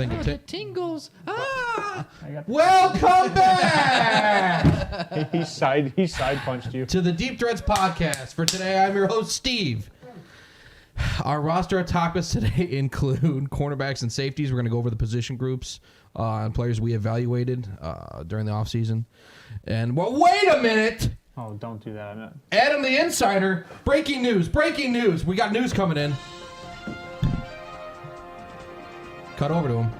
think it tingles. Ah! Welcome back! He side punched you. To the Deep Threads podcast. For today, I'm your host, Steve. Our roster topics today include cornerbacks and safeties. We're going to go over the position groups and players we evaluated during the offseason. And, well, wait a minute! Oh, don't do that. Adam the Insider, breaking news. We got news coming in. Cut over to him.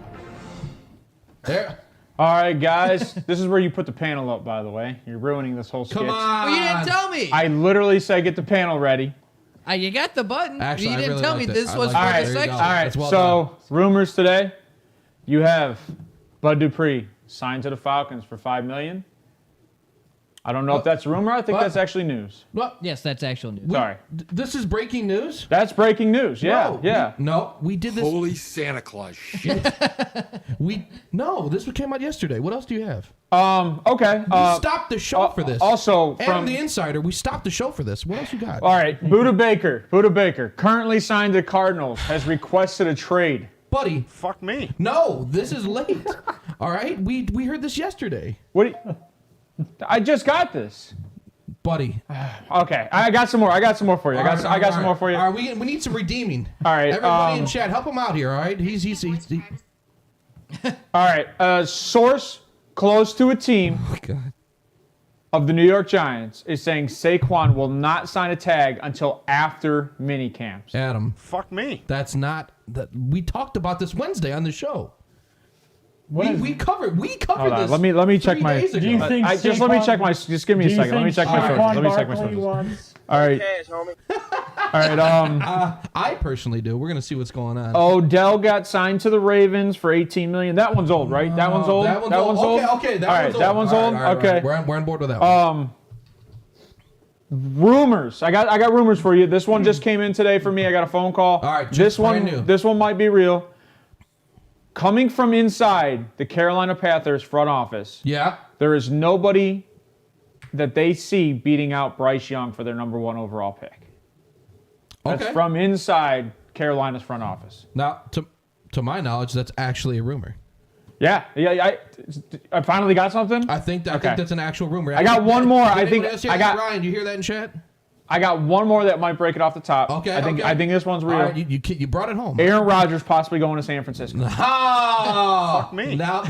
There. All right, guys. This is where you put the panel up, by the way. You're ruining this whole skit. Come on. Well, you didn't tell me. I literally said get the panel ready. You got the button. Actually, you I didn't really tell me liked it. this I was liked for it. the There you section. go. All right. That's well So, rumors today. You have Bud Dupree signed to the Falcons for $5 million. I don't know if that's a rumor. I think that's actually news. What? Yes, that's actual news. Sorry. This is breaking news? That's breaking news. Yeah, We did this. Holy Santa Claus shit. This came out yesterday. What else do you have? Okay. We stopped the show for this. Also, Adam the Insider, we stopped the show for this. What else you got? All right, Buda Baker, currently signed to the Cardinals, has requested a trade. Buddy. Fuck me. No, this is late. All right? We heard this yesterday. I just got this. Buddy. Okay, I got some more. I got some more for you. I got some more for you. All right, we need some redeeming. All right. Everybody in chat, help him out here, all right? He's All right, source close to a team of the New York Giants is saying Saquon will not sign a tag until after mini camps. Adam. Fuck me. That's not that we talked about this Wednesday on the show. We covered Hold on, this. let me check 3 my. days ago. Do you think just let me check my. Just give me a second. Let me check my sources. Let me check my sources. All right. All right. I personally do. We're gonna see what's going on. Odell got signed to the Ravens for $18 million. That one's old, right? That one's old. That one's old. Okay. That one's old. Okay. We're on board with that one. Rumors. I got rumors for you. This one just came in today for me. I got a phone call. All right. This brand new. This one might be real. Coming from inside the Carolina Panthers front office. Yeah. There is nobody that they see beating out Bryce Young for their number 1 overall pick. That's from inside Carolina's front office. Now, to my knowledge, that's actually a rumor. Yeah. I finally got something. I think that's an actual rumor. I got one more. I think I got Ryan. You hear that in chat? I got one more that might break it off the top. Okay. I think this one's real. All right, you brought it home. Aaron Rodgers possibly going to San Francisco. Oh, fuck me. Now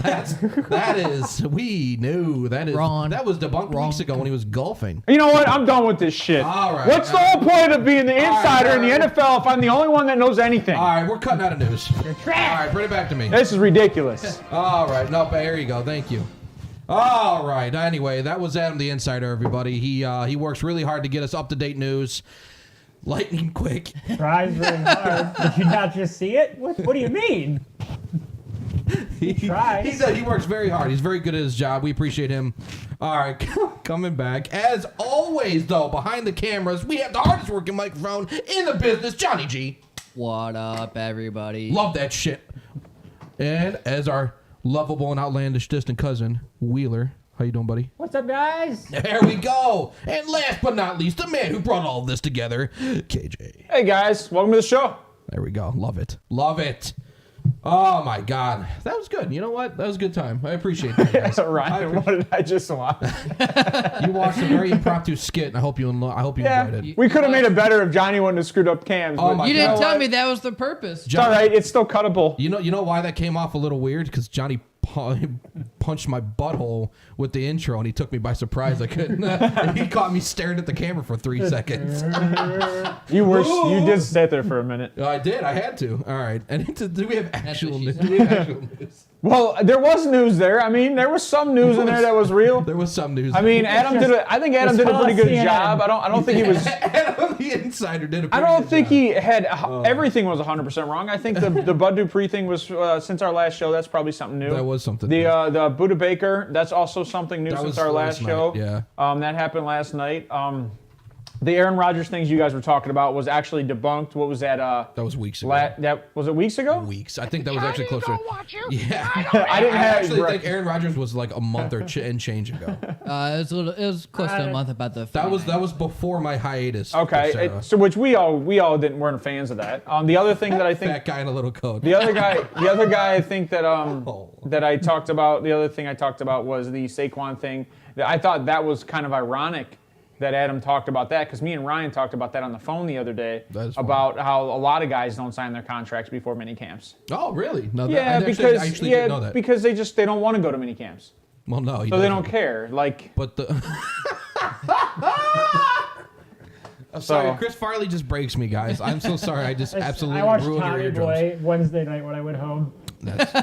we knew that is Wrong. That was debunked weeks ago when he was golfing. You know what? I'm done with this shit. All right. What's the whole point of being the insider in the NFL if I'm the only one that knows anything? All right, we're cutting out of news. You're trash. All right, bring it back to me. This is ridiculous. All right, no, there you go. Thank you. All right. Anyway, that was Adam the Insider, everybody. He works really hard to get us up-to-date news. Lightning quick. Tries really hard. Did you not just see it? What do you mean? He tries. He works very hard. He's very good at his job. We appreciate him. All right, coming back. As always, though, behind the cameras, we have the hardest working microphone in the business, Johnny G. What up, everybody? Love that shit. And as our lovable and outlandish distant cousin, Wheeler. How you doing, buddy? What's up, guys? There we go. And last but not least, the man who brought all of this together, KJ. Hey, guys. Welcome to the show. There we go. Love it. Love it. Oh, my God. That was good. You know what? That was a good time. I appreciate that, guys. Ryan, what did I just watch? You watched a very impromptu skit, and I hope you enjoyed it. We could have made it better if Johnny wouldn't have screwed up cams. Oh, my You God. didn't tell me that was the purpose. It's all right. It's still cuttable. You know why that came off a little weird? Because Johnny punched my butthole with the intro, and he took me by surprise. I couldn't. He caught me staring at the camera for 3 seconds. You did sit there for a minute. I did. I had to. All right. And do we have actual news? Well, there was news there. I mean, there was some news in there that was real. There was some news. I mean, I think Adam did a pretty good job. I don't think he was. Adam the Insider did a pretty I don't good think job. he had everything was 100% wrong. I think the Bud Dupree thing was since our last show. That's probably something new. That was something. The Buda Baker. That's also something new since our last show. Yeah. That happened last night. the Aaron Rodgers things you guys were talking about was actually debunked. What was that? That was weeks ago. Was it weeks ago? Weeks. I think that was actually closer. Yeah. I didn't have actually think Aaron Rodgers was like a month or and change ago. It was close to a month about the. That was before my hiatus. Okay, so which we all weren't fans of that. The other thing that I think fat guy in a little coat. the other guy I think that that I talked about. The other thing I talked about was the Saquon thing. I thought that was kind of ironic that Adam talked about that, because me and Ryan talked about that on the phone the other day about how a lot of guys don't sign their contracts before mini camps. Oh, really? No, yeah, I actually didn't know that. Because they don't want to go to mini camps. Well, no, so they don't care. Like, but the. I'm sorry, Chris Farley just breaks me, guys. I'm so sorry. I just absolutely ruined your Tommy eardrums. Boy Wednesday night when I went home. That's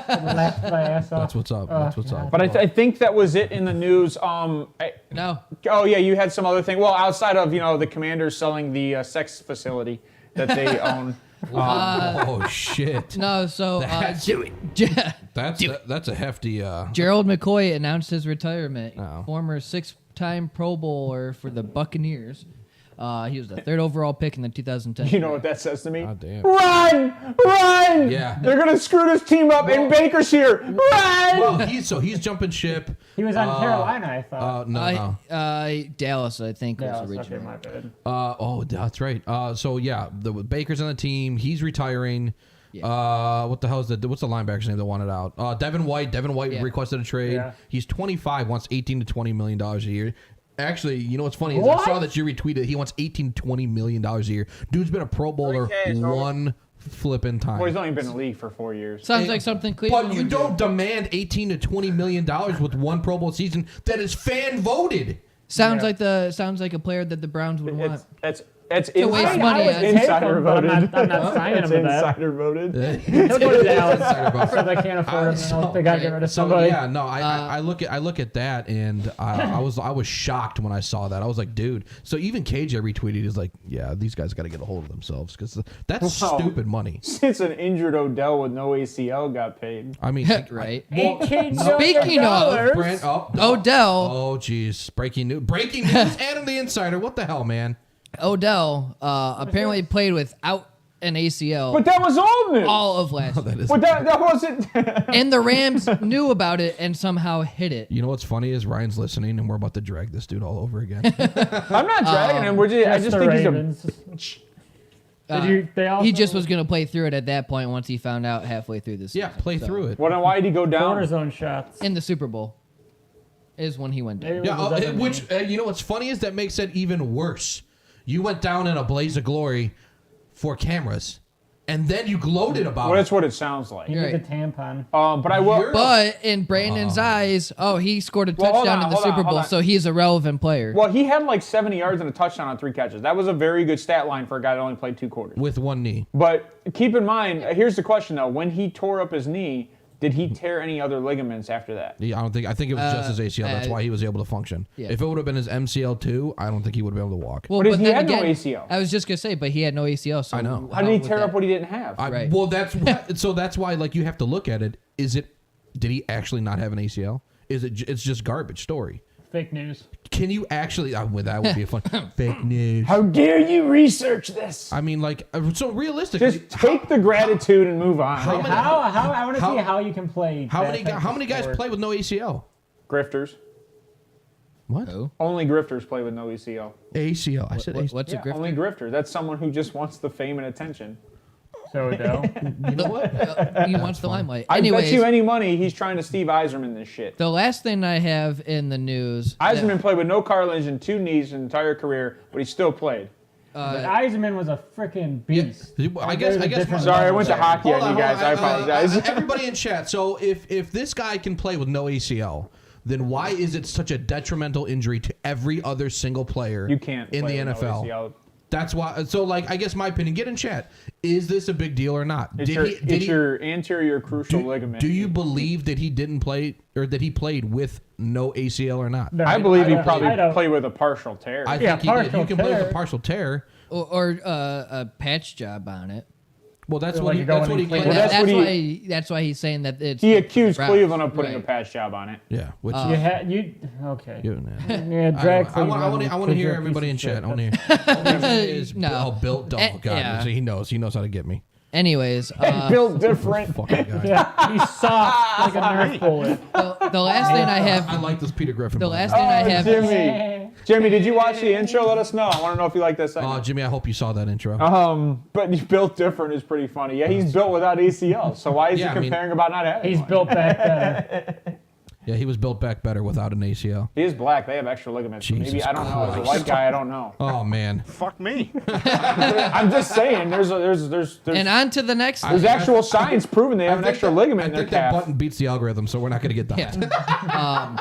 my ass off. what's up. That's what's up. But I think that was it in the news. No. Oh yeah, you had some other thing. Well, outside of the Commanders selling the sex facility that they own. Oh shit. No, so That's a hefty. Gerald McCoy announced his retirement. Oh. Former 6-time Pro Bowler for the Buccaneers. He was the 3rd overall pick in the 2010. You know what that says to me? God damn. Run! Yeah. They're gonna screw this team up, and Baker's here. Run! Well, he's jumping ship. He was on Carolina, I thought. No. Dallas, I think, Yeah, was okay, originally. my bad. Oh, that's right. So yeah, the Baker's on the team. He's retiring. Yeah. What the hell is what's the linebacker's name that wanted out? Devin White. Devin White requested a trade. Yeah. He's 25, wants $18 to $20 million a year. Actually, you know what's funny is What? I saw that you retweeted. He wants $18 to $20 million a year. Dude's been a Pro Bowler one flipping time. Well, he's only been in the league for 4 years. Sounds like something Cleveland But you would don't do. demand $18 to $20 million with one Pro Bowl season that is fan voted. Sounds like a player that the Browns would want. It's To waste insider, money, insider voted. I'm not signing It's him to that. insider voted. He'll go to Dallas, so they can't afford him. So- They gotta get rid of So somebody. yeah, no, I look at that and I was shocked when I saw that. I was like, dude. So even KJ retweeted. He's like, yeah, these guys got to get a hold of themselves because that's Wow. stupid money. Since an injured Odell with no ACL got paid. I mean, Right. Speaking of- Brand, Odell. Oh, jeez, breaking news! Adam the Insider. What the hell, man? Odell apparently played without an ACL But that was old news. all of last year. That is. But that wasn't. And the Rams knew about it and somehow hit it. You know what's funny is Ryan's listening and we're about to drag this dude all over again. I'm not dragging him. I just the think Ravens. He just was going to play through it at that point once he found out halfway through this Yeah, season. play So, through it. Why did he go down? cortisone shots. In the Super Bowl is when he went down. Maybe it Yeah, was other which you know what's funny is that makes it even worse. You went down in a blaze of glory for cameras, and then you gloated about Well, it. that's what it sounds like. He You're did the tampon. But I will. But in Brandon's eyes, he scored a Well, hold touchdown on, in the hold on, Super hold Bowl, on. so he's a relevant player. Well, he had like 70 yards and a touchdown on 3 catches. That was a very good stat line for a guy that only played 2 quarters. With one knee. But keep in mind, here's the question though: when he tore up his knee, did he tear any other ligaments after that? Yeah, I think it was just his ACL. That's why he was able to function. Yeah. If it would have been his MCL too, I don't think he would have been able to walk. Well, But he then had no again, ACL. I was just gonna say, but he had no ACL. So I know. How did he would tear that- up what he didn't have? Right. Well, that's why like you have to look at it. Did he actually not have an ACL? It's just garbage story. Fake news. Can you actually? That would be a fun fake news. How dare you research this? I mean, like, so realistically, Just take the gratitude and move on. How many- How I want to how- see how you can play. how that many type how of many guys sport. play with no ACL? Grifters. What? Who? Only grifters play with no ACL. ACL. I said ACL. What's Yeah, a grifter? only grifter. That's someone who just wants the fame and attention. So Odell. You know what? He wants the limelight. I Anyways, bet you any money he's trying to Steve Eiserman this shit. the last thing I have in the news. Eiserman played with no cartilage and 2 knees his entire career, but he still played. But Eisman was a freaking beast. I guess. Sorry, I went to hockey Hold on on, you guys. hold I on. apologize. Everybody in chat. So if this guy can play with no ACL, then why is it such a detrimental injury to every other single player You can't in the play with no NFL? ACL. That's why. So, like, I guess my opinion. Get in chat. Is this a big deal or not? It's your anterior crucial ligament. Do you believe that he didn't play or that he played with no ACL or not? No, I believe he don't- probably I don't- played with a partial tear. I Yeah, think he did. You partial can play with tear. a partial tear. or a patch job on it. Well, that's Feel what like he. you're That's going what he. in But clean. Well, that's why he's saying that it's He accused Browns. Cleveland of putting a Right. patch job on it. Yeah, which You had you okay? yeah, Yeah, drag I Cleveland. want to because hear you're a everybody piece in of chat. I shit. want to hear. Is No. built dog. God, yeah. he knows. He knows how to get me. Anyways, Built different. Fucking guy. Yeah, he's soft like a Nerf bullet. the last thing I have, I like this Peter Griffin. the by last way. thing I have, Jimmy, did you watch the intro? Let us know. I want to know if you like that segment. Oh, Jimmy, I hope you saw that intro. But he's built different is pretty funny. Yeah, he's built without ACL. So why is Yeah, I he mean- comparing about not having He's one? built back better. Yeah, he was built back better without an ACL. He is black. They have extra ligaments. So maybe Jesus I don't know. As a Christ. white guy, I don't know. Oh man. Fuck me. I'm just saying. There's and on to the next. there's actual science proving they have an extra ligament I in their think that calf. button beats the algorithm, so we're not going to get that. Yeah.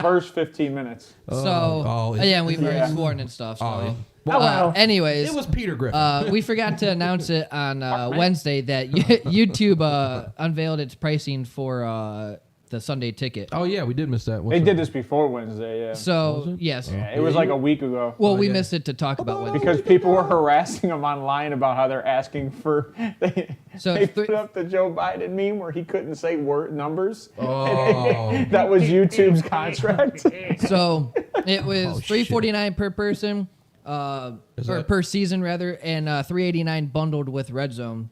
First 15 minutes. Yeah, we've already sworn and stuff. So. Oh, well. Anyways, It was Peter Griffin. we forgot to announce it on Wednesday that YouTube unveiled its pricing for the Sunday ticket. Oh yeah, we did miss that. They did this before Wednesday. Yeah. So yes, Yeah, it was like a week ago. well, we missed it to talk about Wednesday. Because people were harassing him online about how they're asking for. They So put up the Joe Biden meme where he couldn't say numbers. Oh. That was YouTube's contract. So it was shit. $349 per person, or that- per season rather, and $389 bundled with Red Zone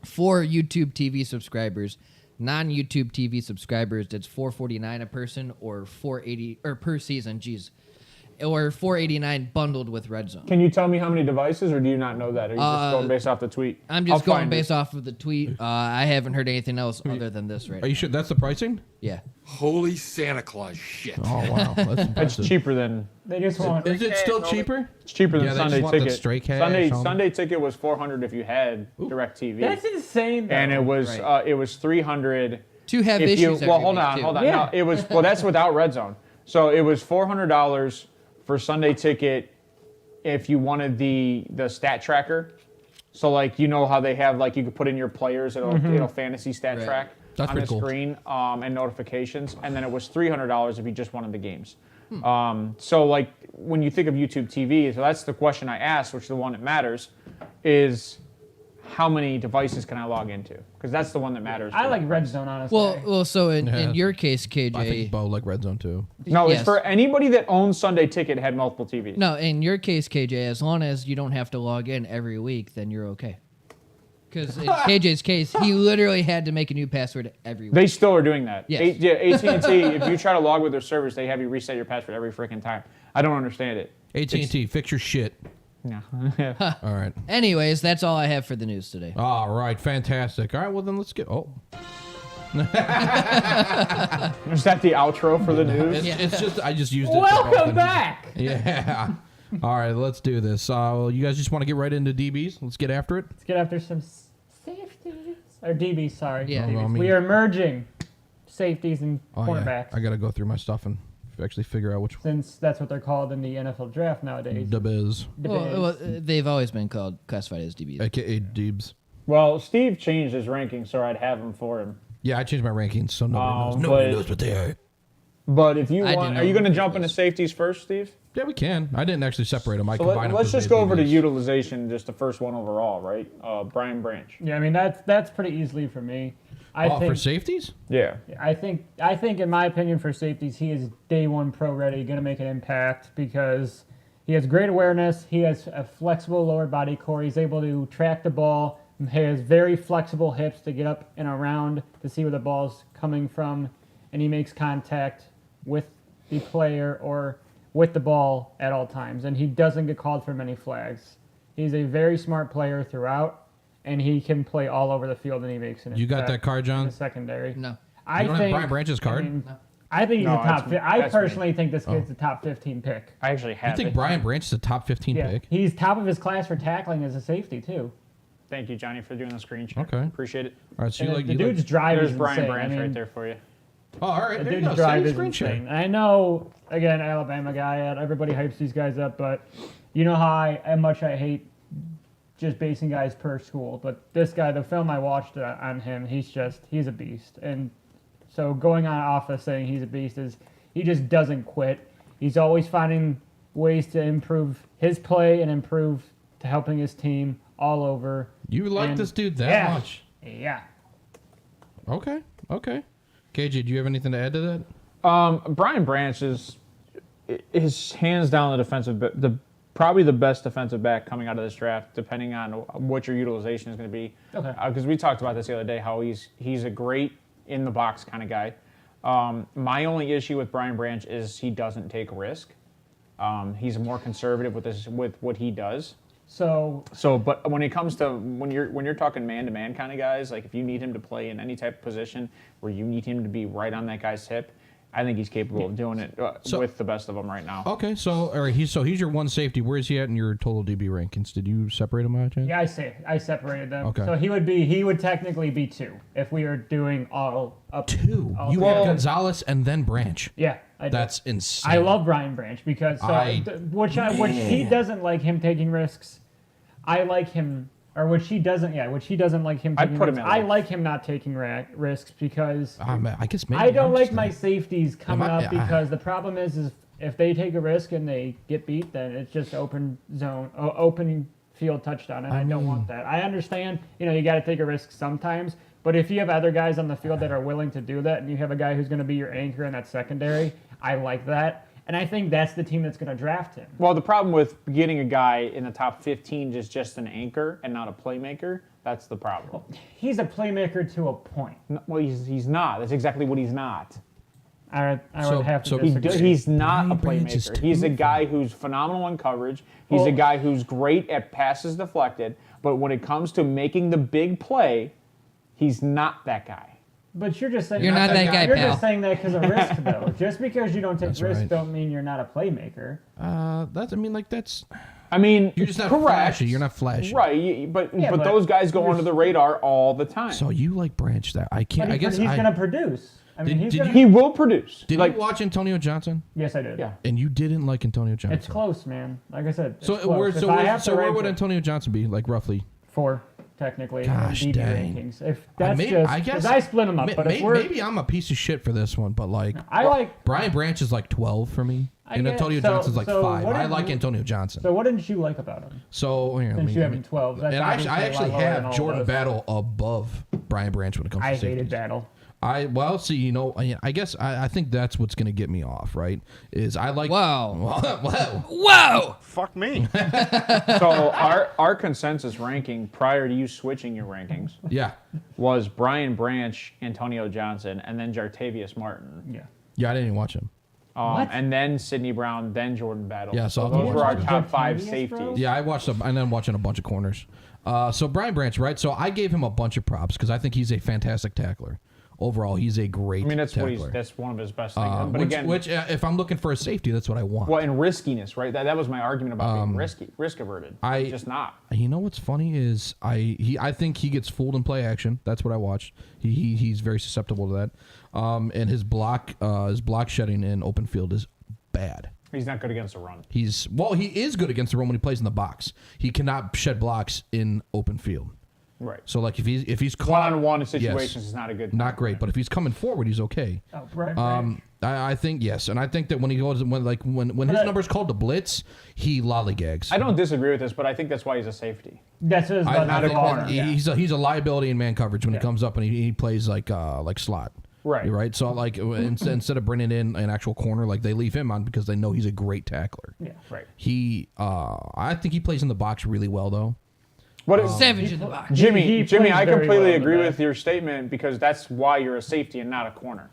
for YouTube TV subscribers. Non-YouTube TV subscribers, it's $449 a person or $480 or per season. Geez, or $489 bundled with Red Zone. Can you tell me how many devices, or do you not know that? Or are you just going based off the tweet? I'm just I'll going find based it. off of the tweet. I haven't heard anything else other than this right Are you sure that's the pricing? Yeah. Holy Santa Claus shit. Oh wow, that's It's impressive. cheaper than They just want. Is it still cheaper? it's cheaper than Yeah, they Sunday just want the ticket. straight cash on them. Sunday ticket was $400 if you had DirecTV, That's insane. Though. and it was $300 To have if you. issues. Well, every hold week, on, too. hold on. Yeah. No, it was that's without Red Zone. So it was $400 for Sunday ticket if you wanted the stat tracker. So like how they have like you could put in your players, it'll fantasy stat Right. track That's on the pretty cool. screen and notifications, and then it was $300 if you just wanted the games. So like when you think of YouTube TV, so that's the question I asked, which is the one that matters, is how many devices can I log into? Because that's the one that matters. I like Red Zone honestly. Well, so in Yeah. your case, I think KJ. Bo like Red Zone too. No, it's yes. for anybody that owns Sunday Ticket had multiple TVs. No, in your case, KJ, as long as you don't have to log in every week, then you're okay. Because in KJ's case, he literally had to make a new password every week. They still are doing that. Yes. AT&T, if you try to log with their servers, they have you reset your password every freaking time. I don't understand it. AT&T, fix your shit. No. All right. Anyways, that's all I have for the news today. All right. Fantastic. All right. Well, then let's get. Oh, Is that the outro for the news? it's just I just used it. to welcome open- back. Yeah. All right. Let's do this. You guys just want to get right into DBs? Let's get after it. Let's get after some safeties or DBs. Sorry. Yeah. DBs. Well, I mean- We are merging safeties and Oh cornerbacks. yeah. I got to go through my stuff and actually figure out which Since that's what they're called in the NFL draft nowadays. dub is, Well, they've always been classified as DBs. aka Deebs. Well, Steve changed his ranking, so I'd have him for him. Yeah, I changed my rankings, so nobody knows. but- Nobody knows what they are. But if you I want, didn't are you know going to what jump it into was. safeties first, Steve? Yeah, we can. I didn't actually separate them. I So combined them. let's 'cause just they go over to DBs. utilization, just the first one overall, right? Brian Branch. Yeah, I mean that's pretty easily for me. I Oh, think for safeties? Yeah. I think in my opinion for safeties he is day one pro ready, going to make an impact because he has great awareness. He has a flexible lower body core. He's able to track the ball. He has very flexible hips to get up and around to see where the ball's coming from, and he makes contact with the player or with the ball at all times, and he doesn't get called for many flags. He's a very smart player throughout, and he can play all over the field, and he makes an You got impact that card, in John? the secondary. No. I You don't have think Brian Branch's card? I think he's No, a top. that's- I that's me. personally think this kid's a top 15 pick. I actually You have think it. Brian Branch is a top 15 Yeah, pick? he's top of his class for tackling as a safety too. Thank you, Johnny, for doing the screen share. Okay. Appreciate it. All right, so And you like the you dude's like, drive There's is Brian insane. Branch I mean, right there for you. Oh, all right. The There you dude's go. drive Save is screen share. insane. I know, again, Alabama guy. Everybody hypes these guys up, but you know how much I hate just basing guys per school. But this guy, the film I watched on him, he's a beast. And so going on off of saying he's a beast is he just doesn't quit. He's always finding ways to improve his play and improve to helping his team all over. You like And- this dude that much? Yeah. Okay. KJ, do you have anything to add to that? Brian Branch is hands down probably the best defensive back coming out of this draft, depending on what your utilization is going to be. Okay. Because we talked about this the other day, how he's a great in the box kind of guy. My only issue with Brian Branch is he doesn't take risk. He's more conservative with what he does. But when it comes to when you're talking man-to-man kind of guys, like if you need him to play in any type of position where you need him to be right on that guy's hip, I think he's capable of doing it with the best of them right now. Okay, so all right, he's your one safety. Where is he at in your total DB rankings? Did you separate him out? Yeah, I separated them. Okay. So he would technically be 2 if we were doing all up 2. all You together. got Gonzalez and then Branch. Yeah, I do. That's insane. I love Brian Branch because which he doesn't like him taking risks. I like him, or which he doesn't. Yeah, which he doesn't like him taking put him risks. in I like- like him not taking risks because I guess maybe I don't I'm like just my safeties coming up yeah. because the problem is if they take a risk and they get beat, then it's just open field touchdown, and I don't want that. I understand, you got to take a risk sometimes, but if you have other guys on the field that are willing to do that, and you have a guy who's going to be your anchor in that secondary, I like that. And I think that's the team that's going to draft him. Well, the problem with getting a guy in the top 15 is just an anchor and not a playmaker. That's the problem. He's a playmaker to a point. Well, he's not. That's exactly what he's not. I would have to disagree. He's not a Brian Branch is playmaker. He's a guy who's phenomenal in coverage. He's a guy who's great at passes deflected. But when it comes to making the big play, he's not that guy. But you're just saying You're not that guy, You're pal. just saying that because of risk, though. Just because you don't take That's risk, right. don't mean you're not a playmaker. That's I mean, you're just not correct. flashy. You're not flashy. Right, but but those guys go under the radar all the time. So you like Branch? That I can't. But I guess he's going to produce. I mean, he's did gonna, he will produce. Did you watch Antonio Johnson? Yes, I did. Yeah. And you didn't like Antonio Johnson. It's close, man. Like I said, it's So close. If I have to where rank would it, Antonio Johnson be? Like roughly? 4, technically, Gosh, in DB dang. rankings. If that's Maybe- just I guess because I split them up, but if we're maybe I'm a piece of shit for this one, but like I like. Brian Branch is like 12 for me, and get- Antonio so- Johnson's like so 5. what I did like you- Antonio Johnson. So what didn't you like about him? So here, Since you have him 12, that's and I obviously a actually lot lower than have all Jordan those. Battle above Brian Branch when it comes to I safeties. hated Battle. I guess I think that's what's going to get me off, right? Is I like Whoa. Whoa. Whoa! Fuck me. So our consensus ranking prior to you switching your rankings Yeah. was Brian Branch, Antonio Johnson, and then Jartavius Martin. Yeah. Yeah, I didn't even watch him. What? And then Sidney Brown, then Jordan Battle. Yeah, so those were our watch top 5 Jartavius, safeties. bro? Yeah, I watched and then watching a bunch of corners. So Brian Branch, right? So I gave him a bunch of props because I think he's a fantastic tackler. Overall, he's a great I mean, that's tackler. that's one of his best things. But again, if I'm looking for a safety, that's what I want. well, and riskiness, right? That was my argument about being risk averted. Just not. You know what's funny is I think he gets fooled in play action. That's what I watched. He's very susceptible to that. And his block shedding in open field is bad. He's not good against the run. He is good against the run when he plays in the box. He cannot shed blocks in open field. Right. So like if he's caught One-on-one situations is not a good. not great. But if he's coming forward, he's okay. Oh, right. I think yes, and I think that when he goes when his number's called to blitz, he lollygags. I don't disagree with this, but I think that's why he's a safety. That's his not a think corner. He's a liability in man coverage when he comes up and he plays like slot. Right. Right. So like instead of bringing in an actual corner, like they leave him on because they know he's a great tackler. Yeah, right. I think he plays in the box really well though. What is Savage in the box. Jimmy? He Jimmy, plays I very completely well in agree the with back. your statement because that's why you're a safety and not a corner.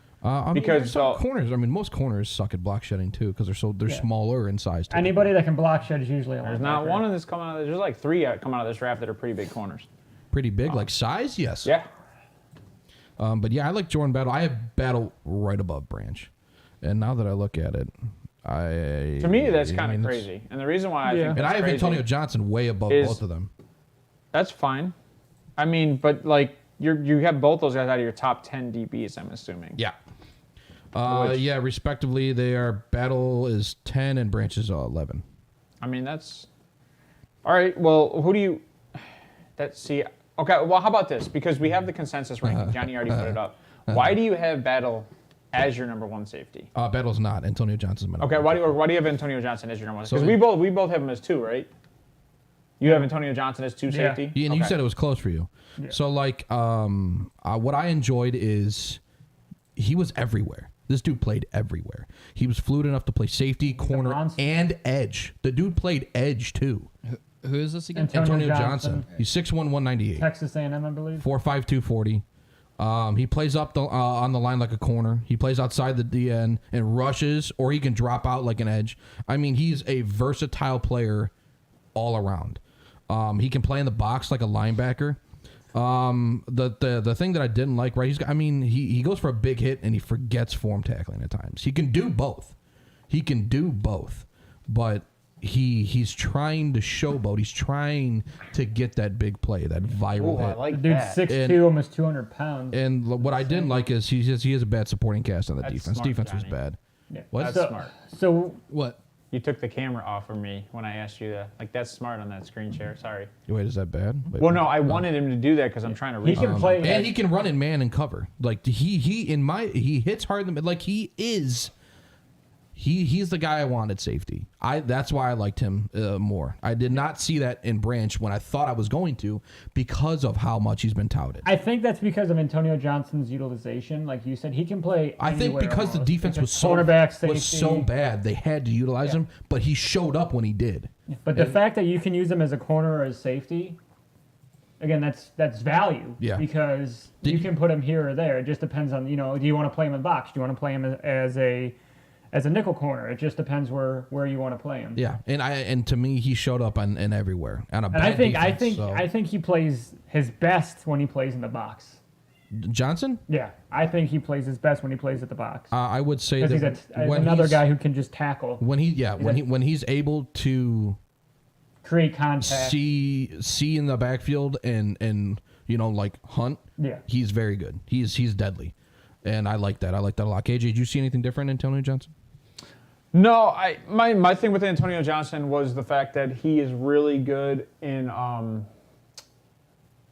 Because corners. I mean, most corners suck at block shedding too because they're smaller in size. Too. Anybody that can block shed is usually a There's not one of this coming out. There's like 3 come out of this draft that are pretty big corners. Pretty big, like size. Yes. Yeah. But yeah, I like Jordan Battle. I have Battle right above Branch, and now that I look at it, To me, that's kind of crazy. And the reason why I think And that's I have crazy Antonio Johnson way above is- both of them. That's fine. I mean, but like you have both those guys out of your top 10 DBs. I'm assuming. Yeah. Which- Yeah, respectively, they are Battle is 10 and Branch is 11. I mean, that's all right. Well, who do you? Okay. Well, how about this? Because we have the consensus ranking. Johnny already put it up. Why do you have Battle as your number 1 safety? Battle's not. Antonio Johnson's my number Okay. one. Why do you have Antonio Johnson as your number 1? So Because we both have him as 2, right? You have Antonio Johnson as 2 safety? Yeah, and you Okay. said it was close for you. Yeah. So, like, what I enjoyed is he was everywhere. This dude played everywhere. He was fluid enough to play safety, corner, monster. and edge. The dude played edge, too. Who is this again? Antonio Johnson. Johnson. He's 6'1", 198. Texas A&M, I believe. 4'5", 240. He plays up on the line like a corner. He plays outside the DN and rushes, or he can drop out like an edge. I mean, he's a versatile player all around. He can play in the box like a linebacker. The thing that I didn't like, right? He goes for a big hit and he forgets form tackling at times. He can do both. But he's trying to showboat. He's trying to get that big play, that viral Ooh, I hit. like The dude's that. 6'2", almost 200 pounds. And what I didn't like is he has a bad supporting cast on the That's defense. smart, Defense was Johnny. bad. Yeah. What? That's smart. So What? You took the camera off of me when I asked you that. Like, that's smart on that screen share. Sorry. Wait, is that bad? Wait, Well, no, I wanted him to do that because I'm trying to read. he can play. and he can run in man and cover. Like he hits hard. Like he's the guy I wanted safety. That's why I liked him more. I did not see that in Branch when I thought I was going to because of how much he's been touted. I think that's because of Antonio Johnson's utilization. Like you said, he can play. I think anywhere because the almost. defense was so cornerback, safety. bad, they had to utilize him. But he showed up when he did. But the fact that you can use him as a corner or as safety, again, that's value. Yeah. Because Did you you- can put him here or there. It just depends on, do you want to play him in the box? Do you want to play him as a nickel corner? It just depends where you want to play him. Yeah, and to me, he showed up in everywhere. And And I defense, think he plays his best when he plays in the box. Johnson. Yeah, I think he plays his best when he plays at the box. I would say Because that he's when another he's- guy who can just tackle, when he's able to create contact. see in the backfield and like hunt. Yeah. He's very good. He's deadly, and I like that. I like that a lot. KJ, did you see anything different in Antonio Johnson? No, my thing with Antonio Johnson was the fact that he is really good in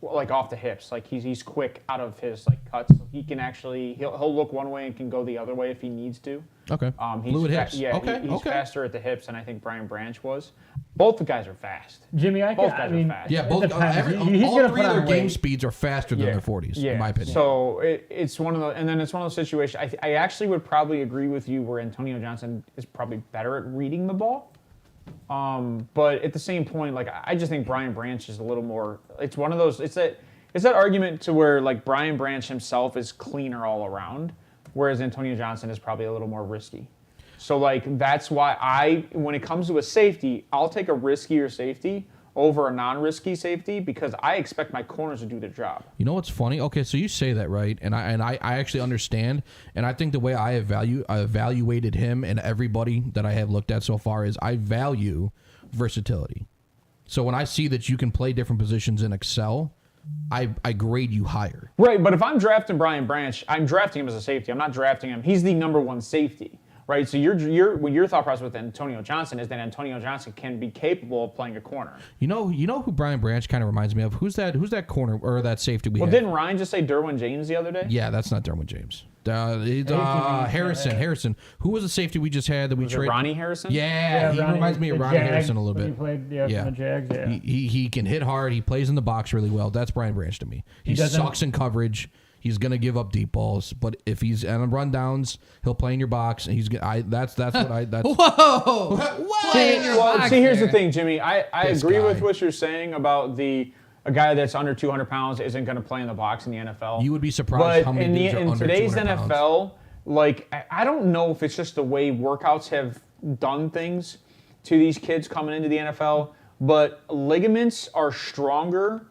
like off the hips. Like he's quick out of his like cuts. So he can actually he'll look one way and can go the other way if he needs to. Okay. He's Fluid hips. Yeah, Okay, he's okay. faster at the hips than I think Brian Branch was. Both the guys are fast. Jimmy, Both guys are fast. Yeah, it both depends. He's all gonna three put of their on game weight. speeds are faster than their 40s, in my opinion. So it's one of the, and then it's one of those situations. I actually would probably agree with you where Antonio Johnson is probably better at reading the ball. But at the same point, like I just think Brian Branch is a little more. It's one of those. It's that argument to where like Brian Branch himself is cleaner all around, whereas Antonio Johnson is probably a little more risky. So like that's why when it comes to a safety, I'll take a riskier safety over a non-risky safety because I expect my corners to do their job. You know what's funny? Okay, so you say that, right? And I actually understand. And I think the way I evaluated him and everybody that I have looked at so far is I value versatility. So when I see that you can play different positions in Excel, I grade you higher. Right, but if I'm drafting Brian Branch, I'm drafting him as a safety. I'm not drafting him. He's the number one safety. Right, so your thought process with Antonio Johnson is that Antonio Johnson can be capable of playing a corner. You know who Brian Branch kind of reminds me of? Who's that corner or that safety we Well, have? didn't Ryan just say Derwin James the other day? Yeah, that's not Derwin James. Harrison. Who was the safety we just had that we Was it traded? Ronnie Harrison? Yeah, he Ronnie- reminds me of the Ronnie Jags, Harrison a little when bit. He played, from the Jags, yeah. He can hit hard. He plays in the box really well. That's Brian Branch to me. He doesn't- sucks in coverage. He's gonna give up deep balls, but if he's on rundowns, he'll play in your box. And that's what I. That's Whoa! Play in your box See, here's there. the thing, Jimmy. I This agree guy. with what you're saying about a guy that's under 200 pounds isn't going to play in the box in the NFL. You would be surprised But how many dudes are in under today's 200 pounds. NFL, like I don't know if it's just the way workouts have done things to these kids coming into the NFL, but ligaments are stronger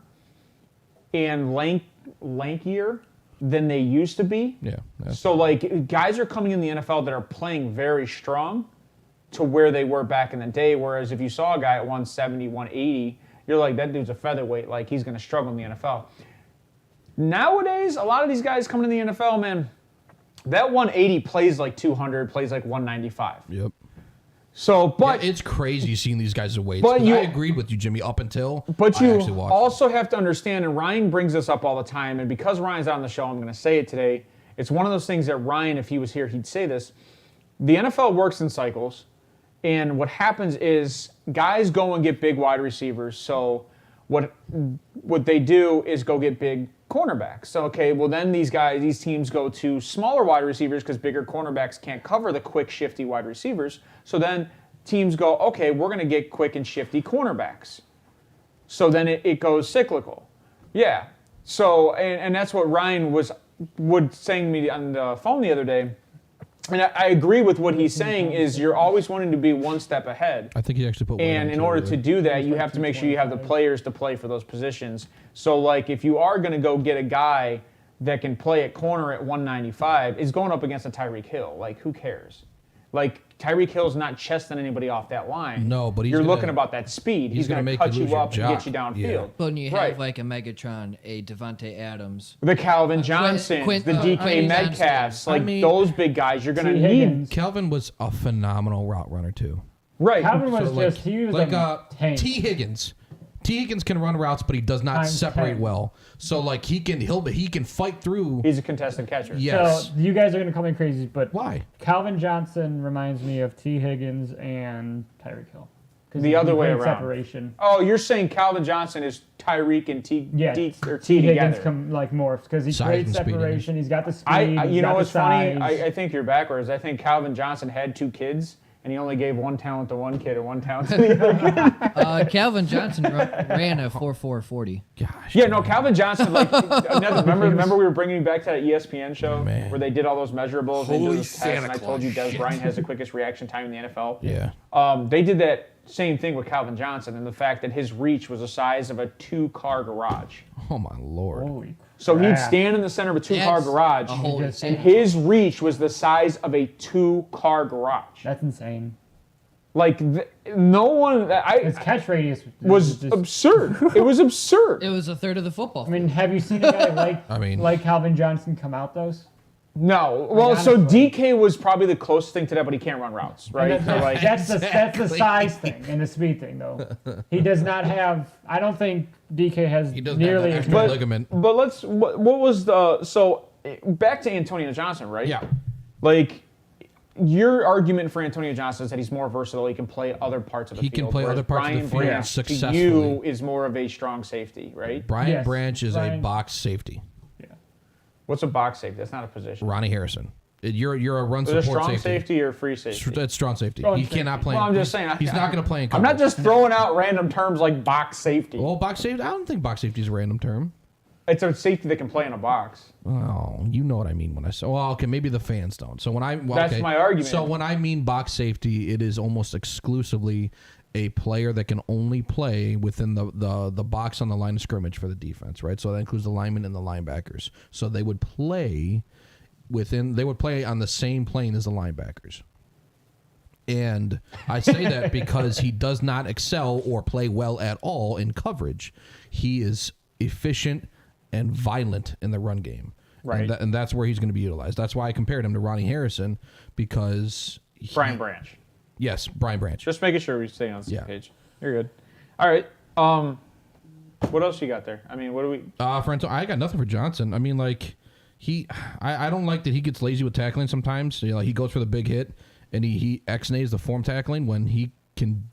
and lankier than they used to be. Yeah. So like guys are coming in the NFL that are playing very strong to where they were back in the day. Whereas if you saw a guy at 170, 180, you're like, that dude's a featherweight. Like he's going to struggle in the NFL. Nowadays, a lot of these guys coming in the NFL, man, that 180 plays like 200, plays like 195. Yep. So, but It's crazy seeing these guys' weights. But 'cause you- I agreed with you, Jimmy, up until But I you actually watched. also have to understand, and Ryan brings this up all the time, and because Ryan's on the show, I'm going to say it today. It's one of those things that Ryan, if he was here, he'd say this. The NFL works in cycles, And what happens is guys go and get big wide receivers. So what they do is go get big cornerbacks. So, okay, well then these teams go to smaller wide receivers because bigger cornerbacks can't cover the quick, shifty wide receivers. So then teams go, okay, we're going to get quick and shifty cornerbacks. So then it goes cyclical. Yeah. So, and that's what Ryan was saying to me on the phone the other day. And I agree with what he's saying is you're always wanting to be one step ahead. I think he actually put. And in order to do that, you have to make sure you have the players to play for those positions. So, like, if you are going to go get a guy that can play at corner at 195, is going up against a Tyreek Hill. Like, who cares? Like, Tyreek Hill's not chesting anybody off that line. No, but you're looking about that speed. He's going to cut you up and get you downfield. Yeah. But when you have like a Megatron, a Devontae Adams, the Calvin Johnsons, the DK Metcalfs, like those big guys, you're going to need. Calvin was a phenomenal route runner too. Right. Calvin was he was like a tank. T. Higgins. T. Higgins can run routes, but he does not separate 10. well. So like he can fight through. He's a contested catcher. Yes. So you guys are going to call me crazy, but Why? Calvin Johnson reminds me of T. Higgins and Tyreek Hill. The other way around. Separation. Oh, you're saying Calvin Johnson is Tyreek and T Higgins together. come like morphs because he Size creates and speed. separation. He's got the speed. You know what's funny? Size. I think you're backwards. I think Calvin Johnson had 2 kids, and he only gave 1 talent to one kid and 1 talent to the other kid. Calvin Johnson ran a 4.440. Gosh. Yeah, no, Calvin Johnson, like, remember we were bringing you back to that ESPN show Man. where they did all those measurables and Holy did those tests, and I Santa told you Claus Des shit. Bryant has the quickest reaction time in the NFL. Yeah. They did that same thing with Calvin Johnson and the fact that his reach was the size of a 2-car garage. Oh my Lord. Holy So he'd crap. stand in the center of a 2-car That's garage, a whole and his reach was the size of a 2-car garage. That's insane. Like, no one... His catch radius was just absurd. It was absurd. It was a third of the football. I mean, have you seen a guy like Calvin Johnson come out those? No. Well, so honestly. DK was probably the closest thing to that, but he can't run routes, right? And So, like, that's the size thing and the speed thing, though. He does not have. I don't think DK has He doesn't nearly have as that much. extra ligament. but what was the... So, back to Antonio Johnson, right? Yeah. Like, your argument for Antonio Johnson is that he's more versatile. He can play other parts of the He field. can play whereas other parts of the Brian field Branch, successfully. To you, is more of a strong safety, right? Brian Yes, Branch is a Brian- box safety. What's a box safety? That's not a position. Ronnie Harrison. You're a run Is it a support strong safety. safety or free safety? That's strong safety. Strong He safety. cannot play. Well, I'm just saying. He's not going to play in I'm coverage. not just throwing out random terms like box safety. Well, box safety. I don't think box safety is a random term. It's a safety that can play in a box. Oh, you know what I mean when I say. Well, okay, maybe the fans don't. So when That's my argument. So when I mean box safety, it is almost exclusively a player that can only play within the box on the line of scrimmage for the defense, right? So that includes the linemen and the linebackers. So they would play on the same plane as the linebackers. And I say that because he does not excel or play well at all in coverage. He is efficient and violent in the run game. Right. And that's where he's going to be utilized. That's why I compared him to Ronnie Harrison, because Brian Branch. Yes, Brian Branch. Just making sure we stay on the same Yeah. page. You're good. All right. What else you got there? I mean, what do we... I got nothing for Johnson. I mean, like, I don't like that he gets lazy with tackling sometimes. You know, like he goes for the big hit and he X-nays the form tackling when he can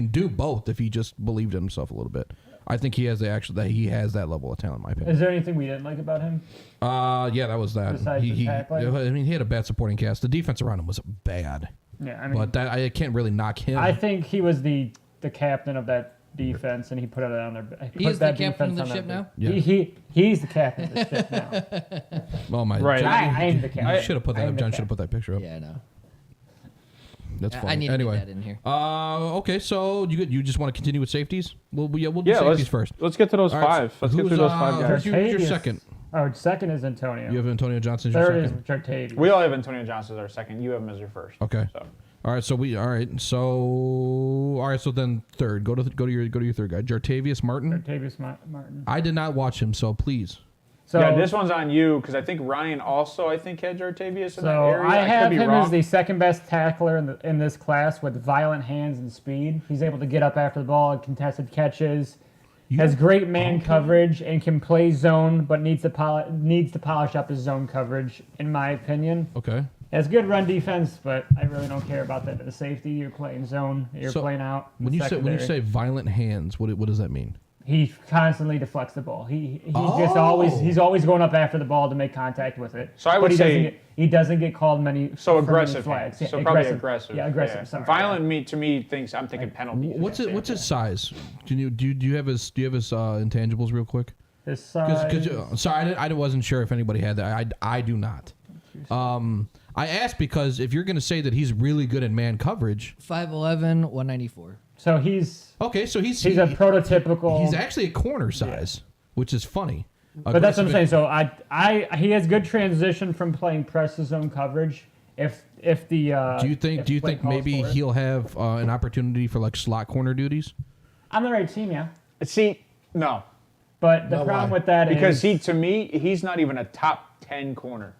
do both if he just believed in himself a little bit. I think he has that level of talent, in my opinion. Is there anything we didn't like about him? Yeah, that was that. Besides the tackling? I mean, he had a bad supporting cast. The defense around him was bad. Yeah, I mean, But I can't really knock him. I think he was the captain of that defense, and he put it on their. He is the captain of the ship now? Yeah. He's the captain of the ship now. Oh my! Right. I am the You captain. should have put that I'm up. the John should have put that picture up. Yeah, I know. That's I funny. need to Anyway, get that in here. Okay. So you just want to continue with safeties? We'll do Yeah, safeties first. let's get to those All right, five. Let's get who's, through those 5 guys. Who's your Jartavius. second? Oh, second is Antonio. You have Antonio Johnson as your Third is second. Jartavius. We all have Antonio Johnson as our second. You have him as your first. Okay. So. All right. So then third. Go to your third guy, Jartavius Martin. Jartavius Martin. I did not watch him, so please. So Yeah, this one's on you because I think Ryan also had Jartavius in that So area. I have could be him wrong. as the second best tackler in this class with violent hands and speed. He's able to get up after the ball and contested catches. Has great man coverage and can play zone, but needs to polish up his zone coverage, in my opinion. Okay. It's good run defense, but I really don't care about that. The safety, you're playing zone, you're playing out. When you say violent hands, what does that mean? He constantly deflects the ball. Just always going up after the ball to make contact with it. So I would say he doesn't get called many. So aggressive flags. so probably aggressive. Yeah, aggressive. Sorry, violent to me I'm thinking penalty. What's his size? Do you have his intangibles real quick? His size. Sorry, I wasn't sure if anybody had that. I do not. I asked because if you're going to say that he's really good in man coverage, 5'11", 194. So he's a prototypical. He's actually a corner size, which is funny. But that's what I'm saying. So he has good transition from playing press zone coverage. If the do you think maybe he'll have an opportunity for like slot corner duties? On the right team, yeah. See, no. But the problem with that is to me he's not even a top 10 corner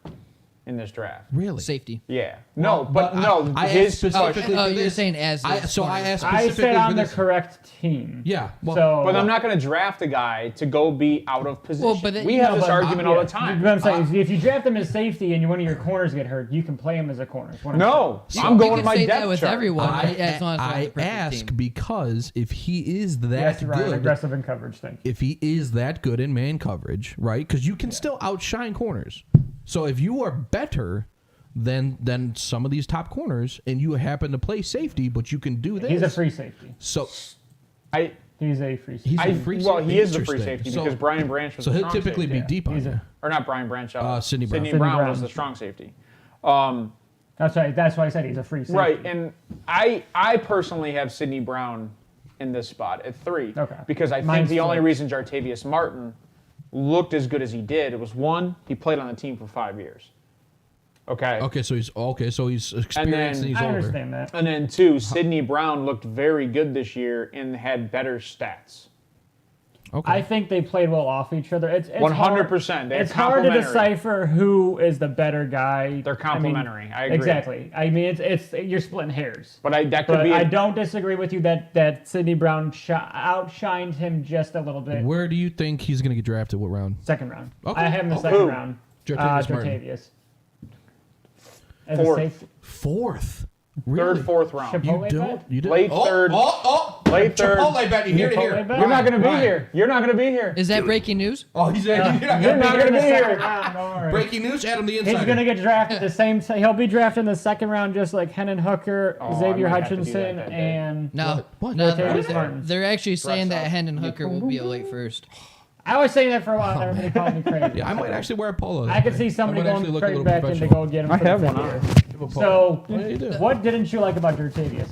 in this draft. Really? Safety. Yeah. I asked specifically. You're saying I asked specifically. I said on the correct team. Yeah. But I'm not going to draft a guy to go be out of position. But we have this argument all the time. But I'm saying if you draft him as safety and one of your corners get hurt, you can play him as a corner. I'm going with my depth chart. With everyone. I ask because if he is that good, aggressive in coverage thing. If he is that good in man coverage, right? Because you can still outshine corners. So if you are better than some of these top corners and you happen to play safety, but you can do this. He's a free safety. So he's a free safety. He is the free safety because Brian Branch was the strong he'll typically safety. be deep on you. Or not Brian Branch. Sidney Brown. Sidney Brown was the strong safety. That's right. That's why I said he's a free safety. Right, and I personally have Sidney Brown in this spot at 3. Okay. Because I think the only reason Jartavius Martin looked as good as he did, it was one, he played on the team for 5 years. Okay. So he's experienced and he's I older. understand that. And then 2, Sidney Brown looked very good this year and had better stats. Okay. I think they played well off each other. It's 100%. It's hard to decipher who is the better guy. They're complementary. I agree. Exactly. I mean, it's you're splitting hairs. But I don't disagree with you that Sidney Brown outshined him just a little bit. Where do you think he's going to get drafted? What round? Second round. Okay. I have him in the second round. Jartavius. As a safety. Fourth. Really? Third, fourth round. Chipotle bet? You don't? Late third. Late third. Chipotle bet. You hear it here. You're not going to be here. You're not going to be here. Is that breaking news? Oh, he's You're not going to be here. Breaking news. Adam the Insider. He's going to get drafted the same. He'll be drafted in the second round, just like Hendon Hooker, Xavier Hutchinson, and They're actually saying that Hendon Hooker will be a late first. I was saying that for a while. And everybody called me crazy. Yeah, I might actually wear a polo. I could see somebody going straight back in to go get him. I have one on. So, what didn't you like about Jartavius?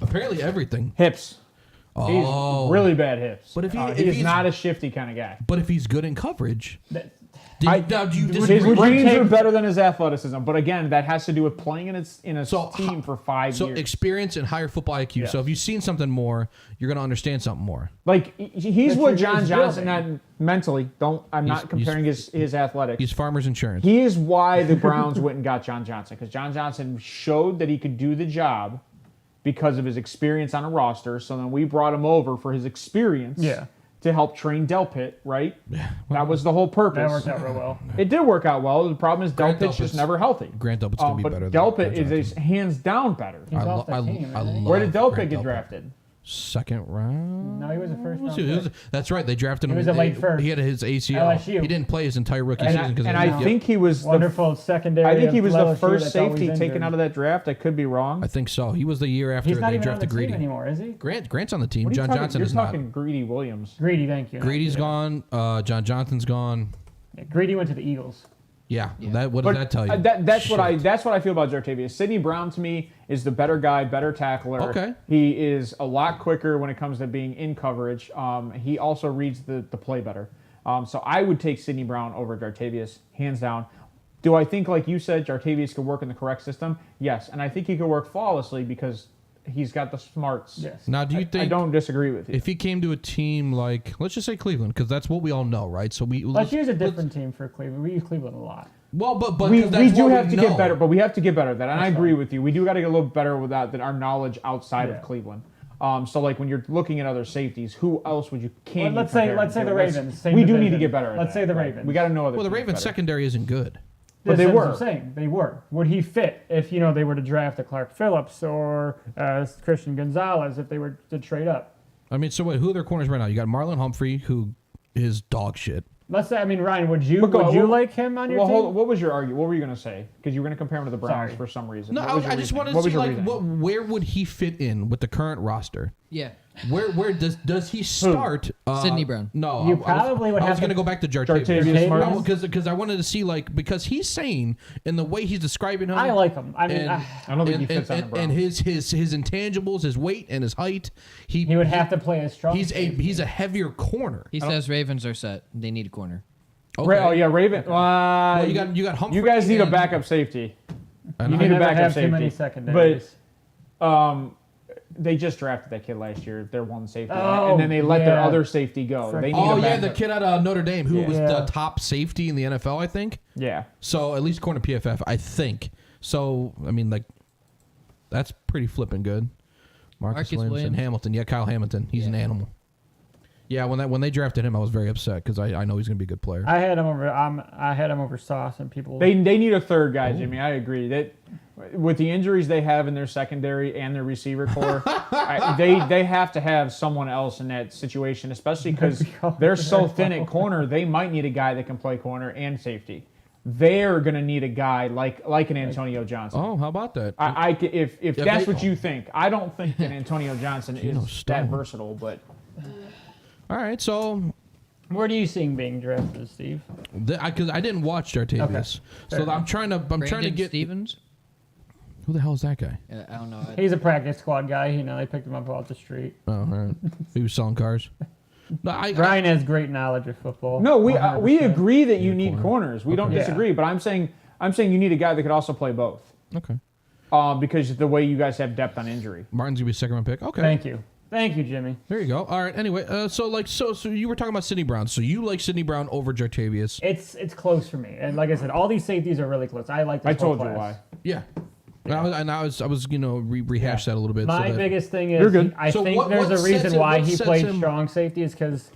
Apparently everything. Hips. Oh. He's really bad hips. But if he's not a shifty kind of guy. But if he's good in coverage, do you his disagree? brains are better than his athleticism. But again, that has to do with playing in a team for 5 years. So experience and higher football IQ. Yes. So if you've seen something more, you're going to understand something more. Like he's what John Johnson had mentally. I'm not comparing his athletics. He's Farmers Insurance. He is why the Browns went and got John Johnson, because John Johnson showed that he could do the job because of his experience on a roster. So then we brought him over for his experience. Yeah. To help train Delpit, right? Yeah. That was the whole purpose. That worked out real well. It did work out well. The problem is Delpit's just never healthy. Grant Delpit's going to be better. Delpit is hands down better. He's off the team, Where did Delpit get drafted? Second round? No, he was a first round. That's right. They drafted him. He was a late first. He had his ACL. LSU. He didn't play his entire rookie season because I think he was wonderful secondary. I think he was the LSU first safety taken out of that draft. I could be wrong. I think so. He was the year after He's not they even drafted on the Greedy. team anymore, is he? Grant's on the team. What are you John talking- Johnson you're is not. talking Greedy Williams. Greedy, thank you. Greedy's gone. John Johnson's gone. Yeah, Greedy went to the Eagles. Yeah. What does that tell you? That's what I feel about Jartavius. Sidney Brown to me is the better guy, better tackler. Okay. He is a lot quicker when it comes to being in coverage. He also reads the play better. So I would take Sidney Brown over Jartavius, hands down. Do I think, like you said, Jartavius could work in the correct system? Yes. And I think he could work flawlessly because he's got the smarts. Yes. Now, do you think... I don't disagree with you. If he came to a team like, let's just say Cleveland, because that's what we all know, right? So let's use a different team for Cleveland. We use Cleveland a lot. Well, but we do have to get better, but we have to get better at that. And I agree with you. We do got to get a little better with that than our knowledge outside of Cleveland. So like when you're looking at other safeties, who else would you let's say the Ravens. We do need to get better at that. Let's say the Ravens. We got to know other. Well, the Ravens secondary isn't good. But they That's what were. I'm saying. They were. Would he fit if they were to draft a Clark Phillips or Christian Gonzalez if they were to trade up? I mean, so wait, who are their corners right now? You got Marlon Humphrey, who is dog shit. Let's say, Ryan, would you What- like him on your Well, team? what was your argument? What were you going to say? Because you were going to compare him to the Browns Sorry. for some reason. No, What was your I just reasoning? wanted What to was see your like reasoning? where would he fit in with the current roster? Yeah. Where does he start? Sidney Brown. No, You probably would I was have going to to- go back to Jartavius Jartavius Martin? because I wanted to see because he's saying in the way he's describing him. I like him. And, I don't think he fits on the and Browns. his intangibles, his weight and his height. He he would have to play as strong. He's a heavier corner. He says Ravens are set. They need a corner. Okay. Oh yeah, Raven. Well, you got Humphrey. You guys need a and- backup safety. and You I- need a never backup have safety. too many secondaries. But they just drafted that kid last year, their one safety, Oh, and then they let their yeah. other safety go. They need Oh a yeah, backup. the kid out of Notre Dame who was Yeah. the top safety in the NFL, I think. Yeah. So at least according to PFF, I think. So I mean, that's pretty flipping good. Marcus Williams. Hamilton. Yeah, Kyle Hamilton. He's an animal. Yeah, when they drafted him, I was very upset because I know he's going to be a good player. I had him over Sauce and people. They need a third guy, Jimmy. I agree that with the injuries they have in their secondary and their receiver core, they have to have someone else in that situation, especially because they're so thin at corner. They might need a guy that can play corner and safety. They're going to need a guy like an Antonio Johnson. Oh, how about that? If that's what you think, I don't think that Antonio Johnson is Stone. that versatile, but. All right, so Where do you see him being drafted, Steve? because I didn't watch Jartavius, so I'm trying to Brandon get Stevens. who the hell is that guy? I don't know. He's a practice squad guy. They picked him up off the street. Oh, all right. He was selling cars. No, Ryan has great knowledge of football. No, we 100%. agree that you Need a need corner. corners. We don't Okay. disagree, but I'm saying you need a guy that could also play both. Okay. Because the way you guys have depth on injury. Martin's gonna be a second round pick. Okay. Thank you, Jimmy. There you go. All right. Anyway, so you were talking about Sidney Brown. So you like Sidney Brown over Jartavius? It's close for me, and like I said, all these safeties are really close. I like. This I whole told you class. why. Yeah. And I was rehash that a little bit. My so that, biggest thing is You're good. I So think what there's a sets reason him- why what he sets played him- strong safety is because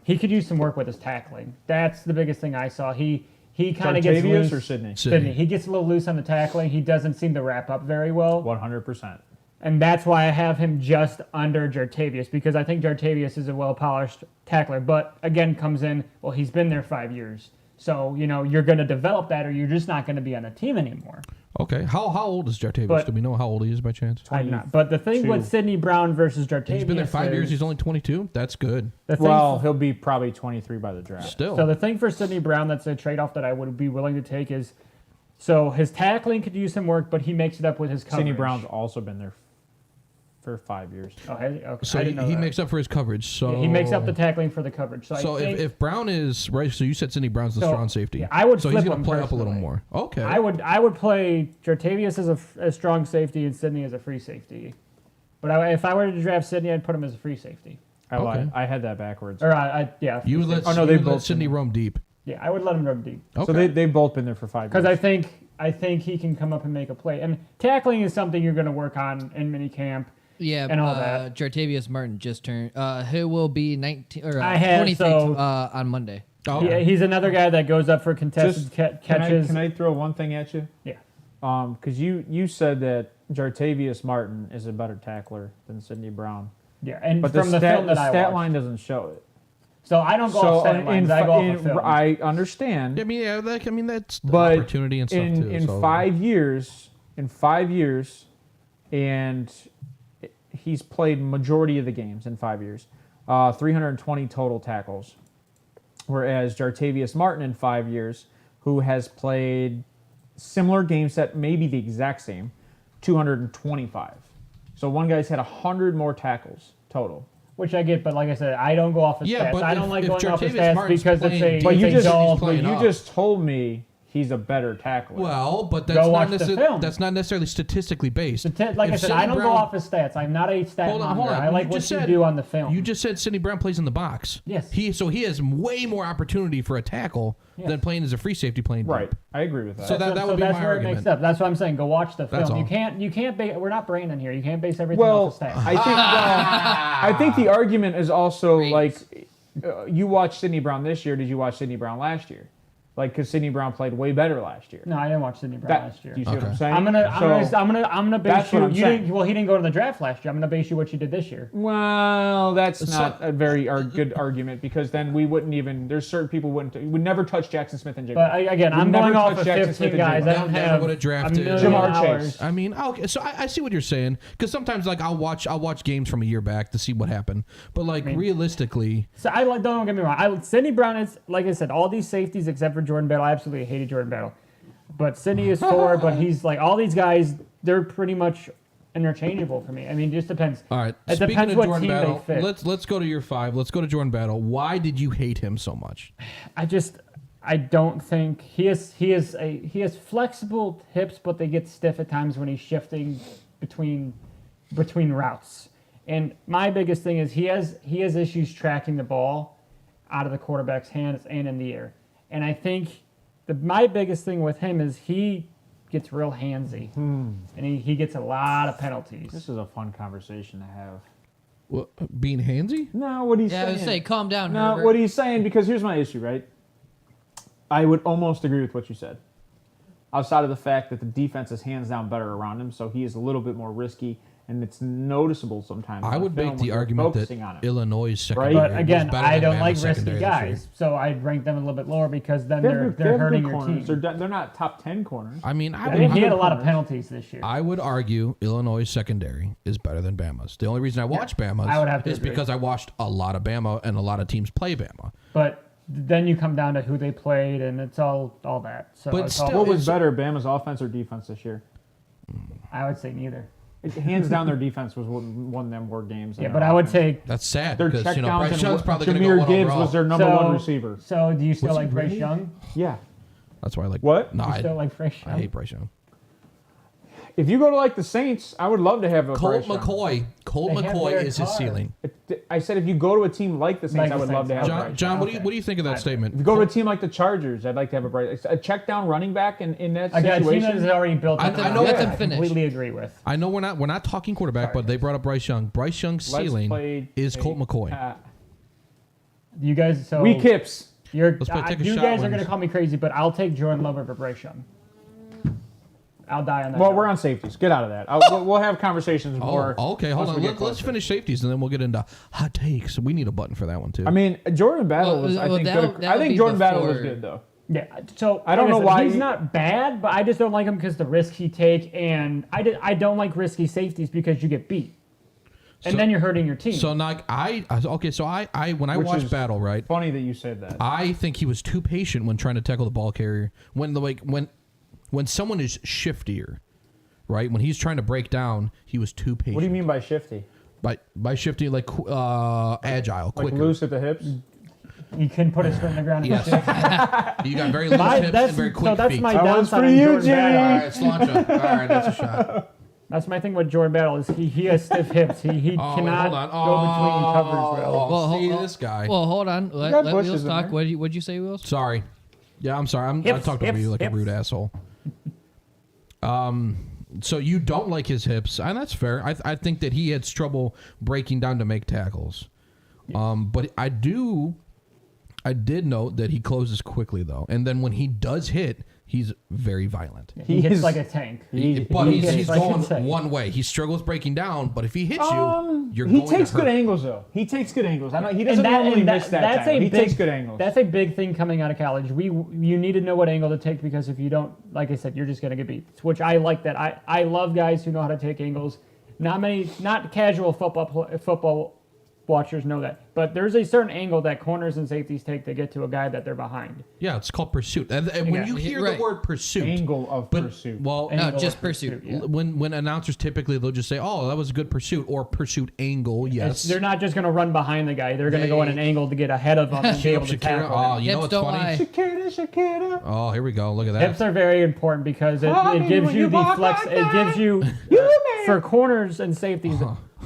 he could use some work with his tackling. That's the biggest thing I saw. He kind of gets Jartavius loose. or Sidney? Sidney. He gets a little loose on the tackling. He doesn't seem to wrap up very well. 100%. And that's why I have him just under Jartavius, because I think Jartavius is a well-polished tackler. But again, comes in, well, he's been there 5 years. So, you're going to develop that or you're just not going to be on a team anymore. Okay. How old is Jartavius? But- Do we know how old he is by chance? I'm not. But the thing with 22. Sidney Brown versus Jartavius He's been there 5 years. is- He's only 22. That's good. the thing Well, he'll be probably 23 by the draft. Still. So the thing for Sidney Brown that's a trade-off that I would be willing to take is, so his tackling could use some work, but he makes it up with his coverage. Sidney Brown's also been there for 5 years. Oh, okay. So I he, didn't know he that. makes up for his coverage. So He makes up the tackling for the coverage. So, So I think if Brown is right, so you said Sidney Brown's the So, strong safety. yeah, I would So flip he's gonna him play up a little personally. more. Okay. I would play Jartavius as a strong safety and Sidney as a free safety. But if I were to draft Sidney, I'd put him as a free safety. I Okay. lied. I had that backwards. Or yeah. You free let safety. Oh, no, you they've let both Sidney been- roam deep. Yeah, I would let him run deep. Okay. So they've both been there for 5 years. Because I think he can come up and make a play. And tackling is something you're going to work on in minicamp. Yeah, and all that. Jartavius Martin just turned. He will be 19 or I had- 23 so- on Monday. Oh, He's another guy that goes up for contested catches. Can I throw one thing at you? Yeah. Because you said that Jartavius Martin is a better tackler than Sidney Brown. Yeah, and But from the the film that I stat watched. line doesn't show it. So I don't go off stat lines. I go off of film. I understand. I mean, that's the But opportunity and stuff in too. in so. 5 years, and he's played majority of the games in 5 years, 320 total tackles, whereas Jartavius Martin in 5 years, who has played similar game set, maybe the exact same, 225. So one guy's had 100 more tackles total. Which I get, but like I said, I don't go off of Yeah, stats. but I don't if- like if going off of Jartavius stats Martin's because playing it's But a, you it's a just dull. playing up. told me he's a better tackler. Well, but Go that's not watch the necessarily film. that's not necessarily statistically based. Like If I said, Sidney I don't Brown- go off of stats. I'm not a stat Hold on. monitor. I like You what just you said- do on the film. You just said Sidney Brown plays in the box. Yes. So he has way more opportunity for a tackle than playing as a free safety playing deep. Right, I agree with that. So that would be that's my where argument. it makes up. That's what I'm saying. Go watch the That's film. all. You can't base. We're not Brandon here. You can't base everything well, off of stats. I think the argument is also Great. like you watched Sidney Brown this year. Did you watch Sidney Brown last year? Like, because Sidney Brown played way better last year. No, I didn't watch Sidney Brown last year. Do you see what I'm Okay. saying? I'm gonna base that's you. what I'm saying. He didn't go to the draft last year. I'm gonna base you what you did this year. Well, that's not a very good argument because then we wouldn't even. There's certain people would never touch Jackson Smith and Jigba. But again, I'm never going off touched of Jackson 15 Smith and guys. Jigba. I don't Never have would've drafted a million Jamar hours. Chase. I mean, okay, so I see what you're saying because sometimes like I'll watch games from a year back to see what happened, but like realistically, So don't get me wrong. Sidney Brown is, like I said, all these safeties except for Jordan Battle. I absolutely hated Jordan Battle, but Sidney is 4. But he's like all these guys. They're pretty much interchangeable for me. I mean, it just depends. all right. It Speaking depends of what Jordan team Battle, they fit. let's go to your 5. Let's go to Jordan Battle. Why did you hate him so much? I don't think he has flexible hips, but they get stiff at times when he's shifting between routes. And my biggest thing is he has issues tracking the ball out of the quarterback's hands and in the air. And I think my biggest thing with him is he gets real handsy, and he gets a lot of penalties. This is a fun conversation to have. Well, being handsy? No, what he's Yeah, I saying. would say calm down, No, Herbert. what he's saying, because here's my issue, right? I would almost agree with what you said. Outside of the fact that the defense is hands down better around him, so he is a little bit more risky, and it's noticeable sometimes. I on would film make when the you're argument that focusing on him. Illinois secondary Right. But was again, better I than don't Bama's like risky secondary this year. guys, so I'd rank them a little bit lower because then They they're have good hurting your corners. team. They're not top 10 corners. I mean, I mean, he had a lot of corners. penalties this year. I would argue Illinois secondary is better than Bama's. The only reason I watch Bama's I would have to is agree. because I watched a lot of Bama and a lot of teams play Bama. But then you come down to who they played, and it's all that. So But it's all, still- What was better, Bama's offense or defense this year? I would say neither. Hands down, their defense was won them more games. than Yeah, their but I would offense. take. That's sad Their because check Bryce downs Young's and probably going to go Jahmyr one Gibbs overall. was their number one receiver. So do you still Was he like Bryce really? Young? Yeah. That's why I like What? No, You I still like Bryce Young? hate Bryce Young. If you go to like the Saints, I would love to have a Colt Bryce Young. McCoy. Colt They have McCoy Derek is his Carr. ceiling. I said if you go to a team like the Saints, Like I the would love to have Saints. Bryce John, Young. what do you think of that statement? If you go to a team like the Chargers, I'd like to have a check down running back in that Again, a team situation. that is already built. I up know around let it, them I finish. completely agree with. I know we're not talking quarterback, but they brought up Bryce Young. Bryce Young's Let's ceiling play is Colt McCoy. You guys, so We Kips. Let's take a you shot guys are when- going to call me crazy, but I'll take Jordan Love over Bryce Young. I'll die on that. Well, hill. we're on safeties. Get out of that. we'll have conversations more. Oh, okay, hold once on. we get Let's closer. finish safeties and then we'll get into hot takes. We need a button for that one too. I mean, Jordan Battle was. I think good. I think Jordan Battle was good though. Yeah, so I don't like know said, why he's he- not bad, but I just don't like him because the risk he take, and I don't like risky safeties because you get beat, and So- then you're hurting your team. So now I when I Which watched is Battle, right? Funny that you said that. I think he was too patient when trying to tackle the ball carrier. When someone is shiftier, right? When he's trying to break down, he was too patient. What do you mean by shifty? By shifty, like agile, Like quicker. loose at the hips? He couldn't put his foot in the ground. Yes. You got very loose hips and very quick so that's feet. my That one's downside for on you, Jordan Jimmy. Battle. All right, let's launch up. All right, that's a shot. That's my thing with Jordan Battle is he has stiff hips. He Oh, cannot wait, hold go between on. covers well. Well, see hold- this guy. Well, hold on. Let got Wheels bushes in talk. there. What'd you say, Wheels? Sorry. Yeah, I'm sorry. I Hips, talked over hips, you like a hips. rude asshole. So you don't like his hips, and that's fair. I think that he had trouble breaking down to make tackles. But I did note that he closes quickly though, and then when he does hit, he's very violent. He hits He's- like a tank. But he he's hits like going a tank. one way. He struggles breaking down, but if he hits you, you're he going takes to good hurt. angles though. He takes good angles. I know he And doesn't normally and miss that that's tackle. a He big, takes good angles. That's a big thing coming out of college. You need to know what angle to take because if you don't, like I said, you're just going to get beat. Which I like that. I love guys who know how to take angles. Not casual football watchers know that. But there's a certain angle that corners and safeties take to get to a guy that they're behind. Yeah, it's called pursuit. And when Yeah. you hear Right. the word pursuit, Angle of pursuit. Well, No, Angle just of pursuit. yeah. when announcers typically they'll just say, "Oh, that was a good pursuit" or "pursuit angle." Yes, They're not just going to run behind the guy. They're going to go at an angle to get ahead of him and be able to Shakira. tackle Oh, him. you know Hips what's don't funny? lie. Shakira. Oh, here we go. Look at Hips that. are very important because it Honey, gives when you you the walk flex. like It gives that, you you man. for corners and safeties.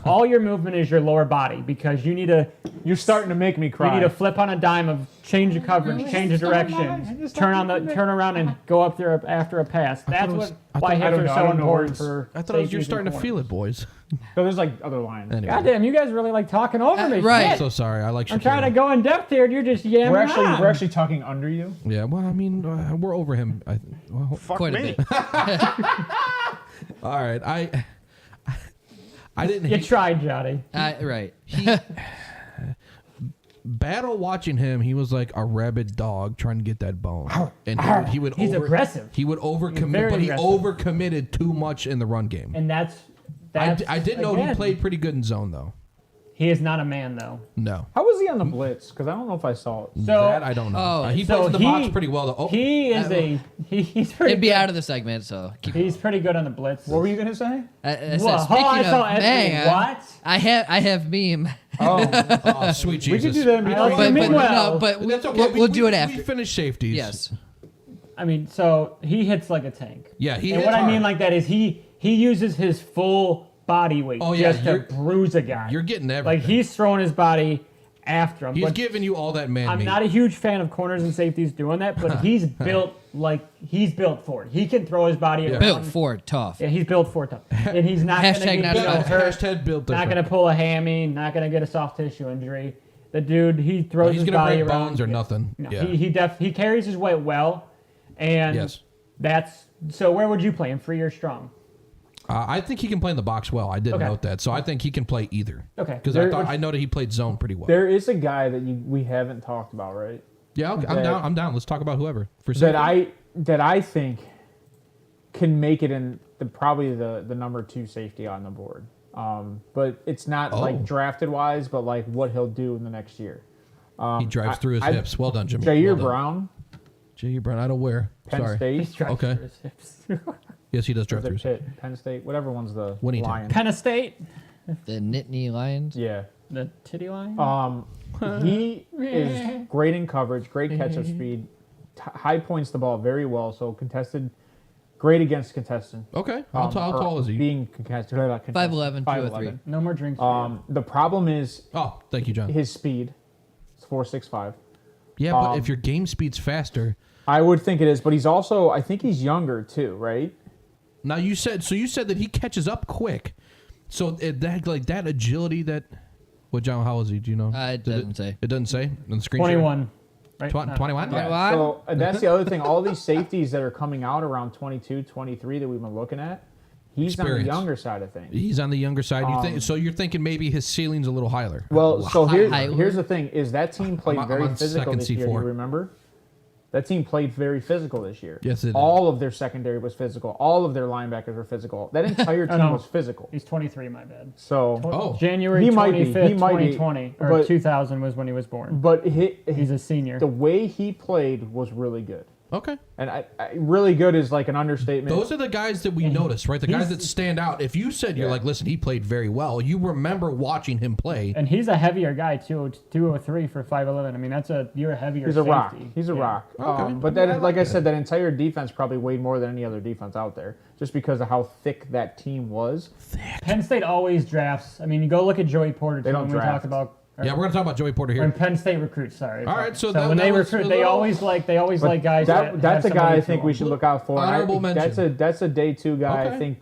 all your movement is your lower body because you need to. You're starting to make me cry. You need to flip on a dime of change of coverage, change of direction, turn around and go up there after a pass. That's why hips are so important for. I thought you're starting to feel it, boys. So there's like other lines. Anyway. Goddamn, you guys really like talking over me. Right. I'm Shit. so sorry. I like. I'm trying to go in depth here, and you're just yammering on. We're actually talking under you. Yeah. Well, I mean, we're over him. Fuck Quite a me. bit. All right. I didn't. You tried, Johnny. Right. Battle watching him, he was like a rabid dog trying to get that bone, and he would. He's aggressive. He would overcommit, very but he aggressive. overcommitted too much in the run game. And that's I did know he again, played pretty good in zone though. He is not a man, though. No, How was he on the blitz? Because I don't know if I saw it. So that I don't know. Oh, He so plays in the box pretty well though. Oh, he is he's pretty. It'd be good. out of the segment, so keep He's pretty good on the blitz. What were you gonna say? I said, Whoa, speaking I saw of Anthony, man, what? I have meme. oh, sweet Jesus. We could do that in I between. like But, him but, well. no, but That's okay. we'll do it after. We finish safeties. Yes. I mean, so he hits like a tank. Yeah, he. And hits what I hard. mean like that is he uses his full body weight just to bruise a guy. You're getting everything. like he's throwing his body after him. He's but giving you all that man I'm meat. not a huge fan of corners and safeties doing that, but he's built for it. He can throw his body around. Built for tough. Yeah, he's built for it. And he's not going to Hashtag get not bad. hurt. Hashtag built Not different. going to pull a hammy. Not going to get a soft tissue injury. The dude, he throws He's his gonna body break around. bones or nothing. No, Yeah. he carries his weight well, and Yes. that's so. Where would you play him, free or strong? I think he can play in the box well. I did Okay. note that, so I think he can play either. Okay. Because I know that he played zone pretty well. There is a guy that we haven't talked about, right? Yeah, okay, I'm that- down. I'm down. Let's talk about whoever for That I think can make it in probably the number 2 safety on the board. But it's not like drafted wise, but like what he'll do in the next year. He drives through his hips. Well done, Jimmy. Jair Well done. Brown, Jair Brown. I don't wear. Penn Sorry. State, Drives Okay. through his hips. Yes, he does drive the through. his- Pitt, Penn State, whatever one's the Winnington. Lions. Penn State, The Nittany Lions. Yeah. the titty line. He is great in coverage, great catch-up speed, high points the ball very well. So contested, great against contested. Okay. How tall is he? Being contested. 5'11", 203. No more drinks. For you. The problem is Oh, thank you, John. his speed. It's 4.65. Yeah, but if your game speed's faster. I would think it is, but he's also, I think he's younger too, right? Now you said that he catches up quick. So that agility that. What, John? How is he? Do you know? It doesn't say. It doesn't say on the screen. share? 21. Right? No. 21. Yeah. Yeah. So that's the other thing. All these safeties that are coming out around 22, 23 that we've been looking at, he's on the Experience. younger side of things. He's on the younger side. So you're thinking maybe his ceiling's a little higher. Well, so Higher. here's the thing: is that team played I'm very on physical second this year? C4. You remember? That team played very physical this year. Yes, it did. All of their secondary was physical. All of their linebackers were physical. That entire team no. was physical. He's 23, my bad. So, Oh. January He might be. 25th, He might be. 2020, or But- 2000 was when he was born. but He's a senior. the way he played was really good. Okay. And really good is like an understatement. Those are the guys that we notice, right? The guys that stand out. If you said you're like, listen, he played very well, you remember watching him play. And he's a heavier guy too, 203 for 5'11". I mean, you're a heavier. He's a safety. rock. He's a Yeah. rock. Okay. But that, like I said, that entire defense probably weighed more than any other defense out there, just because of how thick that team was. Penn State always drafts. I mean, you go look at Joey Porter. They too, don't when we draft. talk about. Yeah, we're gonna talk about Joey Porter When here. Penn State recruits, sorry. All right, so when that they was recruit, a they little- always like But guys. that's a have guy I somebody think to we them. should look out for. Honorable mention. That's a day 2 guy. Okay. I think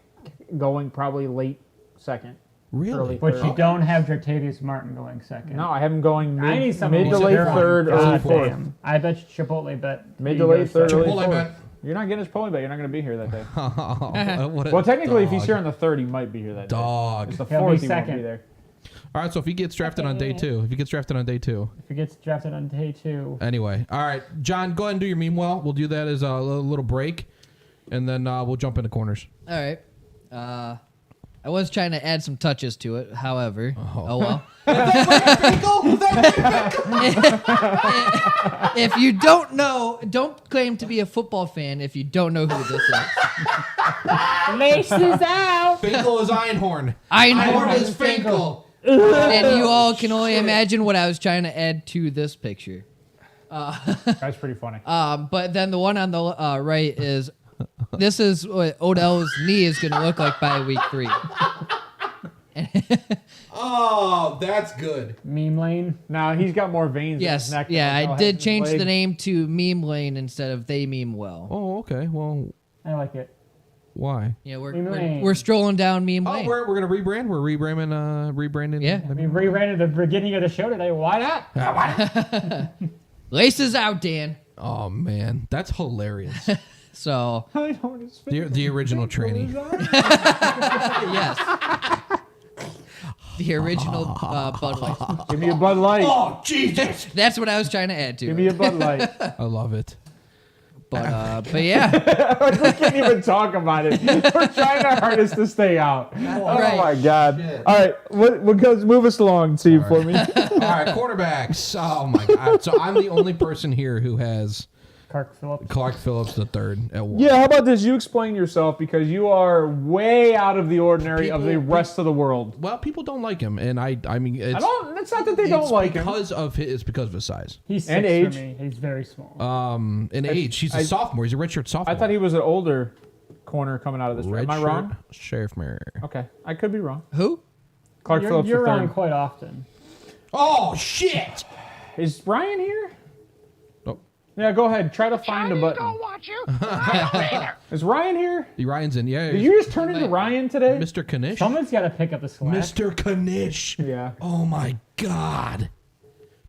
going probably late second. Really? early But third. you don't have Jartavius Martin going second. No, I have him going I need mid somebody to to late sit there on. third, early God fourth. damn. I bet Chipotle bet. Mid he to late goes third, second. early Chipotle fourth. bet. You're not getting his Chipotle bet. You're not going to be here that day. What a Well, technically, if he's dog. here on the 3rd, he might be here that day. Dog. It's the He'll be 4th, he won't second. be there. All right, so if he gets drafted on day 2, If he gets drafted on day 2. Anyway, all right, John, go ahead and do your meme well. We'll do that as a little break, and then we'll jump into corners. All right. I was trying to add some touches to it. However, oh well. If you don't know, don't claim to be a football fan if you don't know who this is. Laces out. Finkel is Einhorn. Einhorn is Finkel. And you all can only imagine what I was trying to add to this picture. That's pretty funny. But then the one on the right is, this is what Odell's knee is going to look like by week 3. Oh, that's good. Meme lane. Now he's got more veins in Yes, his neck. yeah, than I Odell did has in his change the leg. name to Meme Lane instead of They Meme Well. Oh, okay. Well, I like it. why? Yeah, Meme we're, Lane. we're strolling down Meme Oh, Lane. we're gonna rebrand. We're rebranding. Yeah. We reran at the beginning of the show today. Why not? Laces out, Dan. Oh man, that's hilarious. So, I know what his face the original tranny. yes. The original Bud Light. Give me a Bud Light. Oh Jesus! That's what I was trying to add to Give it. me a Bud Light. I love it. But yeah. We can't even talk about it. We're trying our hardest to stay out. Oh Right. my God! All right, move us along, Steve, for me. All right, quarterbacks. Oh my God! So I'm the only person here who has Clark Phillips III at 1. Yeah, how about this? You explain yourself because you are way out of the ordinary of the People- rest of the world. Well, people don't like him, and I mean, it's, It's not that they don't like him. It's because of his size. He's 6 And age. for me. He's very small. In age, he's a sophomore. He's a redshirt sophomore. I thought he was an older corner coming out of this. Am I wrong? Sheriff Mayor. Okay, I could be wrong. Who? Clark Phillips You're III. wrong quite often. Oh shit! Is Ryan here? Oh, Yeah, go ahead. Try to find a button. watch you. Later. Is Ryan here? Ryan's in. Yeah, Did you just turn into Ryan today? Mr. Kanish. Someone's got to pick up the slack. Mr. Kanish. Yeah. Oh my God.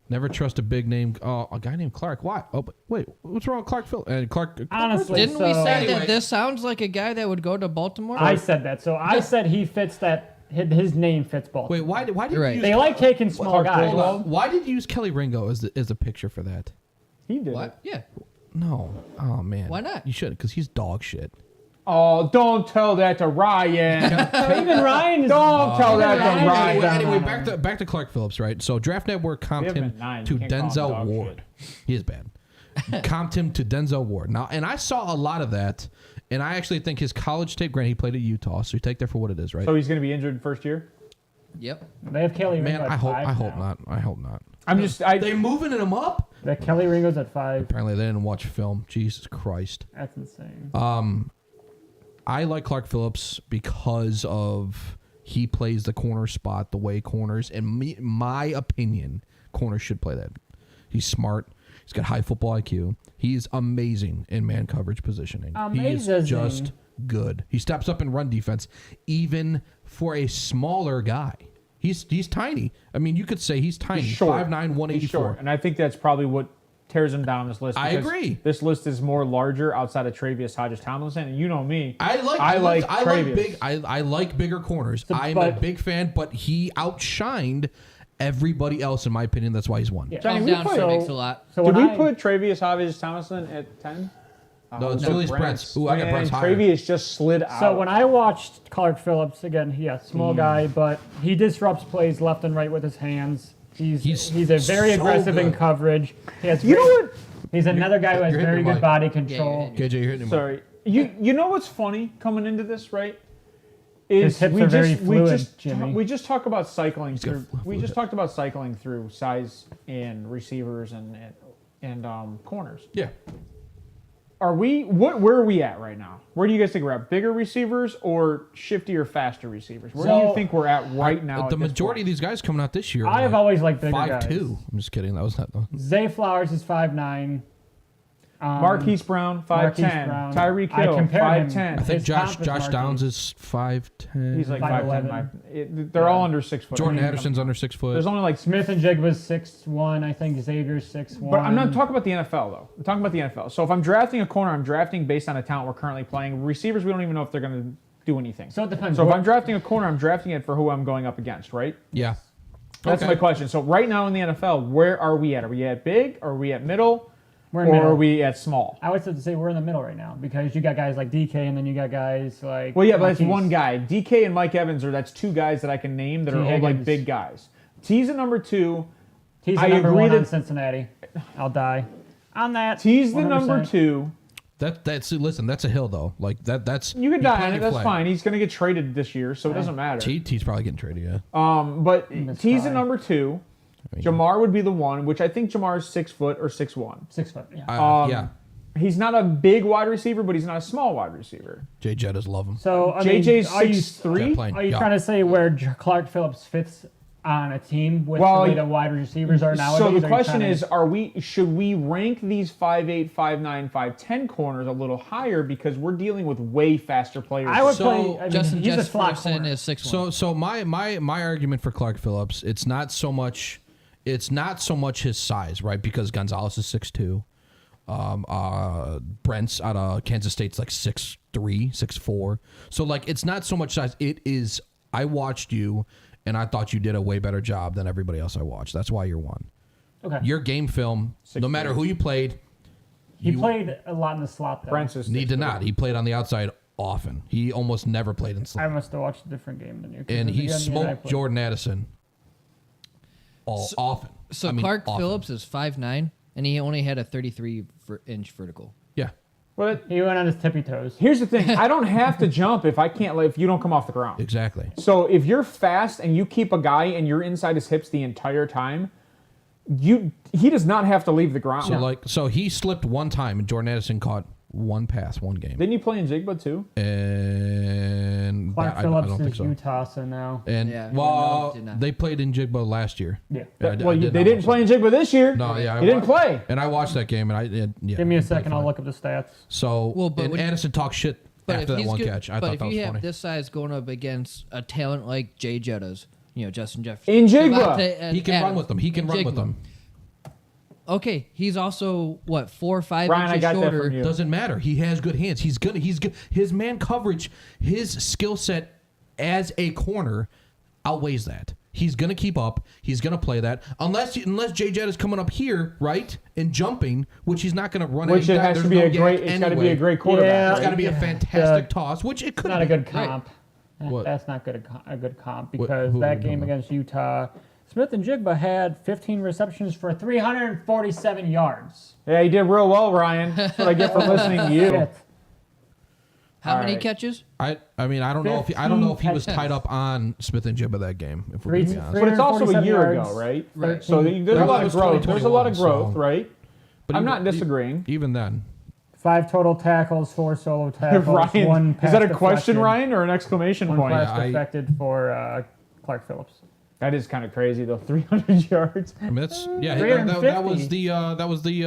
Never trust a big name. Oh, a guy named Clark. Why? Oh, but wait. What's wrong with Clark Phil? And Clark. Honestly, Didn't we so- say Anyway. that this sounds like a guy that would go to Baltimore? I said that. So I said he fits that. His name fits Baltimore. Wait, why did Right. you use They like taking small Clark guys. Griswold? Why did you use Kelly Ringo as a picture for that? He did. What? Yeah. No. Oh man. Why not? You shouldn't, because he's dog shit. Oh, don't tell that to Ryan. Even Ryan is. Don't tell that to Ryan- Ryan. Anyway, back to Clark Phillips, right? So Draft Network comped Give him him a 9. to You can't call him Denzel dog Ward. He is bad. Comped him to Denzel Ward. Now, and I saw a lot of that, and I actually think his college tape, granted, he played at Utah, so you take that for what it is, right? So he's going to be injured first year? Yep. They have Kelly Man, Ringo at I 5 hope now. not. I hope not. I'm just. They moving him up? The Kelly Ringo's at 5. Apparently, they didn't watch film. Jesus Christ. That's insane. I like Clark Phillips because of he plays the corner spot the way corners, in my opinion, corners should play that. He's smart. He's got high football IQ. He's amazing in man coverage positioning. He is Amazing. just good. He steps up in run defense, even for a smaller guy. He's tiny. I mean, you could say he's tiny. He's short. 5'9", 184. He's short. And I think that's probably what tears him down on this list. I because agree. This list is more larger outside of Travius Hodges-Tomlinson, and you know me. I like Travius. I like bigger corners. I'm a but- big fan, but he outshined everybody else in my opinion. That's why he's won. Yeah. Johnny, Calm we down put- sure makes a lot. So Did when we put Travius Hodges-Tomlinson at 10? No, it's Julius Brents. Ooh, I got Brents higher. Travius just slid out. So when I watched Clark Phillips again, small guy, but he disrupts plays left and right with his hands. He's a very so aggressive in good. coverage. He has You know what? He's another guy who has you're hitting very the good mic. body Yeah, control. KJ, you're hitting him. Sorry. You know what's funny coming into this, right? His hips are very fluid, Jimmy. We just talk about cycling got through. We fluid just hip. talked about cycling through size and receivers and corners. Yeah. Are we? Where are we at right now? Where do you guys think we're at? Bigger receivers or shiftier, faster receivers? Where do you So- think we're at right now? The at this majority of point? these guys coming out this year. I have always liked bigger 5'2". guys. I'm just kidding. That was not. Zay Flowers is 5'9". Marquise Brown, 5'10". Brown. Tyreek I Hill, compare him. 5'10". I think His Josh comp is Josh Marquise. Downs is 5'10". He's like 5'11". 5'10". They're all under 6 foot. Jordan Anderson's under 6 foot. There's only like Smith and Jigba's 6'1". I think Xavier's 6'1". But I'm not talking about the NFL, though. I'm talking about the NFL. So if I'm drafting a corner, I'm drafting based on a talent we're currently playing. Receivers, we don't even know if they're going to do anything. So it depends. So if What- I'm drafting a corner, I'm drafting it for who I'm going up against, right? Yeah. That's Okay. my question. So right now in the NFL, where are we at? Are we at big? Are we at middle? We're in Or middle. are we at small? I would have to say we're in the middle right now because you got guys like DK and then you got guys like. Well, yeah, but that's Marquise. one guy. DK and Mike Evans that's two guys that I can name that T. are all like Higgins. big guys. T's at number 2. He's I the number agree 1 on that- Cincinnati. I'll die on that. T's the 100%. number 2. That's listen. That's a hill though. Like that's You can you die plant on it. your That's flag. fine. He's going to get traded this year, so it doesn't matter. T's probably getting traded. Yeah. But That's T's fine. at number 2. mean- Jamar would be the 1, which I think Jamar is 6 foot or 6'1". 6 foot. Yeah. Yeah. He's not a big wide receiver, but he's not a small wide receiver. Jay Jettas love him. So I mean, JJ's are you 6'3". are you trying to say where Clark Phillips fits on a team with the way the wide receivers are nowadays? So the question is, should we rank these 5'8", 5'9", 5'10" corners a little higher because we're dealing with way faster players? I would So, play. I mean, Justin he's a slot Jefferson corner. is 6'1". So my argument for Clark Phillips, it's not so much his size, right? Because Gonzalez is 6'2". Brent's out of Kansas State's like 6'3", 6'4". So like it's not so much size. It is. I watched you, and I thought you did a way better job than everybody else I watched. That's why you're one. Okay. Your game film, no matter who you played, He played a lot in the slot, though. Brent's is need to not. He played on the outside often. He almost never played in I slot. must have watched a different game than you. 'cause And it he was again the night I smoked played. Jordan Addison often. So I mean, Clark often. Phillips is 5'9", and he only had a 33-inch vertical. Yeah. But He went on his tippy toes. here's the thing: I don't have to jump if you don't come off the ground. Exactly. So if you're fast and you keep a guy and you're inside his hips the entire time, he does not have to leave the ground. So he slipped one time, and Jordan Addison caught one pass, one game. Didn't you play in Jigba too? And Clark I Phillips don't think is so. Utah, so now. And Yeah, well, no, did not. they played in Jigba last year. Yeah. I They did didn't not play in watch Jigba this year. No, yeah, he didn't play. And I watched that game, and yeah. Give me a he played second. I'll fine. look up the stats. So, Well, but and when- Addison talked shit But after if that he's one good, catch. I but thought if that was you funny. have this size going up against a talent like Jay Jettas, Justin Jefferson, In Jigba. Devontae, and He can run Adams, with them. He can run with Jigba. them. Okay, he's also 4 or 5 Ryan, I inches got that shorter. from you. Doesn't matter. He has good hands. He's good. He's good. His man coverage, his skill set as a corner outweighs that. He's gonna keep up. He's gonna play that unless Jay Jett is coming up here, right, and jumping, which he's not gonna run. Which it has there's to be no a great. yak It's got to be anyway. a great quarterback. Yeah. It's right? got to be a Yeah. fantastic Yeah. toss, which it could Not be. a good comp. What? That's not a good comp because who are that we game talking against Utah, Smith and Jigba had 15 receptions for 347 yards. Yeah, he did real well, Ryan. That's what I get for listening to you. Shit. How All many right. catches? I mean, I don't know if he was tied up on Smith and Jibba that game. If we're gonna be honest. But it's also a 347 year yards. ago, right? Right. So there's a That lot of was growth. There's a lot of 2021, growth, so- right? But I'm even- not disagreeing. Even then, 5 total tackles, 4 solo tackles, Ryan, 1 pass is that a question, deflected, Ryan, or an exclamation 1 point? pass I- deflected for Clark Phillips. That is kind of crazy, though. 300 yards. I mean, that's that 350. that was the.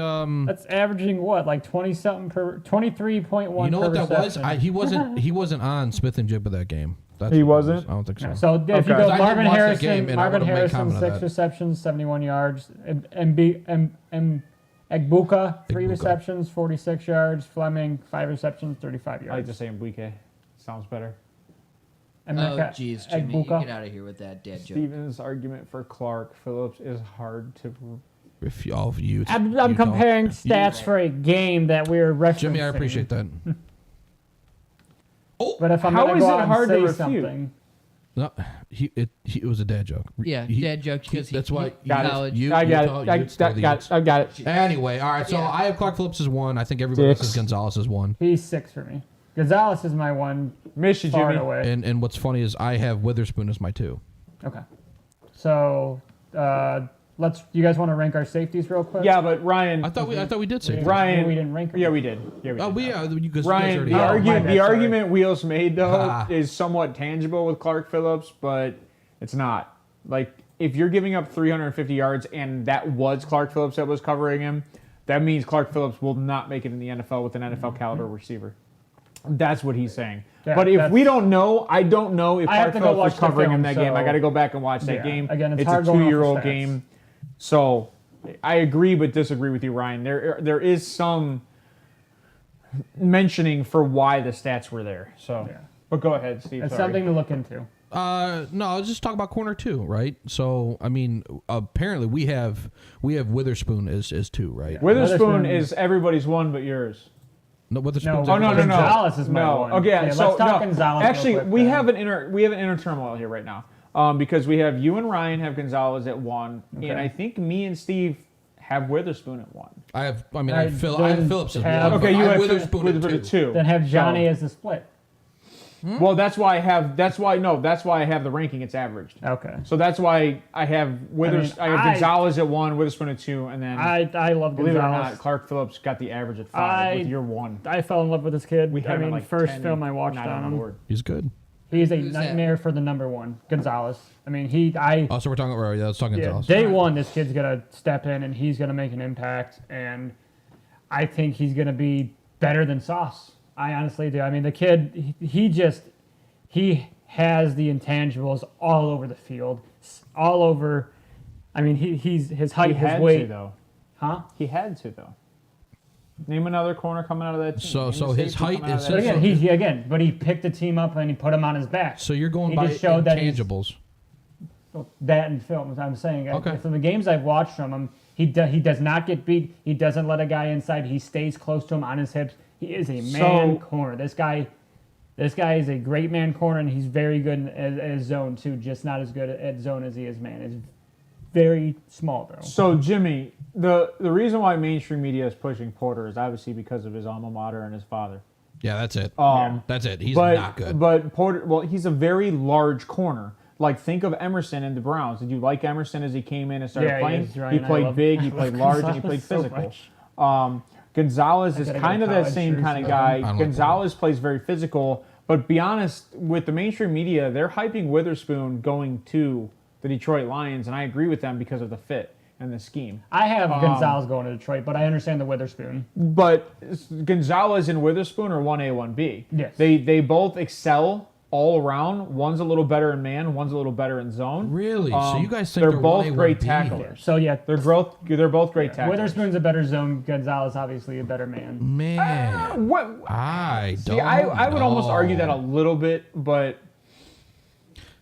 That's averaging what, like 20-something per, 23.1 You know per what that was? reception. He wasn't on Smith and Jibba that game. That's He what it was. wasn't? I don't think so. So if Okay. you I go didn't Marvin watch that Harrison, game, and I Marvin would've made Harrison, comment on 6 that. receptions, 71 yards. Egbuka, 3 Egbuka. receptions, 46 yards. Fleming, 5 receptions, 35 I like yards. to say Mbike. Sounds better. And Oh, Mecca- jeez, Jimmy, Egbuka. get out of here with that dad joke. Steven's argument for Clark Phillips is hard to. If all of you, I'm you don't- comparing stats for a game that we're referencing. Jimmy, I appreciate that. But if I'm How going is to go it out hard and to say refute? something, No, it was a dad joke. Yeah, dad joke because that's why. Got it. college. You, I got Utah, it. Utes, they're the Utes. I got it. Anyway, all right. So Yeah. I have Clark Phillips as 1. I think everybody else 6. is Gonzalez as 1. he's 6 for me. Gonzalez is my 1 Miss you, far Jimmy. away. And what's funny is I have Witherspoon as my 2. Okay. So, you guys want to rank our safeties real quick? Yeah, but Ryan. I thought we did say. Ryan. We didn't rank them. Yeah, we did. Yeah, we did. Oh, because Ryan, the Oh, my argument, bad, the sorry. argument Wheels made though Ah. is somewhat tangible with Clark Phillips, but it's not. Like if you're giving up 350 yards and that was Clark Phillips that was covering him, that means Clark Phillips will not make it in the NFL with an NFL caliber receiver. That's what he's saying. Yeah, but if that's- we don't know, I don't know if I have Clark to go Phillips was watch the covering him film, that game. I so- got to go back and watch that Yeah, game. again, it's it's a hard going off the 2-year-old stats. game, so I agree but disagree with you, Ryan. There is some mentioning for why the stats were there. So, Yeah. but go ahead, Steve. It's sorry. something to look into. No, let's just talk about corner 2, right? So I mean, apparently we have Witherspoon as 2, right? Witherspoon is everybody's 1 but yours. No, Witherspoon's No, Oh no, no, no. Gonzalez is my no. 1. Okay, Yeah, so let's talk no. Gonzalez real Actually, quick we then. have an inner turmoil here right now, because we have you and Ryan have Gonzalez at 1, Okay. and I think me and Steve have Witherspoon at 1. I have Phillips as then 1. have- but Okay, I you have have Witherspoon Witherspoon at at 2. 2. Then have Johnny So- as the split. Well, that's why I have the ranking. It's averaged. Okay. So that's why I have I have Gonzalez at 1, Witherspoon at 2, and then I love believe it or Gonzalez. not, Clark Phillips got the average at 5 with your 1. I fell in love with this kid. We had him at like first 10, film I watched not on him. board. He's good. He's a Who's that? nightmare for the number 1, Gonzalez. I mean, Oh, so we're talking about let's talk Gonzalez. day 1, this kid's gonna step in and he's gonna make an impact, and I think he's gonna be better than Sauce. I honestly do. I mean, the kid, he has the intangibles all over the field, all over. I mean, his height, his weight. Huh? He had to though. Name another corner coming out of that team. So his height is. But again, but he picked the team up and he put him on his back. So you're going He by just showed that he's- intangibles. That in films, I'm saying. Okay. From the games I've watched from him, he does not get beat. He doesn't let a guy inside. He stays close to him on his hips. He is a man corner. This guy is a great man corner, and he's very good at zone too. Just not as good at zone as he is man. It's very small though. So Jimmy, the reason why mainstream media is pushing Porter is obviously because of his alma mater and his father. Yeah, that's it. Yeah. That's it. He's not good. But Porter, well, he's a very large corner. Like, think of Emerson and the Browns. Did you like Emerson as he came in and started playing? He played big, he played large, and he played physical. Gonzalez is kind of that same kind of guy. Gonzalez plays very physical, but be honest, with the mainstream media, they're hyping Witherspoon going to the Detroit Lions, and I agree with them because of the fit and the scheme. I have Gonzalez going to Detroit, but I understand the Witherspoon. But Gonzalez and Witherspoon are 1A, 1B. Yes. They both excel all around. One's a little better in man, one's a little better in zone. Really? So you guys think they're they're both 1A, great 1B? tacklers. So yeah, They're both great tacklers. Witherspoon's a better zone. Gonzalez obviously a better man. Man, What? I don't. See, I would almost argue that a know. little bit, but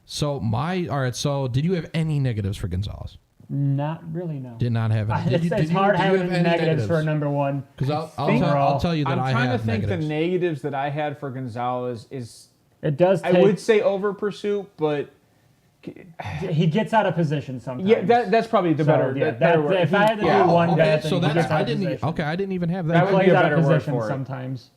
So all right. So did you have any negatives for Gonzalez? Not really, no. Did not have any. It's hard having negatives for a number 1. Because think- I'll tell you that I'm I trying have to think negatives. the negatives that I had for Gonzalez is It does take, I would say over pursuit, but he gets out of position sometimes. yeah, that's probably the So, better. yeah, better that- word. if I had to do one okay, bad so thing, he that's gets out I of didn't. position. Okay, I didn't even have That that. would Plays be a out better of word position for it. sometimes.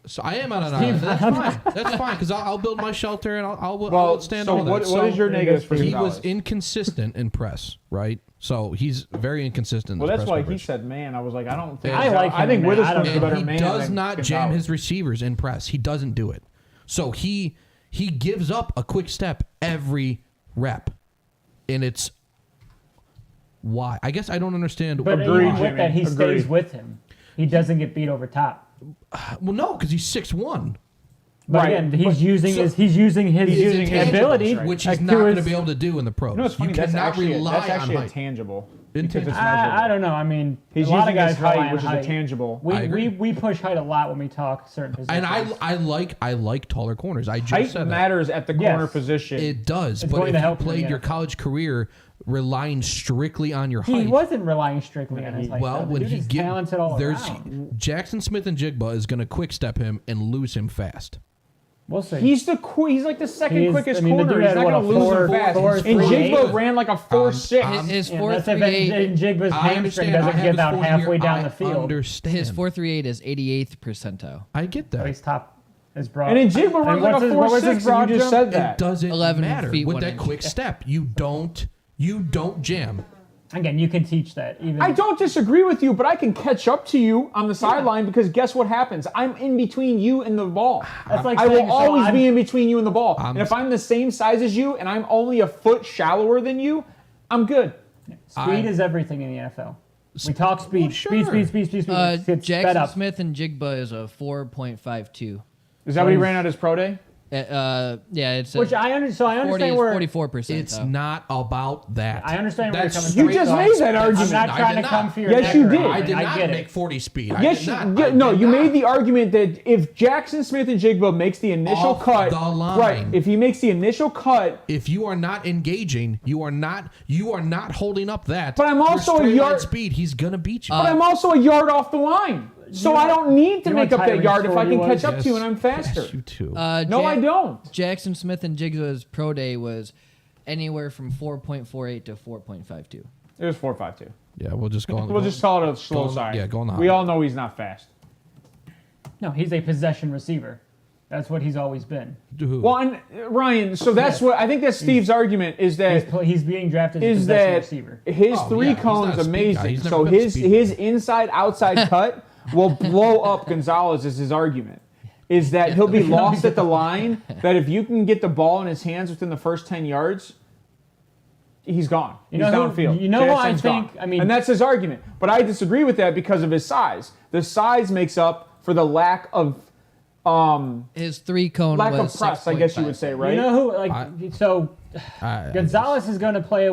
So I am on an island. That's fine. That's fine because I'll build my shelter and I'll stand so on that. what is your negatives for He Gonzalez? was inconsistent in press, right? So he's very inconsistent. In Well, his that's press why he coverage. said man. I was like, I don't think. I like I him, think man. Witherspoon's I a don't better He man. does than not jam Gonzalez. his receivers in press. He doesn't do it. So he gives up a quick step every rep, and it's why. I guess I don't understand. But Agreed, even with that, he Jimmy. stays Agreed. with him. He doesn't get beat over top. Well, no, because he's 6'1". But Right. again, he's using his ability, which he's to not going to his- be able to do in the pros. You know, it's funny. You That's cannot actually rely that's on actually a height. tangible. Intangible. Because it's measurable. I don't know. I mean, He's a lot of using his guys rely height, on which is a height. tangible. I agree. We push height a lot when we talk certain positions. And I like taller corners. I just Height said that. matters at the Yes. corner position. It does, It's but going if to you help him in played the your NFL. college career relying strictly on your height, He wasn't relying strictly on his height. well, though. The when dude he is get talented all there's around. Jackson Smith and Jigba is going to quick step him and lose him fast. We'll see. He's like the second He is- quickest I mean, the corner. dude He's had, not what, going to a lose four- him fast. four- And 3.8? Jigba ran like a 4.6. His And that's if 4.38. Jigba's I hamstring understand. doesn't I have get his out 4 halfway here. down I the field. understand. His 4.38 is 88th percentile. I get So that. he's top. Is broad. And then Jigba runs And like what's a his- what was 4.6. his broad And you just jump? said that. It doesn't 11 matter feet, with 1 that inch. quick step. You don't jam. Again, you can teach that. Even I don't disagree with you, but I can catch up to you on the sideline because guess what happens? I'm in between you and the ball. That's like I will saying, so always I'm- be in between you and the ball. And if I'm the same size as you and I'm only a foot shallower than you, I'm good. Speed is everything in the NFL. We talk speed. Well, sure. Speed. It's sped Jackson up. Smith and Jigba is a 4.52. Is that what he ran out his pro day? Yeah, it's Which I understand where 44%. It's not about that. I understand where you're That's coming from. You just So made that I'm argument. not I trying did to come not. for your Yes, neck you or did. anything. I did I not get make it. 40 speed. Yes, I did you not. made the argument that if Jackson Smith and Jigba makes the initial Off cut, the line. right? If he makes the initial cut, If you are not engaging, you are not holding up that. But I'm your also a straight line yard- speed. He's gonna beat you. but I'm also a yard off the line, so I don't need to you know make what up that Tyreek yard if I can 40 catch was? up to you and I'm faster. Yes, you too. No, I don't. Jackson Smith and Jigba's pro day was anywhere from 4.48 to 4.52. It was 4.52. yeah, we'll just go on. We'll just call it a slow go on- side. yeah, go on the We high. all know he's not fast. No, he's a possession receiver. That's what he's always been. Who? Well, and Ryan, so that's what I think that's Steve's argument is that He's being drafted as is the best that receiver. his Oh, three yeah, he's cones not a speed guy. amazing. He's never So been a his speed his inside outside cut will blow up Gonzalez is his argument. Is that he'll be lost at the line, that if you can get the ball in his hands within the first 10 yards, he's gone. He's downfield. You know who I JSN's think, gone. I mean... And that's his argument. But I disagree with that because of his size. The size makes up for the lack of His 3-cone lack was of press, I guess you would say, right? You know who, Gonzalez is going to play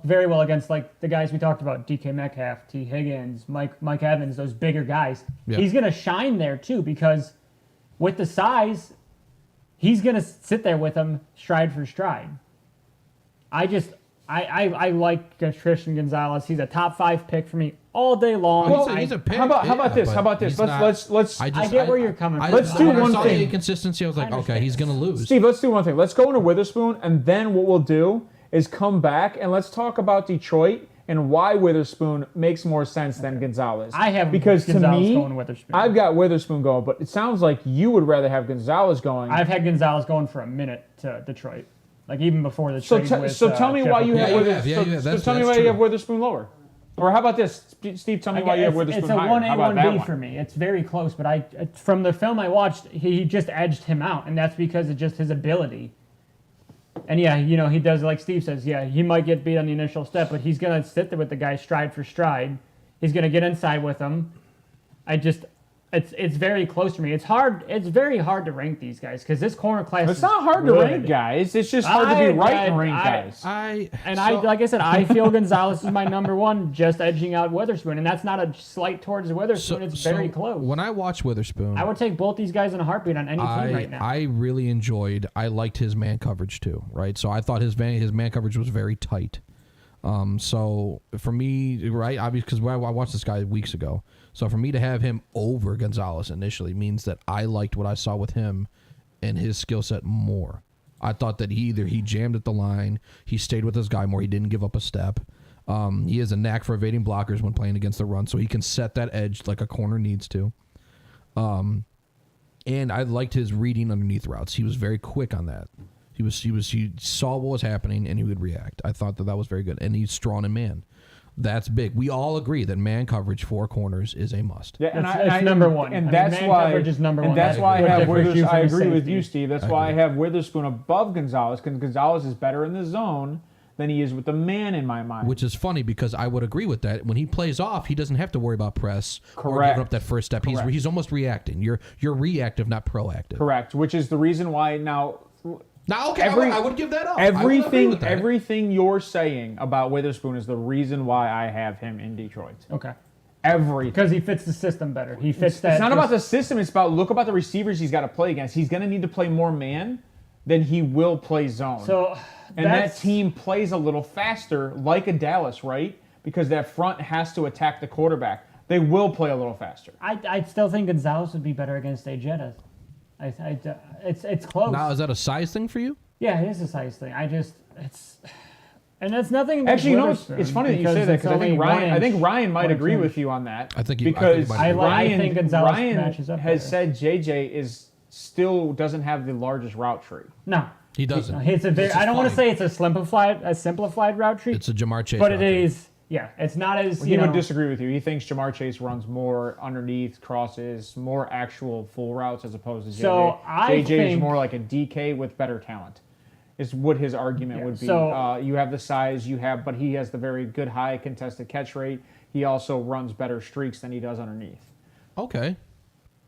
very well against like the guys we talked about, DK Metcalf, T. Higgins, Mike Evans, those bigger guys. Yeah. He's going to shine there too because with the size, he's going to sit there with them stride for stride. I like Christian Gonzalez. He's a top 5 pick for me all day long. Well, he's a pick. How about this? but How about this? he's Let's. not- I get where you're coming from. Let's do when I one saw thing. the inconsistency. I was like, okay, understand. he's gonna lose. Steve, let's do one thing. Let's go into Witherspoon, and then what we'll do is come back and let's talk about Detroit and why Witherspoon makes more sense than Gonzalez. I have because Gonzalez to me, going Witherspoon. I've got Witherspoon going, but it sounds like you would rather have Gonzalez going. I've had Gonzalez going for a minute to Detroit, like even before the so trade with. tell me why you have Yeah, Witherspoon. you have. Yeah, so that's- tell me that's why you true. have Witherspoon lower. Or how about this, Steve? Tell me why you have Witherspoon It's a higher. 1A, How about that 1B one? for me. It's very close, but from the film I watched, he just edged him out, and that's because of just his ability. And yeah, he does, like Steve says, yeah, he might get beat on the initial step, but he's going to sit there with the guy stride for stride. He's going to get inside with him. It's very close to me. It's very hard to rank these guys because this corner class It's is not hard to good. rank guys. It's just hard to be right and rank guys. Like I said, I feel Gonzalez is my number one, just edging out Witherspoon, and that's not a slight towards Witherspoon. It's very close. When I watch Witherspoon, I would take both these guys in a heartbeat on any team right now. I really I liked his man coverage too, right? So I thought his man coverage was very tight. So for me, right, obviously, because I watched this guy weeks ago. So for me to have him over Gonzalez initially means that I liked what I saw with him and his skill set more. I thought that he jammed at the line, he stayed with his guy more, he didn't give up a step. He has a knack for evading blockers when playing against the run, so he can set that edge like a corner needs to. And I liked his reading underneath routes. He was very quick on that. He saw what was happening and he would react. I thought that was very good, and he's strong in man. That's big. We all agree that man coverage 4 corners is a must. Yeah, It's number one. And I mean, that's man why. coverage is number and one. that's That why I have differs you Witherspoon. from I a agree with safety. you, Steve. That's why I have Witherspoon above Gonzalez, because Gonzalez is better in the zone than he is with the man in my mind. Which is funny because I would agree with that. When he plays off, he doesn't have to worry about press or Correct. giving up that first step. Correct. He's almost reacting. You're reactive, not proactive. Correct. Which is the reason why now. Now, okay, Every- I would give that up. I would agree Everything, with that. everything you're saying about Witherspoon is the reason why I have him in Detroit. Okay. Everything. Because he fits the system better. He fits that. It's not about the system. It's about look about the receivers he's got to play against. He's going to need to play more man than he will play zone. So and that team plays a little faster, like a Dallas, right? Because that front has to attack the quarterback. They will play a little faster. I still think Gonzalez would be better against Ajeta. It's close. Now, is that a size thing for you? Yeah, it is a size thing. And that's nothing. Against Actually, Witherspoon, it's funny that you say that it's because only I think 1 Ryan might one agree inch. with you on that. I think he because might agree. I think Gonzalez Ryan matches up has better. said JJ still doesn't have the largest route tree. No, He doesn't. it's a very. This is I don't want to funny. say it's a simplified route tree. It's a Jamar Chase. but route it tree. is. Yeah, it's not as. He would disagree with you. He thinks Jamar Chase runs more underneath crosses, more actual full routes as opposed to JJ. So I JJ is think- more like a DK with better talent. Is what his argument would be. so- You have the size, but he has the very good high contested catch rate. He also runs better streaks than he does underneath. Okay.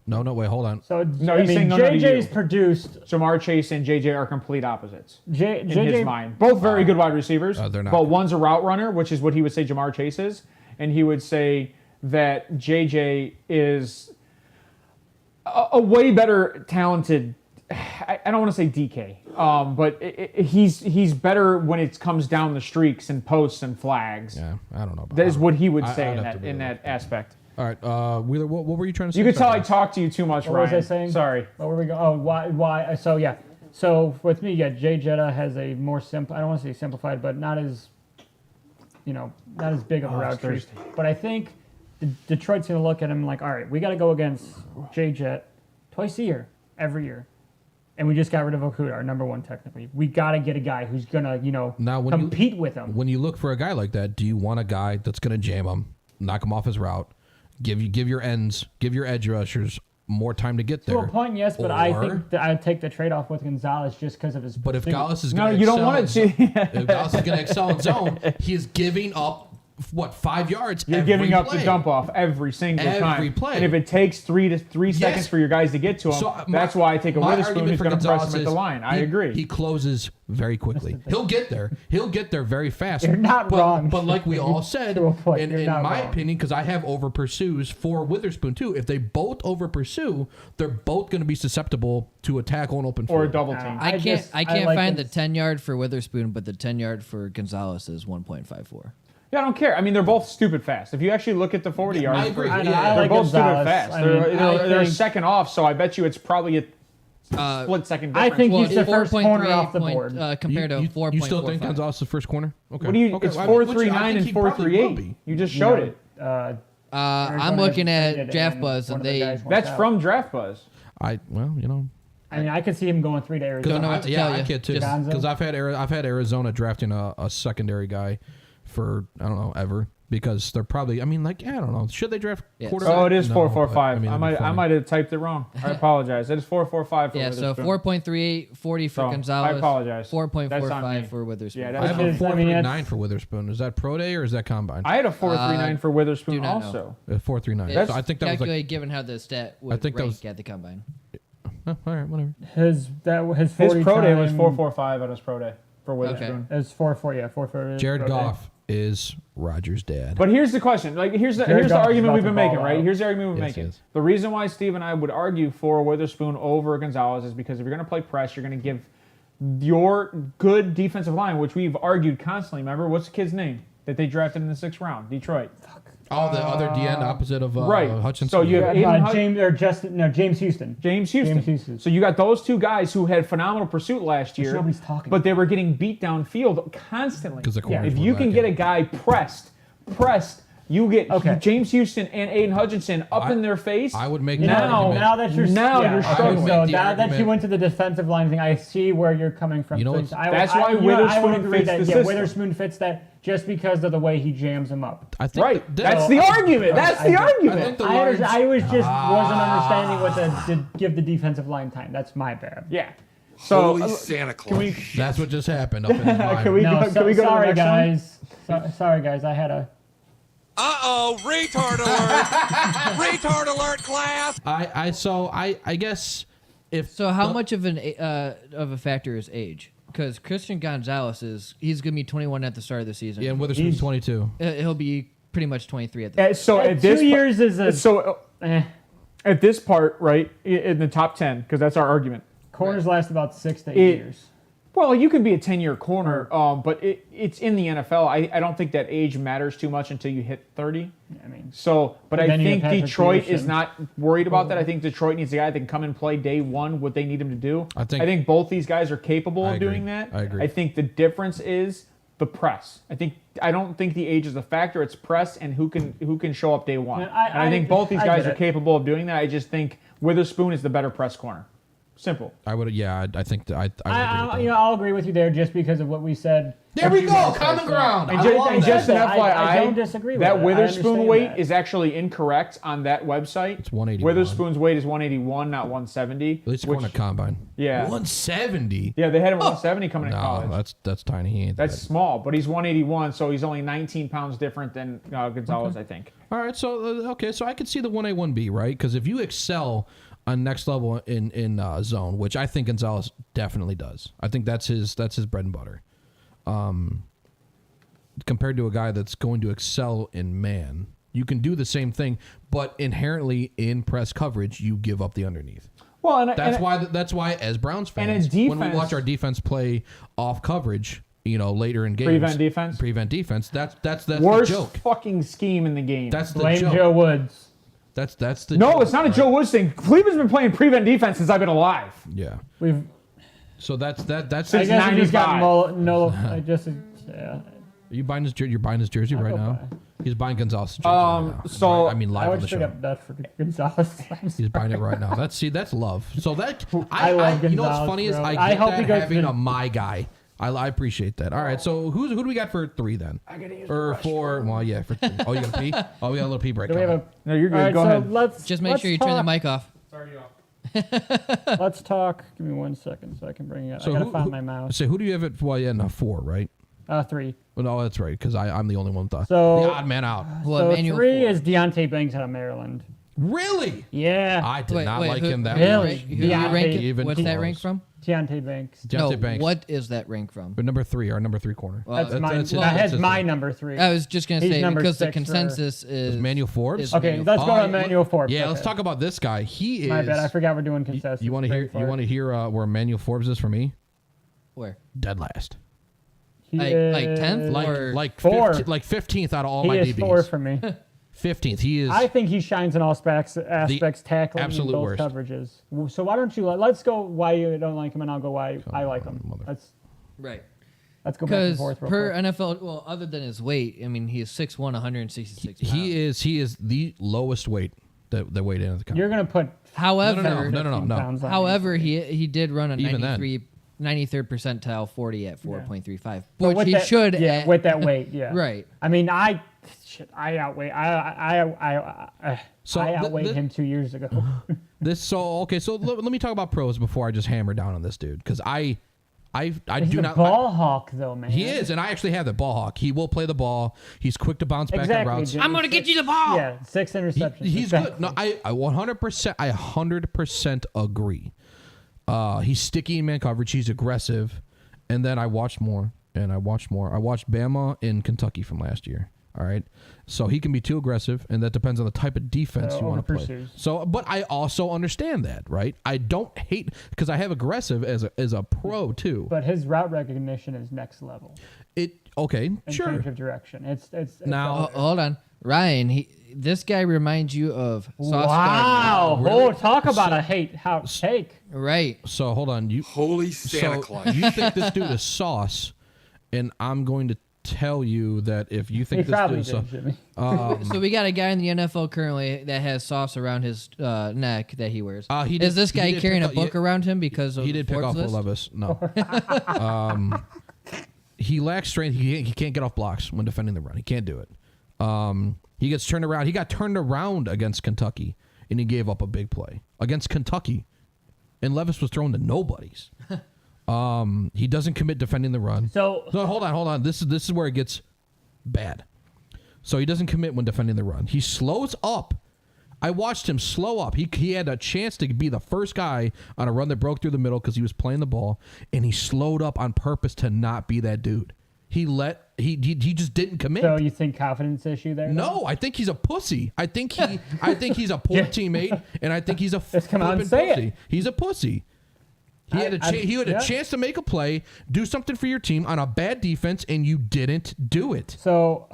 No, wait, hold on. So No, I he's mean, saying no to JJ's you. produced. Jamar Chase and JJ are complete opposites in JJ his mind. Both very good wide receivers, they're not. but one's a route runner, which is what he would say Jamar Chase is, and he would say that JJ is a way better talented. I don't want to say DK, but he's better when it comes down the streaks and posts and flags. Yeah, I don't know. That is what he would I- say I'd in have to that really look. aspect. All right, Wheeler, what were you trying to say? You could tell I Sorry. talked to you too much, What Ryan. was I saying? Sorry. What were we going? Oh, why? So yeah. So with me, yeah, Jay Jetta has a more simple. I don't want to say simplified, but not as, not as big of a route tree. thirsty. But I think Detroit's going to look at him like, all right, we got to go against Jay Jet twice a year, every year. and we just got rid of Okuda, our number one technically. We got to get a guy who's gonna, compete with him. When you look for a guy like that, do you want a guy that's going to jam him, knock him off his route, give your edge rushers more time to get there? To a point, yes, but I think that I'd take the trade-off with Gonzalez just because of his. But if pursuit. Gallas is going to you don't want to. if Gallas is going to excel in zone, he is giving up 5 yards? You're giving up the dump off every single time. Every play. And if it takes 3 seconds for your guys to get to him, that's why I take a Witherspoon who's going to press him at the line. I agree. He closes very quickly. He'll get there. He'll get there very fast. You're not wrong. But like we all said, To a point, in you're not my wrong. opinion, because I have over pursues for Witherspoon too. If they both over pursue, they're both going to be susceptible to a tackle and open Or a field. double team. I can't like find the this. 10-yard for Witherspoon, but the 10-yard for Gonzalez is 1.54. Yeah, I don't care. I mean, they're both stupid fast. If you actually look at the 40 yards, I agree. I they're like both stupid Gonzalez. fast. I mean, They're think- second off, so I bet you it's probably a split second difference. I think Well, he's the it's first corner 4.38 off the point, board. compared to 4.45. You still think Gonzalez is the first corner? Okay. What do you? Okay, It's well, I mean, 4.39 and he probably will 4.38. be. You just showed it. I'm looking at Draft Buzz, and That's from Draft Buzz. I mean, I could see him going 3 to Arizona. Don't know what to tell I you. get too. Just- Because I've had Arizona drafting a secondary guy for I don't know ever because they're probably I don't know should they draft Yes. quarterback? Oh, it is No, 4.45. but, I that'd be I funny. might have typed it wrong. I apologize. It is 4.45 for Yeah, so Witherspoon. 4.38, 40 for So, Gonzalez. I apologize. That's on 4.45 me. for Witherspoon. Yeah, I that's have Which a is, I mean, 4.39 that's- for Witherspoon. Is that pro day or is that combine? I had a 4.39 for Witherspoon do not know. also. 4.39. So I think that was calculate like given how the stat would I think that rank was- at the combine. all right, whatever. his 40 His pro day was time 4.45 at his pro day for Witherspoon. It's 4.4, yeah, 4.4. Jared Goff is Rodgers' dad. But here's the question. Here's the Goff is argument about we've to been ball making, right? out. Here's the argument we've been Yes, he making. is. The reason why Steve and I would argue for Witherspoon over Gonzalez is because if you're going to play press, you're going to give your good defensive line, which we've argued constantly. Remember, what's the kid's name that they drafted in the 6th round? Detroit. Oh, the other DN opposite of Right. Hutchinson. So you have Aiden James Houston. James Houston. James Houston. So you got those two guys who had phenomenal pursuit last year, nobody's talking but they were getting beat downfield constantly. 'Cause the corners If were you can lacking. get a guy pressed, you get Okay. James Houston and Aiden Hutchinson up in their face. I would make You the know, argument. now that you're Now yeah, you're okay, struggling. So I would make the now that you argument- went to the defensive line thing, I see where you're coming from. You know So what's- That's why Witherspoon agree fits that, the yeah, system. Witherspoon fits that just because of the way he jams him up. I think Right. that- That's the argument. That's the I argument. think the I large, wasn't understanding what to give the defensive line time. That's my bad. Yeah. So Holy Santa Claus. can we that's what just happened up in his mind. Can we No, go- can we go to the sorry next one? guys. Sorry guys, I had a. Uh-oh, retard alert. Retard alert, class. I guess if So how much of a factor is age? Because Christian Gonzalez he's going to be 21 at the start of the season. yeah, and Witherspoon's 22. He'll be pretty much 23 at the So at 2 this years is a. so eh. at this part, right, in the top 10, because that's our argument. Corners last about 6 to 8 It- years. Well, you can be a 10-year corner, but it's in the NFL. I don't think that age matters too much until you hit 30. I mean, So, but I then you think have Patrick Detroit is Peterson. not worried about that. I think Detroit needs a guy that can come and play day one what they need him to do. I think both these guys are capable I of agree. doing that. I agree. I think the difference is the press. I don't think the age is a factor. It's press and who can show up day one. Yeah, And I think both these I guys get are it. capable of doing that. I just think Witherspoon is the better press corner. Simple. I would, yeah, I think that I would agree with that. I'll agree with you there just because of what we said. There we go, common ground. I love And that. just an I FYI, don't disagree with that it. I Witherspoon understand weight that. is actually incorrect on that website. It's 181. Witherspoon's weight is 181, not 170. At least according to combine. Yeah. 170. Yeah, they had him at 170 coming in No, college. that's tiny. He ain't That's that. small, but he's 181, so he's only 19 pounds different than Gonzalez, I think. All right, so so I could see the 1A 1B, right? Because if you excel on next level in zone, which I think Gonzalez definitely does. I think that's his bread and butter. Compared to a guy that's going to excel in man, you can do the same thing, but inherently in press coverage, you give up the underneath. Well, That's why as Browns And in fans, when we defense- watch our defense play off coverage, later in games, prevent defense. That's the worst joke. fucking scheme in the game. That's the Blame joke. Joe Woods. That's the no, joke, it's not a right? Joe Woods thing. Cleveland's been playing prevent defense since I've been alive. Yeah. We've. So that's I Since guess it just got 95. no. I just. Yeah. Are you buying his jersey? You're buying his jersey right now. buy. He's buying Gonzalez jersey right now. so- I mean, I live on would the straight show. up bet for Gonzalez. He's buying it right now. That's love. So that I love you know what's Gonzalez, funny is bro. I I get hope that he goes having to- a my guy. I appreciate that. All right, so who do we got for 3 then? I gotta use Or 4? Well, yeah, for 3. Oh, you got to pee? Oh, we got a little pee break. Do we have coming. a? No, you're good. All right, Go so ahead. let's Just make let's sure you turn the talk- mic off. Let's talk. Give me 1 second so I can bring it. So I gotta who- find who- my mouse. So who do you have it? Well, yeah, no, 4, right? 3. Well, no, that's right, because I'm the only one with the So- odd man out. Well, So Emmanuel 3 Ford. is Deontay Banks out of Maryland. Really? Yeah, I did Wait, not wait, like who- him that Really? much. Who you Yeah, rank it? even What's that close. rank from? Deontay Banks. Deontay No, Banks. what is that rank from? But number 3, our number 3 corner. Well, That's mine. it. That has That's my it. number 3. I was just gonna He's say number because the 6 for- consensus is Emmanuel Forbes? is Okay, Emmanuel let's go All to right, Emmanuel Forbes. Yeah, let's Okay. talk about this guy. He is. My bad. I forgot we're doing consensus. You want to hear? You want to hear where Emmanuel Forbes is for me? Where? Dead last. He like is 10th? Like Or 4. 15th out of all He my is DBs. 4 for me. 15th. He is. I think he shines in all aspects, tackling in absolute both worst. coverages. So why don't you let's go why you don't like him, and I'll go why I like him. Right. Let's go back and Because forth. Real per quick. NFL, well, other than his weight, I mean, he is 6'1", 166 pounds. he is the lowest weight that weighed into the country. You're gonna put However, No. 15 pounds on however, he did run a Even then. 93rd percentile 40 at 4.35, But which with he that- should. Yeah, at- with that weight. Yeah. Right. I mean, I outweigh. I So outweighed him 2 years ago. So let me talk about pros before I just hammer down on this dude because I He's do a not. ball hawk, though, man. He is, and I actually have the ball hawk. He will play the ball. He's quick to bounce back on Exactly. routes. Jimmy. I'm gonna get you the ball. Yeah, 6 interceptions. He's exactly. good. No, I 100% agree. He's sticky in man coverage. He's aggressive. And then I watched more. I watched Bama in Kentucky from last year. All right. So he can be too aggressive, and that depends on the type of defense you want to play. over-pursues. So, but I also understand that, right? I don't hate because I have aggressive as a pro too. But his route recognition is next level Okay, in sure. change of direction. It's Now- Oh, hold on, Ryan. This guy reminds you of Sauce wow. Gardner. Oh, talk about a hate take. Right. So hold on, you. Holy Santa So Claus. you think this dude is sauce, and I'm going to tell you that if you He think this probably dude is sauce, did, Jimmy. So we got a guy in the NFL currently that has sauce around his neck that he wears. He did- Is this he guy did carrying pick a up- book around him because of he did pick Forbes off list? Levis. No. He lacks strength. He can't get off blocks when defending the run. He can't do it. He gets turned around. He got turned around against Kentucky, and he gave up a big play against Kentucky, and Levis was thrown to nobodies. He doesn't commit defending the run. So No, hold on. This is where it gets bad. So he doesn't commit when defending the run. He slows up. I watched him slow up. He had a chance to be the first guy on a run that broke through the middle because he was playing the ball, and he slowed up on purpose to not be that dude. He just didn't commit. you think confidence issue there? No, I think he's a pussy. I think he's a poor teammate, and I think he's a Just come out and flippin' say it. pussy. He's a pussy. He had yeah. a chance to make a play, do something for your team on a bad defense, and you didn't do it. So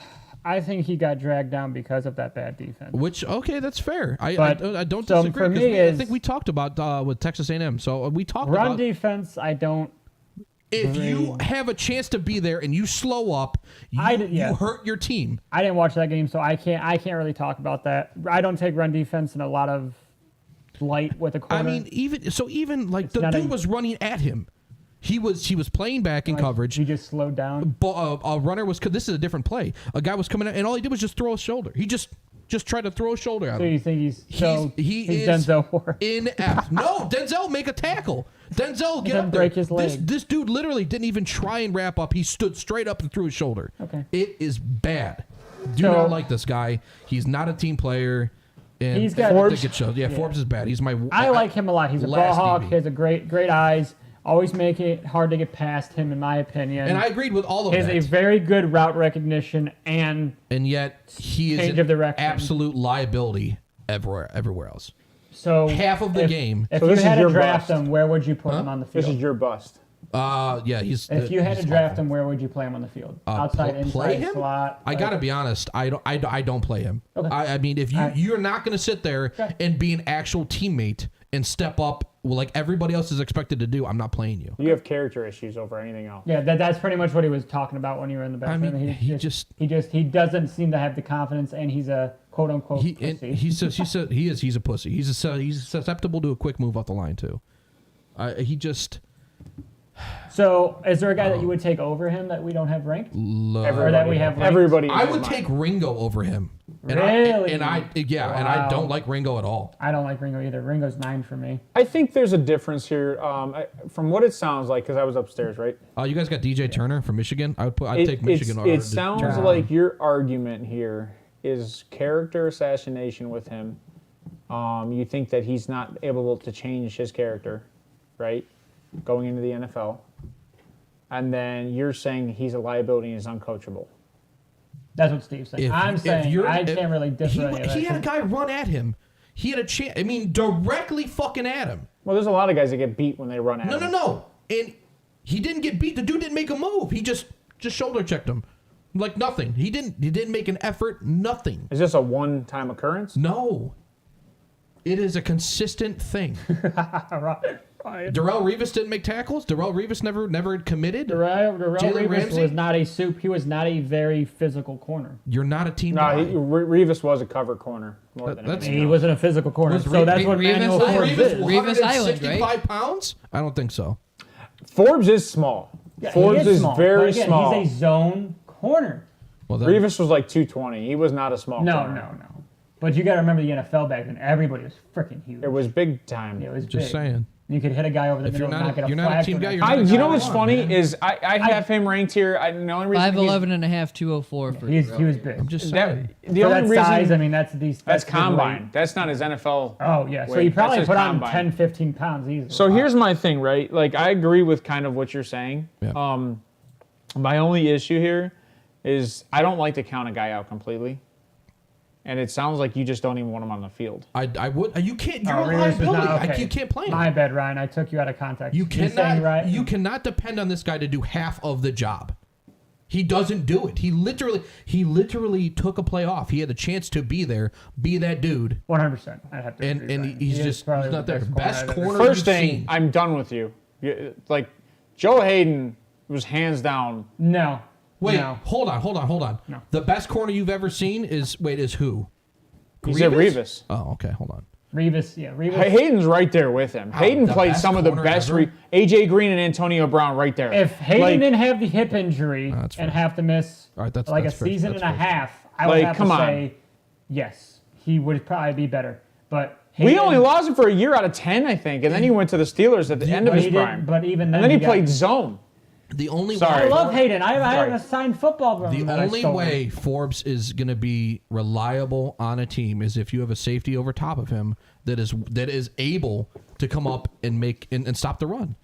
I think he got dragged down because of that bad defense. Which that's fair. I don't so disagree. for 'cause me I think we talked about with Texas A&M. So we talked Run about defense, I don't. if you have a chance to be there and you slow up, you hurt your team. I didn't watch that game, so I can't really talk about that. I don't take run defense in a lot of light with a corner. I mean, even like the not dude a- was running at him. He was playing back in coverage. He just slowed down. A runner was. This is a different play. A guy was coming out, and all he did was just throw his shoulder. He just tried to throw his shoulder at So him. you think he's He's Denzel Ward? inept. No, Denzel make a tackle. Denzel get Then up there. break his leg. This dude literally didn't even try and wrap up. He stood straight up and threw his shoulder. Okay. It is bad. Do So- not like this guy. He's not a team player. And He's got- I Forbes? think it shows. Yeah, Forbes is bad. He's my. I like him a lot. He's a ball last hawk. DB. He has a great eyes. Always make it hard to get past him, in my opinion. And I agreed with all of He has that. a very good route recognition and And yet he is change an of direction. absolute liability everywhere else. so Half of the if- game. If So you this had is to your draft bust. him, where would you put him on the This field? is your bust. Yeah, he's. If you had to he's draft awful. him, where would you play him on the field? Outside, inside, play him? slot. I gotta be honest. I don't play him. Okay. I mean, if you're not gonna sit there and be an actual teammate and step up like everybody else is expected to do, I'm not playing you. You have character issues over anything else. Yeah, that's pretty much what he was talking about when you were in the bathroom. I mean, he doesn't seem to have the confidence, and he's a quote unquote pussy. He's a pussy. He's susceptible to a quick move off the line too. So, is there a guy that you would take over him that we don't have ranked? Or that we have ranked? Everybody. I would take Ringo over him. Really? And I don't like Ringo at all. I don't like Ringo either. Ringo's 9 for me. I think there's a difference here. From what it sounds like, because I was upstairs, right? You guys got DJ Turner from Michigan. I'd take Michigan over. It sounds like your argument here is character assassination with him. You think that he's not able to change his character, right? Going into the NFL. And then you're saying he's a liability and is uncoachable. That's what Steve's saying. I can't really differ. He had a guy run at him. He had a chance. I mean, directly fucking at him. Well, there's a lot of guys that get beat when they run at him. No. And he didn't get beat. The dude didn't make a move. He just shoulder checked him. Like nothing. He didn't make an effort. Nothing. Is this a one-time occurrence? No. It is a consistent thing. Darrelle Revis didn't make tackles. Darrelle Revis never committed. Darrelle Revis was not a soup. He was not a very physical corner. You're not a team. No, Revis was a cover corner more than anything. He wasn't a physical corner. So that's what Manuel Forbes is. Revis Island, right? 65 pounds? I don't think so. Forbes is small. Yeah, Forbes is small. very again, small. He's a zone corner. Well, Revis was like 220. He was not a small corner. No. But you got to remember the NFL back then. Everybody was freaking huge. It was big time. It was just big. saying. You could hit a guy over the middle and not get a flag. You're not a team guy. You know what's funny is I have him ranked here. The only reason 5'11" and a half, 204 for he was big. I'm just saying. The only reason size, I mean, that's combine. That's not his NFL. Oh yeah, so weight. he probably That's put his on combine. 10, 15 pounds easily. So here's my thing, right? Like I agree with kind of what you're saying. Yeah. My only issue here is I don't like to count a guy out completely. And it sounds like you just don't even want him on the field. I would. You can't. You're a Revis is liability. not okay. You can't play him. My bad, Ryan. I took you out of context. You You're saying, right? You cannot depend on this guy to do half of the job. He doesn't do it. He literally took a play off. He had a chance to be there, be that dude. 100%. I have to. And he's not there. Best corner. First thing, I'm done with you. Like Joe Hayden was hands down. No. Wait, no. hold on. No. The best corner you've ever seen is who? He said Revis. Oh, okay, hold on. Revis. Hayden's right there with him. Hayden played some of the best. AJ Green and Antonio Brown right there. If Hayden didn't have the hip injury and have to miss that's a season and a half, I would have to say yes, he would probably be better. But Hayden, we only lost him for a year out of 10, I think, and then he went to the Steelers at the end of his prime. But even then, and then he played zone. The only Sorry. I love Hayden. I have a signed football. The only way Forbes is going to be reliable on a team is if you have a safety over top of him that is able to come up and make and stop the run.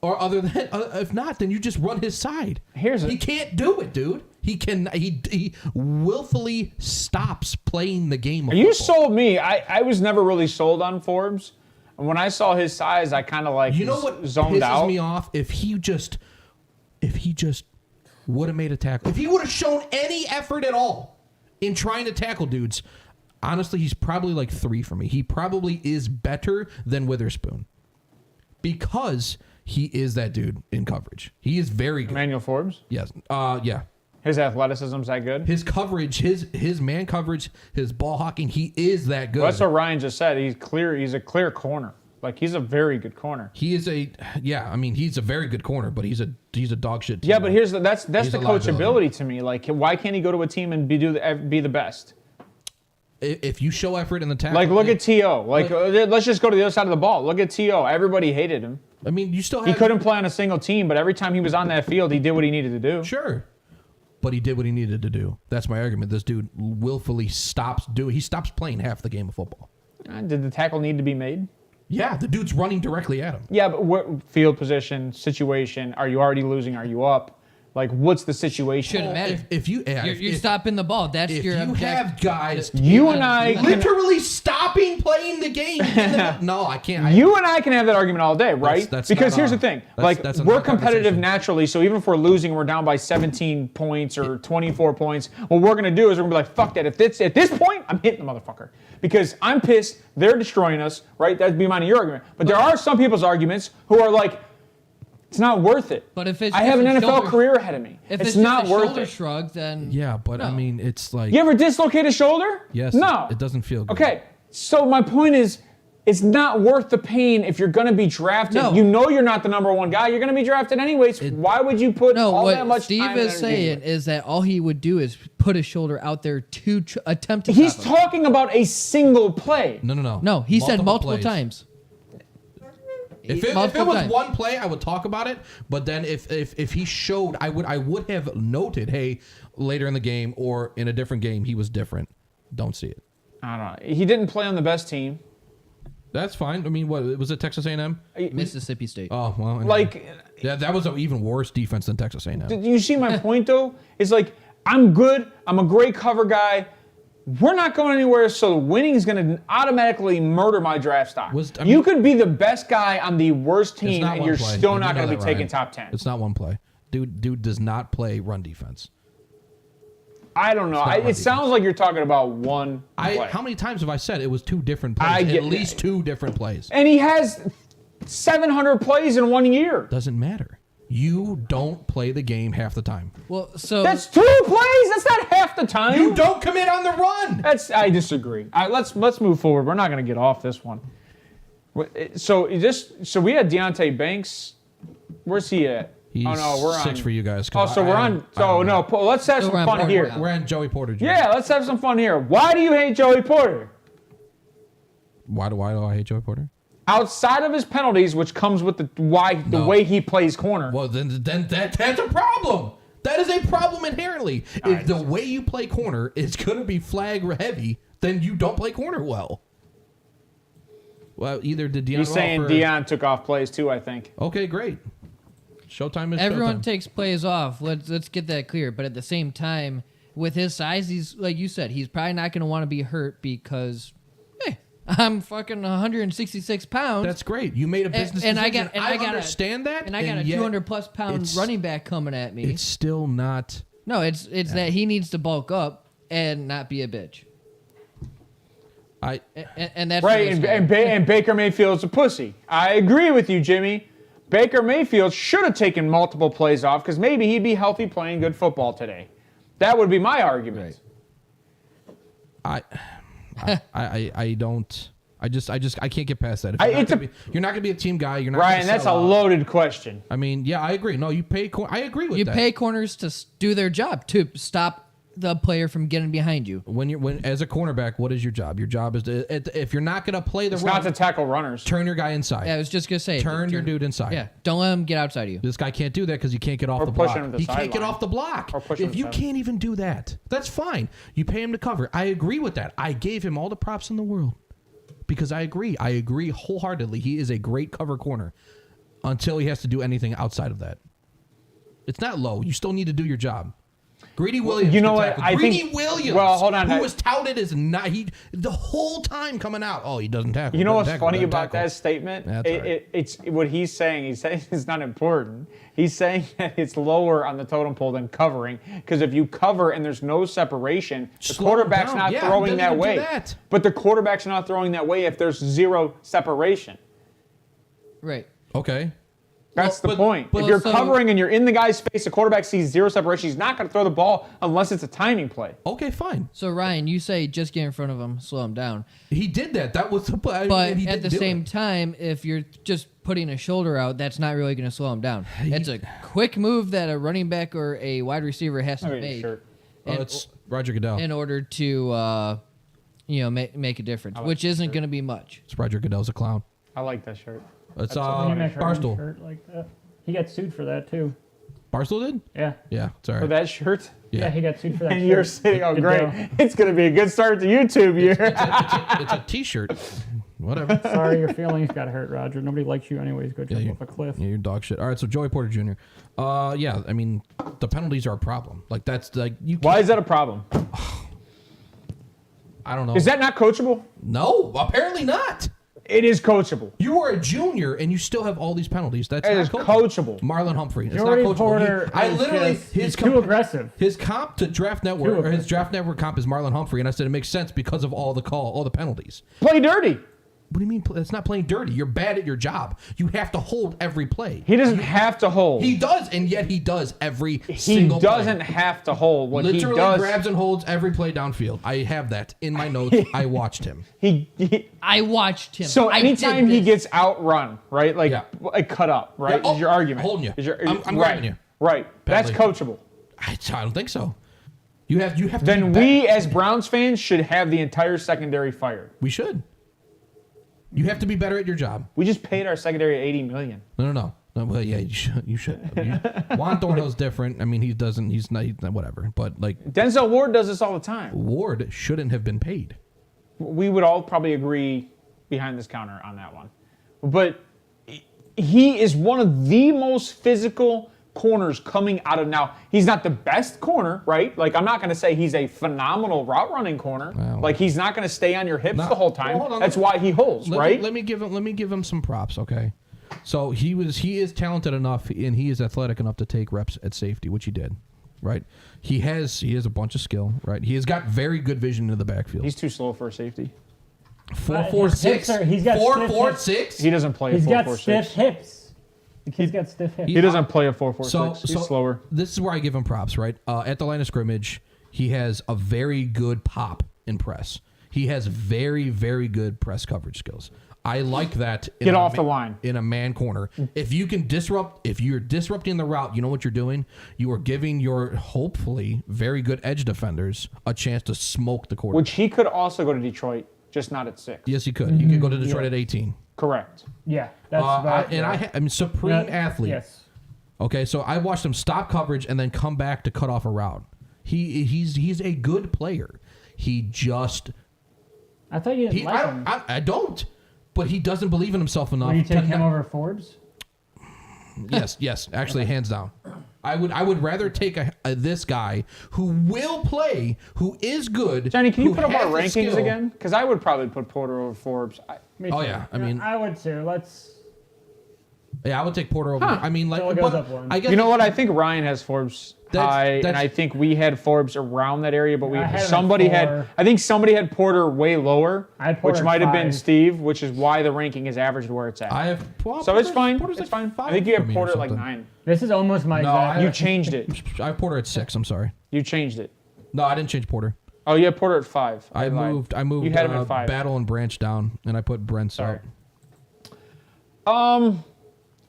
Or other than if not, then you just run his side. He can't do it, dude. He willfully stops playing the game of You football. sold me. I was never really sold on Forbes. And when I saw his size, I kind of zoned out. Pisses me off if he just would have made a tackle. If he would have shown any effort at all in trying to tackle dudes, honestly, he's probably like 3 for me. He probably is better than Witherspoon because he is that dude in coverage. He is very good. Emmanuel Forbes? Yes. Yeah. His athleticism's that good? His coverage, his man coverage, his ball hawking, he is that good. Well, that's what Ryan just said. He's a clear corner. Like, he's a very good corner. He's a very good corner, but he's a dog shit team. Yeah, but that's the coachability to me. Like, why can't he go to a team and be the best? If you show effort in the tackle. Like, look at T.O. Let's just go to the other side of the ball. Look at T.O. Everybody hated him. I mean, you still have... He couldn't play on a single team, but every time he was on that field, he did what he needed to do. Sure. But he did what he needed to do. That's my argument. This dude willfully stops playing half the game of football. Did the tackle need to be made? Yeah, the dude's running directly at him. Yeah, but what field position, situation, are you already losing? Are you up? Like, what's the situation? Shouldn't matter. If you're stopping the ball, that's if your you have guys... You and I... literally stopping playing the game. No, I can't. You and I can have that argument all day, right? That's because here's the thing. That's we're competitive naturally, so even if we're losing, we're down by 17 points or 24 points, what we're going to do is we're going to be like, fuck that. At this point, fine. I'm hitting the motherfucker because I'm pissed. They're destroying us, right? That'd be mine and your argument. But there are some people's arguments who are like, it's not worth it. But if it's I have an NFL career ahead of me. If it's not just a worth shoulder it. shrug, then Yeah, but no. I mean, it's like You ever dislocate a shoulder? yes, No. it doesn't feel good. Okay, so my point is, it's not worth the pain if you're going to be drafted. No. You know you're not the number one guy. You're going to be drafted anyways. Why would you put No, all that what much Steve time is and energy saying into it? is that all he would do is put his shoulder out there to attempt to He's stop him. talking about a single play. No. No, he said multiple plays. times. If it Multiple was times. one play, I would talk about it. But then if he showed, I would have noted, hey, later in the game or in a different game, he was different. Don't see it. I don't know. He didn't play on the best team. That's fine. I mean, what was it? Texas A&M? Mississippi State. Oh well. Anyway. Like, yeah, that was an even worse defense than Texas A&M. do you see my point though? It's like, I'm good. I'm a great cover guy. We're not going anywhere, so winning is going to automatically murder my draft stock. You could be the best guy on the worst It's team, not and one you're play. still You not know going to be that, taking Ryan. top 10. It's not one play. Dude does not play run defense. I don't know. not It run sounds like you're talking about one play. How many times have I said it was two different plays? I get At least two different plays. And he has 700 plays in 1 year. Doesn't matter. You don't play the game half the time. Well, so That's 2 plays. That's not half the time. You don't commit on the run. I disagree. Let's move forward. We're not going to get off this one. So we had Deontay Banks. Where's he at? He's we're on 6 for you guys. Oh, so we're on. So no, let's have some we're on fun board here. now. We're on Joey Porter Jr. Yeah, let's have some fun here. Why do you hate Joey Porter? Why do I hate Joey Porter? Outside of his penalties, which comes with the way he plays corner. Well, then that's a problem. That is a problem inherently. If the way you play corner is going to be flag heavy, then you don't play corner well. Well, either did Deion. He's saying Deion took off plays too, I think. Okay, great. Showtime is everyone showtime. takes plays off. Let's get that clear. But at the same time, with his size, he's like you said, he's probably not going to want to be hurt because, hey, I'm fucking 166 pounds. That's great. You made a business and I decision. got understand that. and I got a yet 200 plus pound it's- running back coming at me. It's still not. No, it's that he needs to bulk up and not be a bitch. And that's Right, what and Baker Mayfield's a pussy. I agree with you, Jimmy. Baker Mayfield should have taken multiple plays off because maybe he'd be healthy playing good football today. That would be my argument. Right. I don't. I can't get past that. You're not gonna be a team guy. You're not. Ryan, gonna that's a sell out. loaded question. I mean, yeah, I agree. No, you pay. I agree with You that. pay corners to do their job to stop the player from getting behind you. When as a cornerback, what is your job? Your job is to if you're not gonna play the It's run, not to tackle runners. turn your guy inside. Yeah, I was just gonna say, Turn your dude inside. Yeah, don't let him get outside of you. This guy can't do that because he can't get off Or the push block. him to the He can't get sideline. off the block. Or push him If to you the can't even do that, that's fine. You pay him to cover. I agree with that. I gave him all the props in the world because I agree. I agree wholeheartedly. He is a great cover corner until he has to do anything outside of that. It's not low. You still need to do your job. Greedy Williams. You know can what? tackle. I Greedy think- Williams. well, hold on. Who was touted as not the whole time coming out. Oh, he doesn't tackle. You know what's doesn't tackle, funny doesn't about tackle. that statement? That's all right. It's what he's saying. He's saying it's not important. He's saying that it's lower on the totem pole than covering because if you cover and there's no separation, the Slow quarterback's down. not Yeah, he throwing doesn't that even do way. that. But the quarterback's not throwing that way if there's zero separation. Right. Okay. That's the but- point. but If you're so- covering and you're in the guy's face, the quarterback sees zero separation. He's not going to throw the ball unless it's a timing play. Okay, fine. So Ryan, you say just get in front of him, slow him down. He did that. That was the play. But and he at didn't the do same it. time, if you're just putting a shoulder out, that's not really going to slow him down. It's a quick move that a running back or a wide receiver has to Okay, make sure. Oh, it's Roger Goodell. in order to make a difference, which isn't going to be much. It's Roger Goodell's a clown. I like that shirt. It's Can you make her own Barstool. shirt like that? He got sued for that too. Barstool did? Yeah. Yeah, it's all For right. that shirt? Yeah, he got sued for that. And you're shirt. sitting, oh, Good great. deal. It's going to be a good start to YouTube year. It's a T-shirt. Whatever. Sorry, your feelings got hurt, Roger. Nobody likes you anyways. Go jump you- off a cliff. Yeah, you're dog shit. All right, so Joey Porter Jr. Yeah, I mean, the penalties are a problem. Like that's like you. Why is that a problem? I don't know. Is that not coachable? No, apparently not. It is coachable. You are a junior and you still have all these penalties. That's It not is coachable. Marlon Humphrey. It's Jordy not coachable. Porter I is literally just- his he's too aggressive. His comp to Draft Network, Too or his Draft Network comp is Marlon Humphrey, and I said it makes sense because of all the penalties. Play dirty. What do you mean? It's not playing dirty. You're bad at your job. You have to hold every play. He doesn't have to hold. He does, and yet he does every He single doesn't play. have to hold. What Literally he does, grabs and holds every play downfield. I have that in my notes. I watched him. I watched him. So I anytime did he this. gets outrun, right? Like, Yeah. like cut up, right? Yeah. Is your argument. Holding you. Is your, I'm right. grabbing you. Right. That's Badly. coachable. I don't think so. You have to. Then be we, as Browns fans, should have the entire secondary fired. We should. You have to be better at your job. We just paid our secondary $80 million. No. Well, yeah, you should. Juan Thornhill's different. I mean, he's not, whatever. But, like, Denzel Ward does this all the time. Ward shouldn't have been paid. We would all probably agree behind this counter on that one. But he is one of the most physical corners coming out of now. He's not the best corner, right? Like, I'm not going to say he's a phenomenal route running corner. Well, like, he's not going to stay on your hips No. the whole time. Well, hold on, That's why he holds, right? Let me give him some props, okay? So he is talented enough and he is athletic enough to take reps at safety, which he did, right? He has a bunch of skill, right? He has got very good vision in the backfield. He's too slow for a safety. 4.46. He's got 4.46. He doesn't play He's a got 4.46. stiff hips. The kid's got stiff hips. He doesn't play a 4.46. So He's slower. This is where I give him props, right? At the line of scrimmage, he has a very good pop in press. He has very, very good press coverage skills. I like that. Get off the line. In a man corner. If you're disrupting the route, you know what you're doing? You are giving your, hopefully, very good edge defenders a chance to smoke the quarterback. Which he could also go to Detroit, just not at 6. Yes, he could. He could go to Detroit at 18. Correct. Yeah, that's right. I'm supreme athlete. Yes. Okay, so I watched him stop coverage and then come back to cut off a route. He's a good player. He just I thought you didn't like him. I don't, but he doesn't believe in himself enough. Would you take to- him over Forbes? Yes, actually, hands down. I would rather take this guy who will play, who is good. Johnny, can you who put up our has the rankings skill. again? Because I would probably put Porter over Forbes. Me Oh too. yeah, I mean, I would too. yeah, I would take Porter over. I mean, like, So it goes but up one. I guess You know what? I think Ryan has Forbes high, and that's- I think we had Forbes around that area, but I had him at somebody 4. had. I think somebody had Porter way lower, I had Porter which at might have been 5. Steve, which is why the ranking is averaged where it's at. I have. Well, So it's fine. Porter's It's like fine. 5 I think you for have me or Porter at like something. 9. This is almost my No, exact. You changed it. I have Porter at 6. I'm sorry. You changed it. No, I didn't change Porter. Oh, you had Porter at 5. I lied. moved. You had him at 5. Battle and Branch down, and I put Brent's Sorry. out.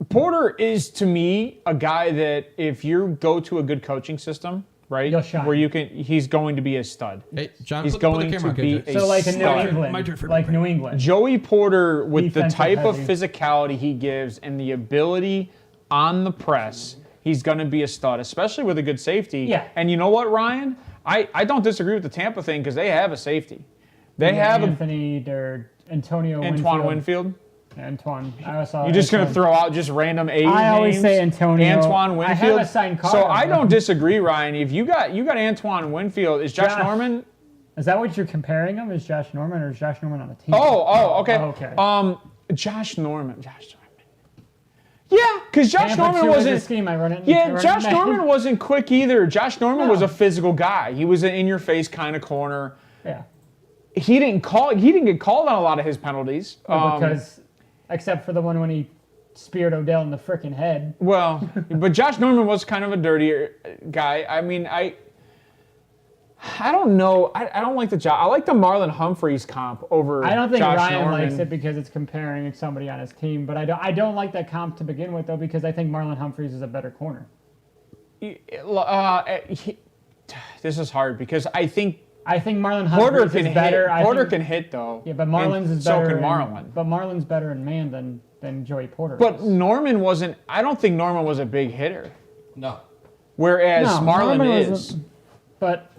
Porter is to me a guy that if you go to a good coaching system, right, You'll shine. where he's going to be a stud. Hey, John, He's put the going camera on, to be KJ. a So like in New stud. My England, turn for like Brent. New England. Joey Porter, with the Defensive type of heavy. physicality he gives and the ability on the press, he's going to be a stud, especially with a good safety. Yeah. And you know what, Ryan? I don't disagree with the Tampa thing because they have a safety. They have Anthony or Antonio Antoine Winfield. Antoine. I saw. You're just going to Antoine. throw out just random A names? I always say Antonio. Antoine I have Winfield. a signed card So of I him. don't disagree, Ryan. If you got Antoine Winfield, is Josh Josh- Norman? Is that what you're comparing him? Is Josh Norman or is Josh Norman on the team? Okay. Oh, okay. Josh Norman. Yeah, because Josh Tampa Norman 2 is a wasn't. scheme. I run it. Yeah, Josh Norman wasn't quick either. Josh Norman was a physical guy. He was an in-your-face kind of corner. Yeah. He didn't get called on a lot of his penalties. Because, except for the one when he speared Odell in the frickin' head. Well, but Josh Norman was kind of a dirtier guy. I mean, I don't know. I don't like the job. I like the Marlon Humphreys comp over I don't think Josh Ryan Norman. likes it because it's comparing somebody on his team. But I don't like that comp to begin with, though, because I think Marlon Humphreys is a better corner. This is hard because I think Marlon Porter Humphreys can is better. hit. Porter can hit though. Yeah, but Marlon's and is better. So can Marlon. But Marlon's better in man than Joey Porter. But is. Norman wasn't. I don't think Norman was a big hitter. No. Whereas No, Marlon Norman is. wasn't. But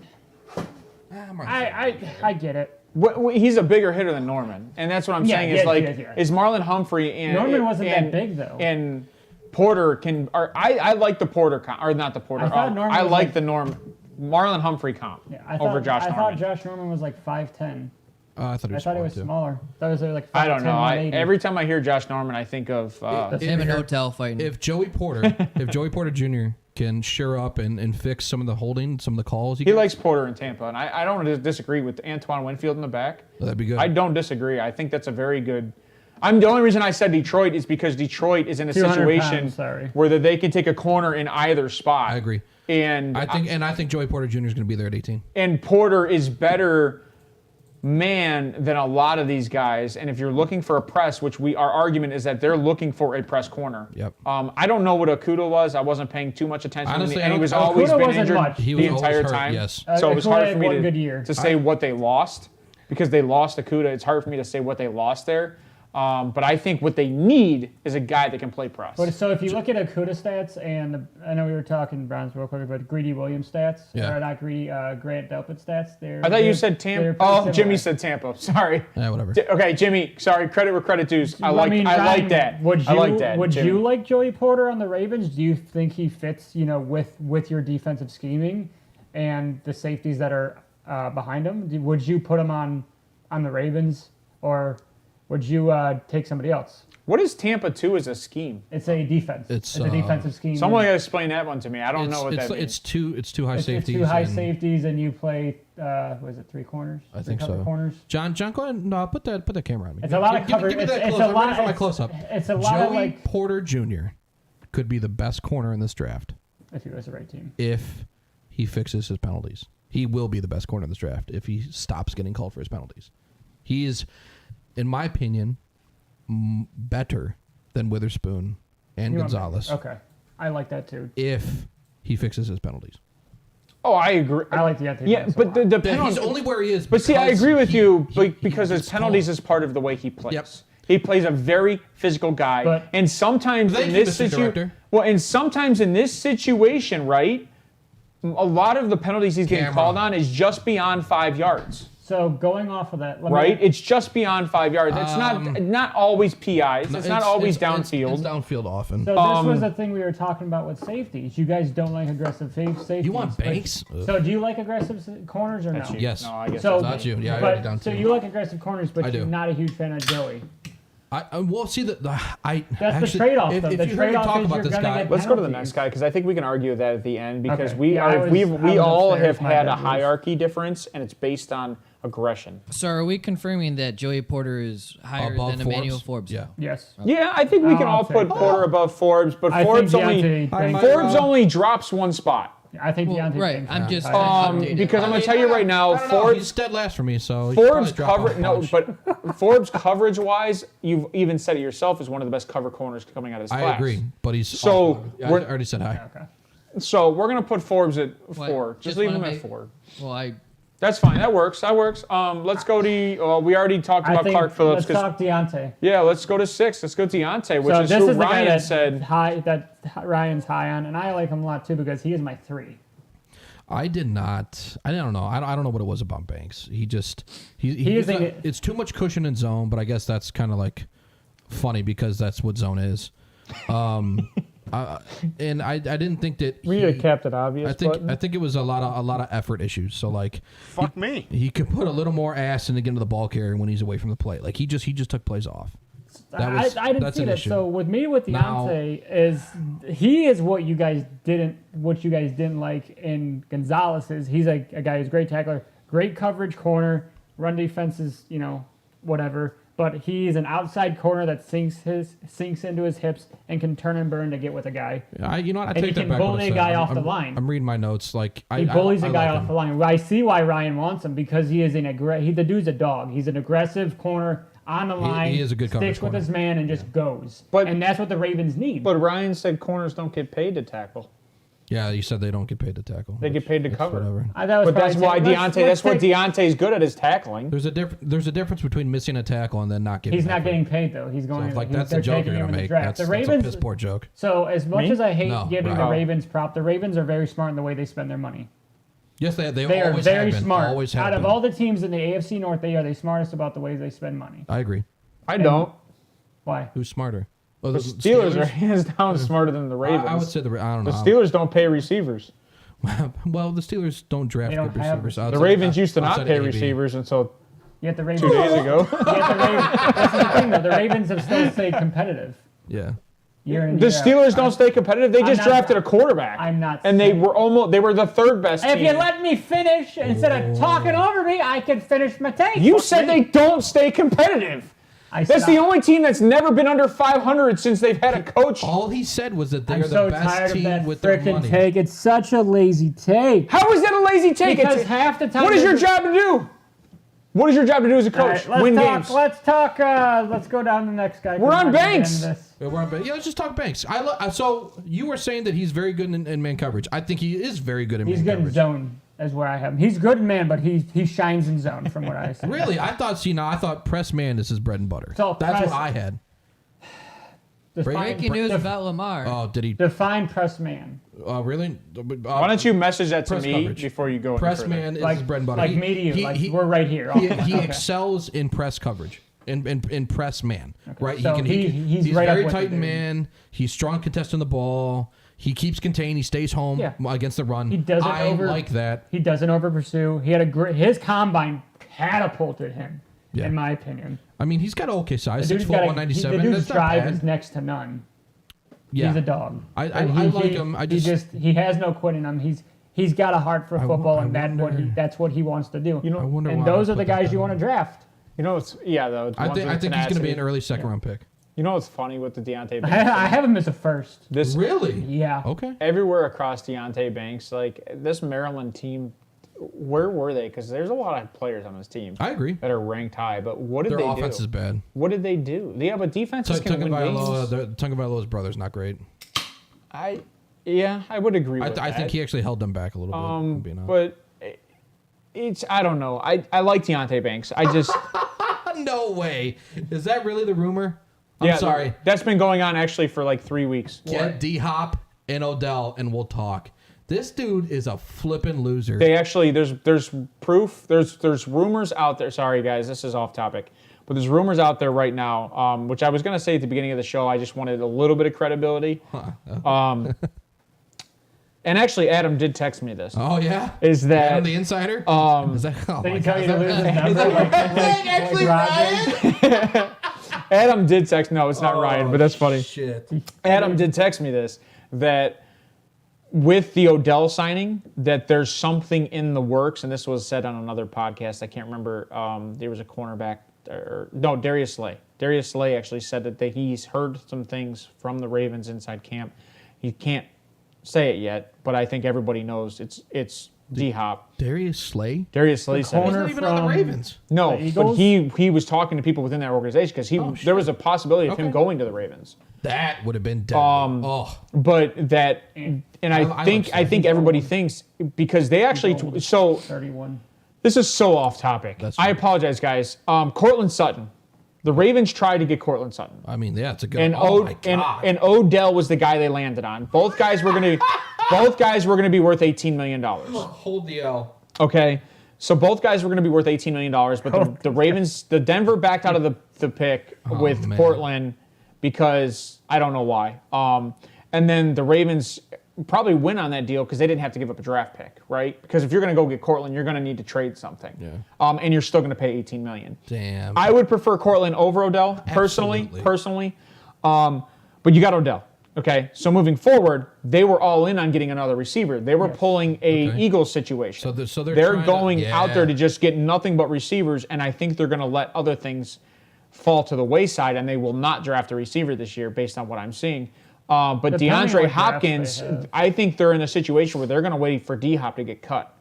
I get it. He's a bigger hitter than Norman, and that's what I'm Yeah, saying. he Is is, like he is, yeah. is Marlon Humphrey and Norman wasn't that and- big, though. And Porter can. Or I like the Porter comp, or not the Porter. I thought Norman I was like like- the Marlon Humphrey comp Yeah, over Josh I Norman. thought Josh Norman was like 5'10". I thought he I was, thought it was smaller, smaller. That was like 5'10", I don't know. 180. Every time I hear Josh Norman, I think of Him and Hotel fighting. If Joey Porter Jr. can shore up and fix some of the holding, some of the calls, he likes Porter in Tampa, and I don't disagree with Antoine Winfield in the back. that'd be good. I don't disagree. I think that's a very good. The only reason I said Detroit is because Detroit is in a 200 situation pounds, sorry. where they can take a corner in either spot. I agree. And I think Joey Porter Jr. is going to be there at 18. And Porter is better man than a lot of these guys. And if you're looking for a press, which our argument is that they're looking for a press corner. Yep. I don't know what Okuda was. I wasn't paying too much attention. Honestly, and he was Okuda always been wasn't injured much. He the was always entire hurt, time. yes. So it was Okuda hard had for me one good year. to say what they lost because they lost Okuda. It's hard for me to say what they lost there. But I think what they need is a guy that can play press. But so if you look at Okuda stats, and I know we were talking Browns real quick, but Greedy Williams stats, Yeah. or not Greedy, Grant Delpit stats. I thought you said Tampa. Oh, Jimmy said Tampa. Sorry. Yeah, whatever. Okay, Jimmy. Sorry. Credit where credit dues. I like Ryan, that. Would you, I like that. Would Jimmy. you like Joey Porter on the Ravens? Do you think he fits, with your defensive scheming and the safeties that are behind him? Would you put him on the Ravens, or would you take somebody else? What is Tampa 2 as a scheme? It's a defense. It's, a defensive scheme. Someone got to explain that one to me. I don't know what that means. It's two high It's safeties. two high and- safeties, and you play. Was it 3 corners? I think Cover so. Corners. John, go ahead and put that camera on me. It's a lot of Give coverage. me that It's close a up. lot. I'm ready for my It's- close up. It's a lot Joey of Porter Jr. could be the best corner in this draft if he was the right team. if he fixes his penalties. He will be the best corner in this draft if he stops getting called for his penalties. He is, in my opinion, better than Witherspoon and Gonzalez Okay, I like that too. if he fixes his penalties. Oh, I agree. I like the Anthony. Yeah, but the He's penalty. only where he is. But see, I because agree with you he because his gets penalties called. is part of the way he plays. Yep. He plays a very physical guy, But- and sometimes Thank in you, this Mr. Director. sometimes in this situation, right? A lot of the penalties he's getting Camera. called on is just beyond 5 yards. So going off of that, Right? It's just beyond 5 yards. It's not always PIs. No, it's not always it's downfield. It's downfield often. So this was the thing we were talking about with safeties. You guys don't like aggressive safeties. You want Banks? So do you like aggressive corners or no? That's you. Yes. No, I guess So That's you. Yeah, I but, wrote it down so too. you like aggressive corners, but I do. you're not a huge fan of Joey. Well, see That's the trade-off, though. If The you heard me trade-off talk is about you're this gonna guy, get Let's go to the penalties. next guy because I think we can argue that at the end because Okay. we Yeah, I was all upstairs, have my had a bad, Bruce. hierarchy difference and it's based on aggression. So are we confirming that Joey Porter is higher above than Emmanuel Forbes? Yeah. Yes. Yeah, I think we can all put Porter above Forbes, but I Forbes think only Deontay Banks- Forbes only drops one spot. I think Well, Deontay right. Banks I'm is just higher. updated. Because I'm going to tell you right now, I don't know. Forbes He's dead last for me, so he Forbes could probably drop cover off a bunch. but Forbes coverage wise, you've even said it yourself, is one of the best cover corners coming out of his class. I agree, but he's So, awful. I we're- already said hi. Okay. So we're going to put Forbes at What? 4. Just Just leave wanna him at make- 4. Well, That's fine. That works. Let's go to. We already talked I about think Clark Phillips. let's talk Deontay. Yeah, let's go to 6. Let's go Deontay, which So is this who is the guy Ryan that said. that Ryan's high on, and I like him a lot too because he is my 3. I did not. I don't know. I don't know what it was about Banks. He just is not- a- it's too much cushion in zone, but I guess that's kind of like funny because that's what zone is. And I didn't think that We need a Captain Obvious button. I think it was a lot of effort issues. So like Fuck me. he could put a little more ass into getting to the ball carrier when he's away from the plate. Like he just took plays off. I didn't that's see an that. issue. So with me with Now- Deontay he is what you guys didn't like in Gonzalez is he's a guy who's a great tackler, great coverage corner, run defense is, whatever. But he's an outside corner that sinks into his hips and can turn and burn to get with a guy. You know what? I And he take that can back. what I bully a said. guy off the I'm- line. I'm reading my notes. Like He bullies I a guy like off him. the line. I see why Ryan wants him because he is the dude's a dog. He's an aggressive corner on the line. he is a good coverage sticks with corner. his man and just goes. But- and that's what the Ravens need. But Ryan said corners don't get paid to tackle. Yeah, you said they don't get paid to tackle. They get paid to That's cover. Whatever. But that's why Deontay. That's what Deontay's good at is tackling. There's a difference between missing a tackle and then not getting. He's that not paid. getting paid though. He's going. So, like he's- that's they're a joke taking you're him gonna in the make. draft. That's The a Ravens. piss poor joke. So as much Me? as I hate No, giving right. the Oh. Ravens prop, the Ravens are very smart in the way they spend their money. Yes, they They are always very have been. smart. Always have Out of been. all the teams in the AFC North, they are the smartest about the ways they spend money. I agree. I don't. Why? Who's smarter? Well, The Steelers are hands down smarter than the Ravens. I would say I don't know. the Steelers don't pay receivers. Well, the Steelers don't draft They don't good have receivers. receivers. The Ravens used to outside not pay of AB. receivers until Yet the Ravens 2 days ago. This is the thing, though. The Ravens have still stayed competitive. Yeah. Year in, The year out. Steelers don't stay competitive. They just not- drafted a quarterback. I'm not And they saying- were the third best If team. you let me finish, instead of talking over me, I can finish my take. You said they don't stay competitive. That's the only team that's never been under 500 since they've had a coach. All he said was that they're I'm the so best tired of team that with their frickin' money. take. It's such a lazy take. How is that a lazy take? Because half the time... What is your there's a- job to do? What is your job to do as a All coach? right, Win let's games. talk. Let's go down to the next guy. We're on Banks. Yeah, let's just talk Banks. So you were saying that he's very good in man coverage. I think he is very good in He's man good in coverage. zone, is where I have him. He's good in man, but he shines in zone, from what I see. Really? I thought press man is his bread and butter. So That's press- what I had. Breaking news about Lamar. Oh, did he? Define press man. Really? Why don't you message that to Press me coverage. before you go any Press further? man is Like his bread and butter. Like me to you. We're right here. He Okay. excels in press coverage. In press man, right? So he's right very up with tight it, dude. man. He's strong contesting the ball. He keeps contained. He stays home Yeah. against the run. He doesn't I like that. He doesn't over pursue. He had a great. His combine catapulted him, Yeah. in my opinion. I mean, he's got an okay size, The 6 dude's foot, got 197. The dude's That's not drive bad. is next to none. Yeah. He's a dog. I And like him. He has no quit in him. He's got a heart for football, and wonder- that's what he wants to do. I wonder and why those I are the put that guys you down. want to draft. You know, though. I think he's going to be an early second round pick. You know what's funny with the Deontay Banks? I have him as a first. Really? Yeah. Okay. Everywhere across Deontay Banks, like this Maryland team, where were they? Because there's a lot of players on this team I agree. that are ranked high. But what did Their they offense do? is bad. What did they do? Yeah, but defenses can win games. Tagovailoa's brother's not great. I would agree with I that. think he actually held them back a little bit. I'm being honest. But I don't know. I like Deontay Banks. I just No way. Is that really the rumor? I'm sorry. That's been going on actually for like 3 weeks. Get D-Hop and Odell, and we'll talk. This dude is a flippin' loser. They actually there's proof. There's rumors out there. Sorry guys, this is off topic. But there's rumors out there right now, which I was going to say at the beginning of the show. I just wanted a little bit of credibility. And actually, Adam did text me this. Oh yeah. Is that Adam the insider? Is that? Oh Did my he tell God. you to lose his number? Like Rodgers? Adam did text. No, it's not Ryan, but that's funny. Shit. Adam did text me this, that with the Odell signing, that there's something in the works, and this was said on another podcast. I can't remember. There was a cornerback, Darius Slay. Darius Slay actually said that he's heard some things from the Ravens inside camp. He can't say it yet, but I think everybody knows it's D-Hop. Darius Slay? Darius Slay said He's it. not even on the from- Ravens. No, the but Eagles? he was talking to people within that organization because there was a possibility of him Okay. going to the Ravens. That would have been deadly. But that, and I think everybody thinks because they actually. So 31. this is so off topic. That's I fine. apologize, guys. Cortland Sutton, the Ravens tried to get Cortland Sutton, I mean, yeah, it's a good. and my God. and Odell was the guy they landed on. Both guys were gonna be worth $18 million. hold the L. Okay. So both guys were going to be worth $18 million, but the Ravens, the Denver backed out of the pick with man. Portland because I don't know why. And then the Ravens probably win on that deal because they didn't have to give up a draft pick, right? Because if you're going to go get Cortland, you're going to need to trade something. Yeah. And you're still going to pay $18 million. Damn. I would prefer Cortland over Odell personally. But you got Odell. Okay, so moving forward, they were all in on getting another receiver. They were pulling a Eagles situation. So they're trying to- going out there yeah. to just get nothing but receivers, and I think they're going to let other things fall to the wayside, and they will not draft a receiver this year based on what I'm seeing. But Depending on DeAndre what drafts Hopkins, they have. I think they're in a situation where they're going to wait for D-Hop to get cut.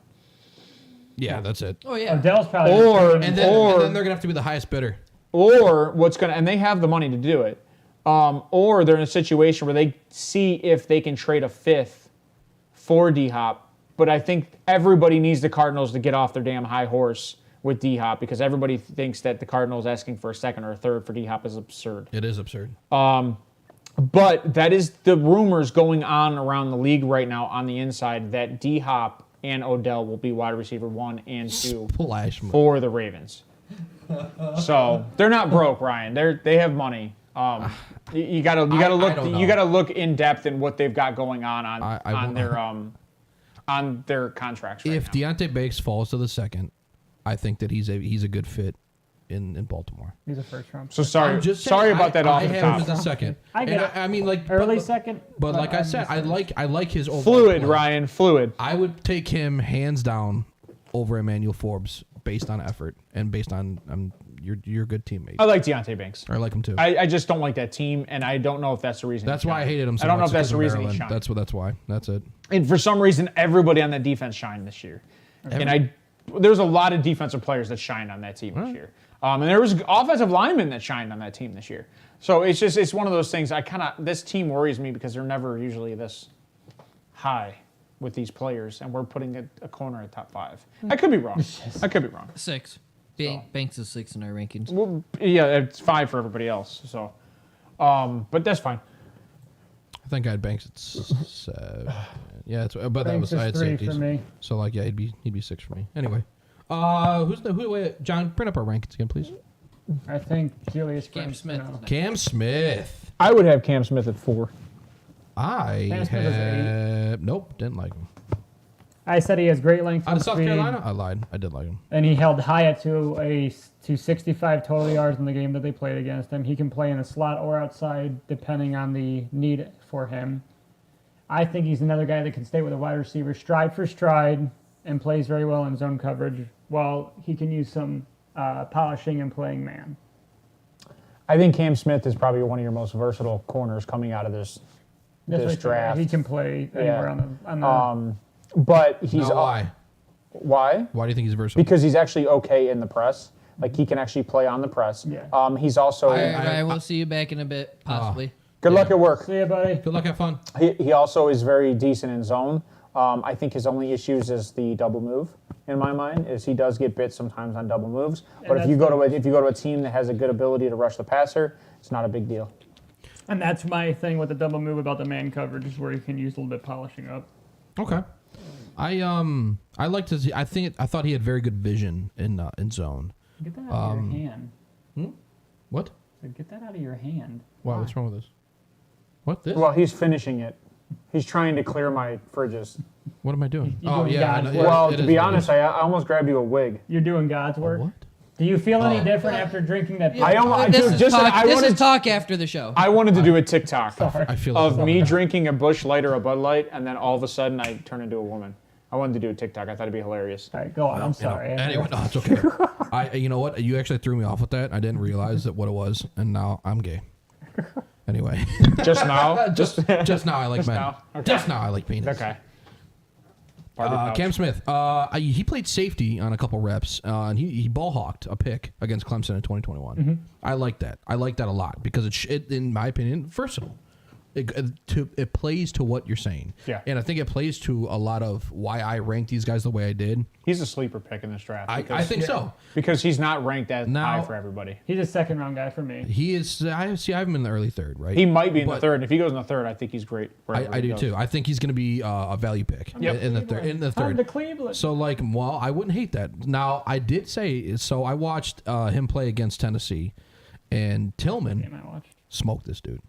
Yeah, that's it. Oh yeah. Odell's probably. Or- And then they're gonna have to be the highest bidder. Or and they have the money to do it. Or they're in a situation where they see if they can trade a fifth for D-Hop. But I think everybody needs the Cardinals to get off their damn high horse with D-Hop because everybody thinks that the Cardinals asking for a second or a third for D-Hop is absurd. It is absurd. But that is the rumors going on around the league right now on the inside that D-Hop and Odell will be wide receiver 1 and 2 Splash move. for the Ravens. So they're not broke, Ryan. They have money. You gotta I don't look know. you gotta look in depth in what they've got going on I on their contracts right If now. Deontay Banks falls to the second, I think that he's a good fit in Baltimore. He's a first round. So sorry, I'm just sorry saying, about that I off the have him top. as a second. I get And it. I mean, like Early but, second. But like I I'm said, just- I like his overall Fluid, play. Ryan, fluid. I would take him hands down over Emmanuel Forbes based on effort and based on your good teammate. I like Deontay Banks. I like him too. I just don't like that team, and I don't know if that's the reason. That's he why I shined. hated him so I don't know much, if that's the because of reason he Maryland. shined. That's why. That's it. And for some reason, everybody on that defense shined this year. And there's a lot of defensive players that shined on that team this year. And there was offensive linemen that shined on that team this year. So it's one of those things. This team worries me because they're never usually this high with these players, and we're putting a corner at top 5. I could be wrong. I could be wrong. 6. Banks is 6 in our rankings. Well, yeah, it's 5 for everybody else. So, but that's fine. I think I had Banks at 7. Yeah, but that Banks was I is had 3 safeties. for me. So like yeah, he'd be 6 for me. Anyway, wait, John, print up our rankings again, please. I think Julius Cam Brent, Smith. no. Cam Smith. I would have Cam Smith at 4. I Cam Smith is had nope, didn't like him. I said he has great length Out and of South speed, Carolina, I lied. I did like him. and he held Hyatt to 65 total yards in the game that they played against him. He can play in the slot or outside depending on the need for him. I think he's another guy that can stay with a wide receiver stride for stride and plays very well in zone coverage, while he can use some polishing and playing man. I think Cam Smith is probably one of your most versatile corners coming out of this draft. He can play anywhere on the But he's Now, why? Why? Why do you think he's versatile? Because he's actually okay in the press. Like he can actually play on the press. Yeah. He's also I will see you back in a bit, possibly. good luck at work. See ya, buddy. Good luck, have fun. He also is very decent in zone. I think his only issues is the double move. In my mind, is he does get bit sometimes on double moves. But if you go to a team that has a good ability to rush the passer, it's not a big deal. And that's my thing with the double move about the man coverage, is where you can use a little bit polishing up. Okay. I like to see. I thought he had very good vision in zone. Get that out of your hand. What? So get that out of your hand. Wow, what's wrong with this? What this? Well, he's finishing it. He's trying to clear my fridges. What am I doing? You're doing God's know, work. Well, it to is be what it honest, is. I almost grabbed you a wig. You're doing God's work. What? Do you feel any different after drinking that? This is talk after the show. I wanted to do a TikTok I feel of like me drinking a Busch Light or a Bud Light, and then all of a sudden I turn into a woman. I wanted to do a TikTok. I thought it'd be hilarious. All right, go on. I'm You know, sorry. anyway, no, it's okay. You know what? You actually threw me off with that. I didn't realize that what it was, and now I'm gay. Anyway, Just now? just now I like men. now? Okay. Just now I like penis. Okay. Cam Smith, he played safety on a couple reps, and he ball hawked a pick against Clemson in 2021. Mm-hmm. I like that. I like that a lot because it in my opinion, versatile. It plays to what you're saying. Yeah. And I think it plays to a lot of why I ranked these guys the way I did. He's a sleeper pick in this draft. I think so. Because he's not ranked that Now- high for everybody. He's a second round guy for me. He is. I have him in the early third, right? He might be in the But- third. And if he goes in the third, I think he's great. wherever I he do goes. too. I think he's going to be a value pick Yep. in the third. In the Come to third. Cleveland. So like, well, I wouldn't hate that. Now I did say so. I watched him play against Tennessee, and Tillman Game I watched. smoked this dude.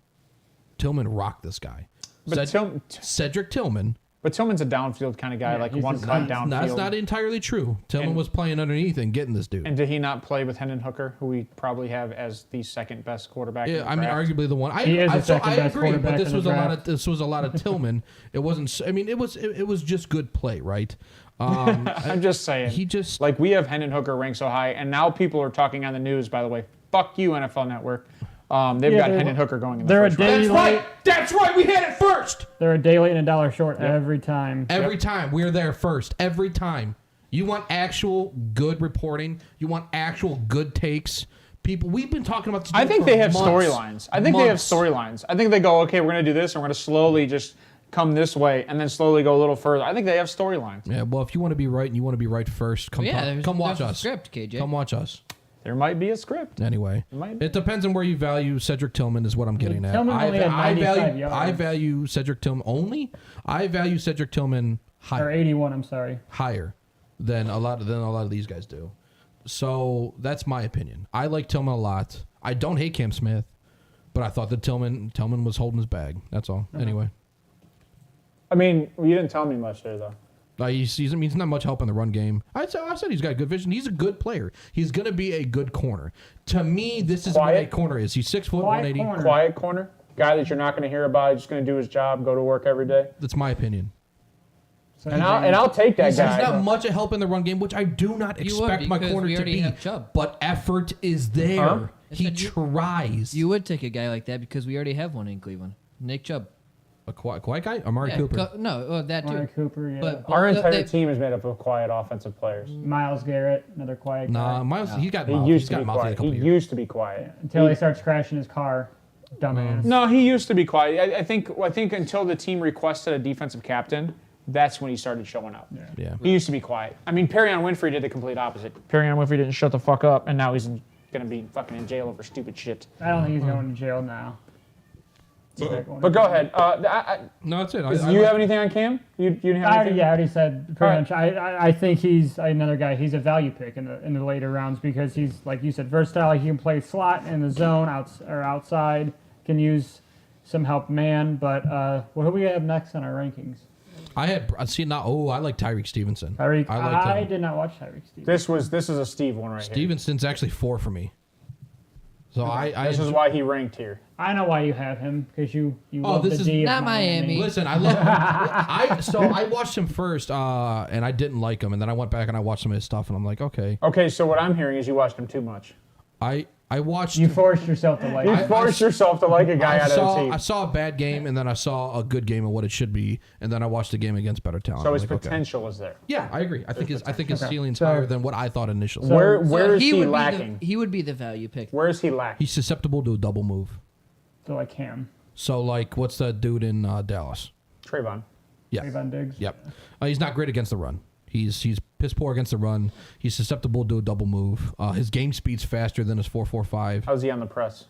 Tillman rocked this guy. But Cedric Tillman. But Tillman's a downfield kind of guy, Yeah, like he's one just cut not- downfield. That's not entirely true. Tillman And- was playing underneath and getting this dude. And did he not play with Hendon Hooker, who we probably have as the second best quarterback? in Yeah, the I mean, draft? arguably the one. He is the so second I best agree, but quarterback this in the was a lot draft. of a lot of Tillman. It wasn't. I mean, it was just good play, right? I'm just saying. He just Like, we have Hendon Hooker ranked so high, and now people are talking on the news, by the way. Fuck you, NFL Network. They've Yeah, got they're- Hendon Hooker going in the they're a first round. day late. That's right. We had it first. They're a day late and a dollar short every time. Every time we're there first. Every time. You want actual good reporting. You want actual good takes. People, we've been talking about this. I think for they have months. storylines. I think they have Months. storylines. I think they go, okay, we're going to do this, and we're going to slowly just come this way, and then slowly go a little further. I think they have storylines. Yeah, well, if you want to be right and you want to be right first, come watch there's a us. script, KJ. Come watch us. There might be a script. Anyway, might be. it depends on where you value Cedric Tillman. Is what I'm getting at. Tillman only had 95 yards. I value Cedric Tillman only. I value Cedric Tillman Or higher, 81, I'm sorry. higher than a lot of these guys do. So that's my opinion. I like Tillman a lot. I don't hate Cam Smith, but I thought that Tillman was holding his bag. That's all. Anyway, I mean, you didn't tell me much there, though. He's not much help in the run game. I said he's got good vision. He's a good player. He's going to be a good corner. To me, this is what a corner is. He's 6 foot, 180. Quiet corner. Guy that you're not going to hear about. He's just going to do his job, go to work every day. That's my opinion. So And I'll take that guy. He's not much of help in the run game, which I do not expect my corner to be. But effort is there. Huh? He tries. You would take a guy like that because we already have one in Cleveland. Nick Chubb. A quiet guy? Amari Cooper. That too. Amari Cooper, yeah. But Our entire team is made up of quiet offensive players. Myles Garrett, another quiet guy. Nah, Miles, he's got He mouth. used He's to got be mouth in a quiet. couple He years. used to be quiet. Until he starts crashing his car. Dumbass. No, he used to be quiet. I think until the team requested a defensive captain, that's when he started showing up. Yeah. He used to be quiet. I mean, Perrion Winfrey did the complete opposite. Perrion Winfrey didn't shut the fuck up, and now he's going to be fucking in jail over stupid shit. I don't think he's going to jail now. But go ahead. No, that's it. Do you have anything on Cam? You didn't have anything? I already said pretty much. I think he's another guy. He's a value pick in the later rounds because he's, like you said, versatile. He can play slot in the zone outside. Can use some help man. But what do we have next on our rankings? I like Tyreek Stevenson. I did not watch Tyreek Stevenson. This is a Steve one right here. Stevenson's actually 4 for me. So This is why he ranked here. I know why you have him because you love this the is D of not Miami. Listen, I love him. I watched him first, and I didn't like him, and then I went back and I watched some of his stuff, and I'm like, okay. Okay, so what I'm hearing is you watched him too much. I watched. You forced yourself to like. You forced yourself to like a guy out of the team. I saw a bad game, and then I saw a good game of what it should be, and then I watched the game against better talent. So his like, potential is there. Okay. Yeah, I agree. I think his ceiling's higher than what I thought initially. Where is he lacking? He would be the value pick. Where is he lacking? He's susceptible to a double move. So like him. So like, what's that dude in Dallas? Trayvon. Yeah. Trayvon Diggs. Yep. He's not great against the run. He's piss poor against the run. He's susceptible to a double move. His game speed's faster than his 4.45. How's he on the press?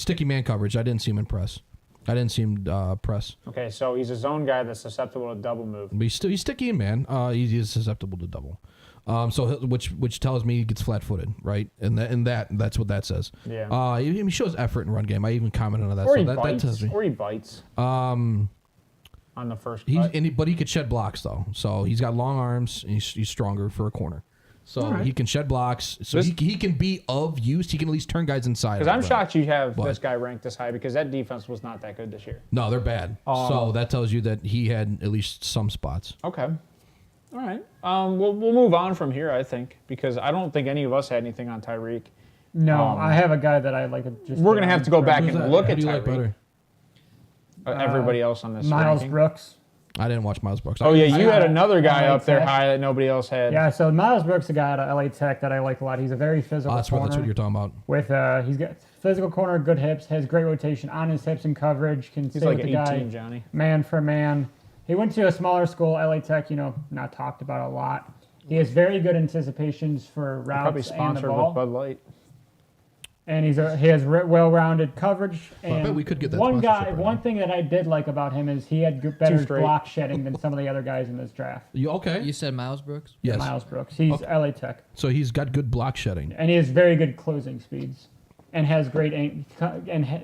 Sticky man coverage. I didn't see him in press. I didn't see him press. Okay, so he's a zone guy that's susceptible to double move. But he's sticky in man. He's susceptible to double. Which tells me he gets flat-footed, right? And that's what that says. Yeah. He shows effort in run game. I even commented on that. Or So he that bites. tells me. Or he bites. On the first But cut. he could shed blocks though. So he's got long arms and he's stronger for a corner. So he can shed blocks. So he can be of use. He can at least turn guys inside. Because I'm shocked you have this guy ranked this high because that defense was not that good this year. No, they're bad. So that tells you that he had at least some spots. Okay. All right. We'll move on from here, I think, because I don't think any of us had anything on Tyreek. No, I have a guy that I'd like to just. We're going to have to go back and look Who at do you like Tyreek. better? Everybody else on this Miles ranking. Brooks. I didn't watch Miles Brooks. Oh, yeah, you had another guy LA up there Tech. high that nobody else had. Yeah, so Miles Brooks, a guy out of LA Tech that I like a lot. He's a very physical That's corner. what you're talking about. With he's got physical corner, good hips, has great rotation on his hips and coverage. Can He's stay like with 18, the guy Johnny. man for man. He went to a smaller school, LA Tech. Not talked about a lot. He has very good anticipations for Probably routes and the sponsored ball. with Bud Light. And he has well-rounded coverage. And I bet we could get that one sponsorship guy. right One now. thing that I did like about him is he had better straight. block shedding than some of the other guys in this draft. You okay? You said Miles Brooks? Yes. Miles Brooks. He's LA Tech, So he's got good block shedding. and he has very good closing speeds, and has great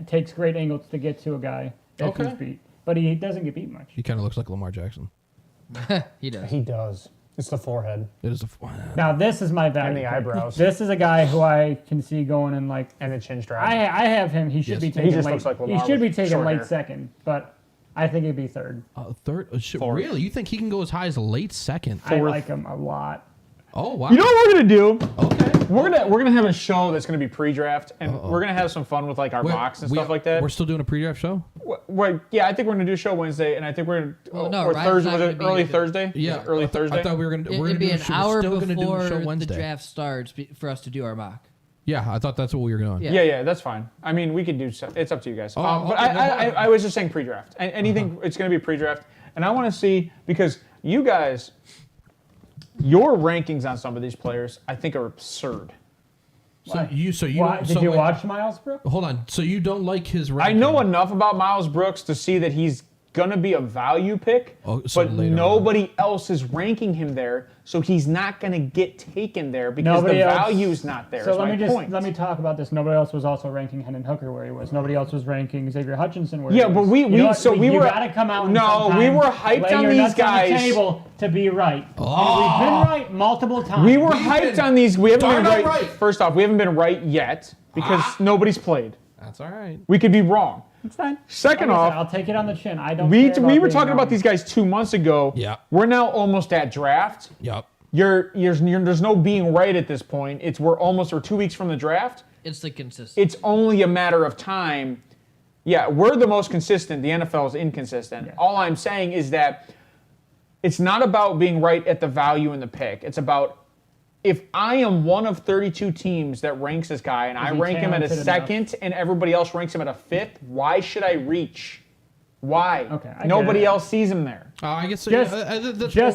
takes great angles to get to a guy that he's beat. But he doesn't get beat much. He kind of looks like Lamar Jackson. He does. He does. It's the forehead. It is Now this is my value. And the pick. eyebrows. This is a guy who I can see going in like. And the chin strap. I have him. He should Yes. be He taken just late. looks like He Lamar should be with taken short late hair. second, but I think he'd be third. Third? Fourth. Really? You think he can go as high as a late second? I like him a lot. Oh wow. You know what we're gonna do? Okay. We're gonna have a show that's gonna be pre-draft, and we're gonna have some fun with like our mocks and stuff like that. We're still doing a pre-draft show. Yeah, I think we're gonna do a show Wednesday, and I think we're Well, no, or Ryan's Thursday. not Was gonna it be early able to- Thursday? Yeah, Was it early Thursday. I thought we were gonna. It'd be an hour still gonna do before a show the Wednesday. draft starts for us to do our mock. Yeah, I thought that's what we were doing. Yeah. Yeah, that's fine. I mean, we could do. It's up to you guys. Oh, But okay, no, I was just saying pre-draft. Anything, it's gonna be pre-draft, and I want to see because you guys, your rankings on some of these players, I think are absurd. So you Did you watch Miles Brooks? Hold on. So you don't like his? I ranking. know enough about Miles Brooks to see that he's going to be a value pick, but nobody else is ranking him there, so he's not going to get taken there because the value's not there. So let me talk about this. Nobody else was also ranking Hendon Hooker where he was. Nobody else was ranking Xavier Hutchinson where he was. Yeah, but we were got to come out and we were hyped on these guys. On the table to be right. Oh. We've been right multiple times. We were hyped on these. We haven't been right. First off, we haven't been right yet because nobody's played. That's all right. We could be wrong. It's fine. Second off, I'll take it on the chin. I don't. We were talking about these guys 2 months ago. Yeah. We're now almost at draft. Yep. There's no being right at this point. We're 2 weeks from the draft. It's the consistency. It's only a matter of time. Yeah, we're the most consistent. The NFL is inconsistent. Yeah. All I'm saying is that it's not about being right at the value in the pick. It's about if I am one of 32 teams that ranks this guy and I rank him at a second and everybody else ranks him at a fifth, why should I reach? Why? Okay, nobody else sees him there. I guess just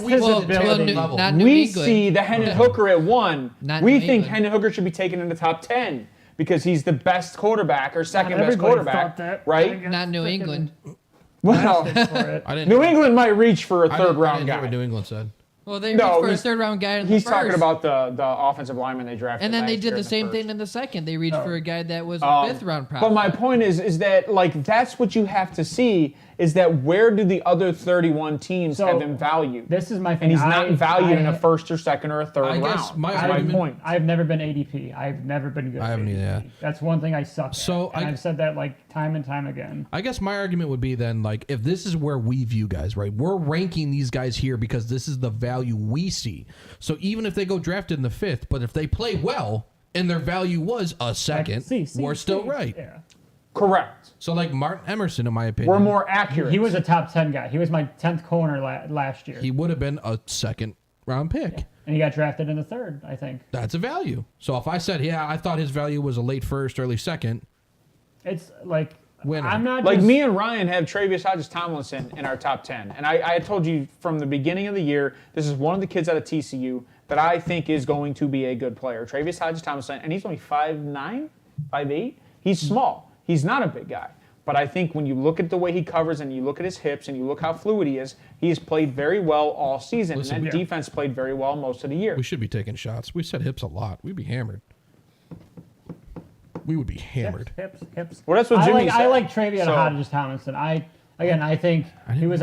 his ability. We see the Hendon Hooker at 1. We think England. Hendon Hooker should be taken in the top 10 because he's the best quarterback or second best quarterback, right? Not New England. Well, New England might reach for a third round guy. I didn't hear what New England said. Well, they reached for a third round guy in the first. He's talking about the offensive lineman they drafted. And then they did the same thing in the second. They reached for a guy that was a fifth round prospect. But my point is that that's what you have to see is that where do the other 31 teams have him valued? This is my thing. And he's not valued in a first or second or a third round. That's my point. I've never been ADP. I've never been good. I haven't either. Yeah. That's one thing I suck at. And I've said that time and time again. I guess my argument would be then if this is where we view guys, right? We're ranking these guys here because this is the value we see. So even if they go drafted in the fifth, but if they play well and their value was a second, we're still right. Yeah. Correct. So Martin Emerson, in my opinion, we're more accurate. He was a top 10 guy. He was my 10th corner last year. He would have been a second round pick. Yeah. And he got drafted in the third, I think. That's a value. So if I said, I thought his value was a late first, early second. It's winner. I'm not me and Ryan have Travius Hodges-Tomlinson in our top 10. And I told you from the beginning of the year, this is one of the kids out of TCU that I think is going to be a good player. Travius Hodges-Tomlinson, and he's only 5'9", 5'8". He's small. He's not a big guy. But I think when you look at the way he covers and you look at his hips and you look how fluid he has played very well all season. And that defense played very well most of the year. We should be taking shots. We said hips a lot. We'd be hammered. We would be hammered. Hips. Well, that's what Jimmy said. I like Travius Hodges-Tomlinson. I think he was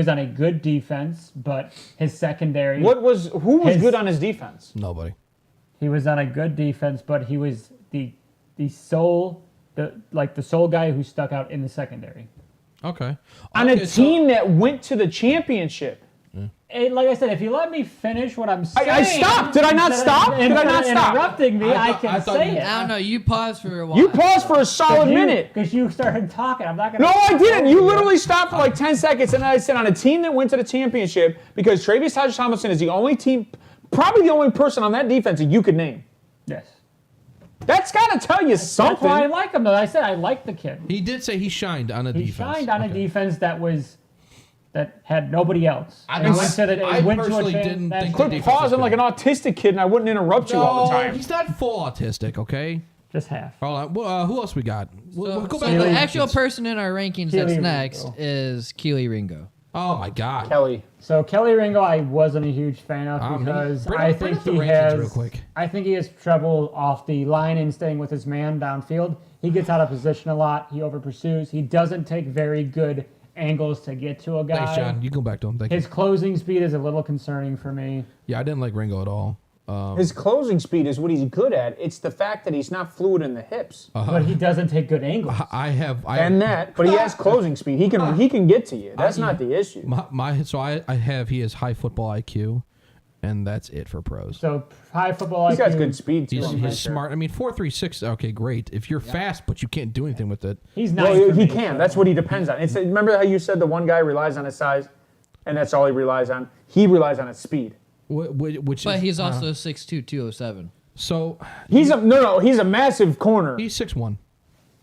on a good defense, but his secondary. Who was good on his defense? Nobody. He was on a good defense, but he was the sole guy who stuck out in the secondary. Okay. On a team that went to the championship. Hey, like I said, if you let me finish what I'm saying... I stopped. Did I not stop? Did I not stop? Interrupting me, I can say it. I don't know. You paused for a while. You paused for a solid minute. Because you started talking. I'm not going to... No, I didn't. You literally stopped for 10 seconds, and then I said on a team that went to the championship, because Travius Hodges-Tomlinson is the only team, probably the only person on that defense that you could name. Yes. That's got to tell you something. That's why I like him, though. I said I like the kid. He did say he shined on a defense. He shined on a defense that had nobody else. I personally didn't think quit pausing like an autistic kid, and I wouldn't interrupt you all the time. He's not full autistic, okay? Just half. Who else we got? We'll go back so to the actual person in our rankings that's next is Keely Ringo. Oh my God, Kelly. So Kelly Ringo, I wasn't a huge fan of because I think he has trouble off the line and staying with his man downfield. He gets out of position a lot. He over pursues. He doesn't take very good angles to get to a guy. Thanks, John. You go back to him. Thank you. His closing speed is a little concerning for me. Yeah, I didn't like Ringo at all. His closing speed is what he's good at. It's the fact that he's not fluid in the hips. But he doesn't take good angles. But he has closing speed. He can get to you. That's not the issue. He has high football IQ, and that's it for pros. So high football IQ. He's got good speed too. He's smart. I mean, 4.36. Okay, great. If you're fast, but you can't do anything with it. He's not. Well, he can. That's what he depends on. Remember how you said the one guy relies on his size, and that's all he relies on. He relies on his speed. But he's also 6'2", 207. So he's a massive corner. He's 6'1".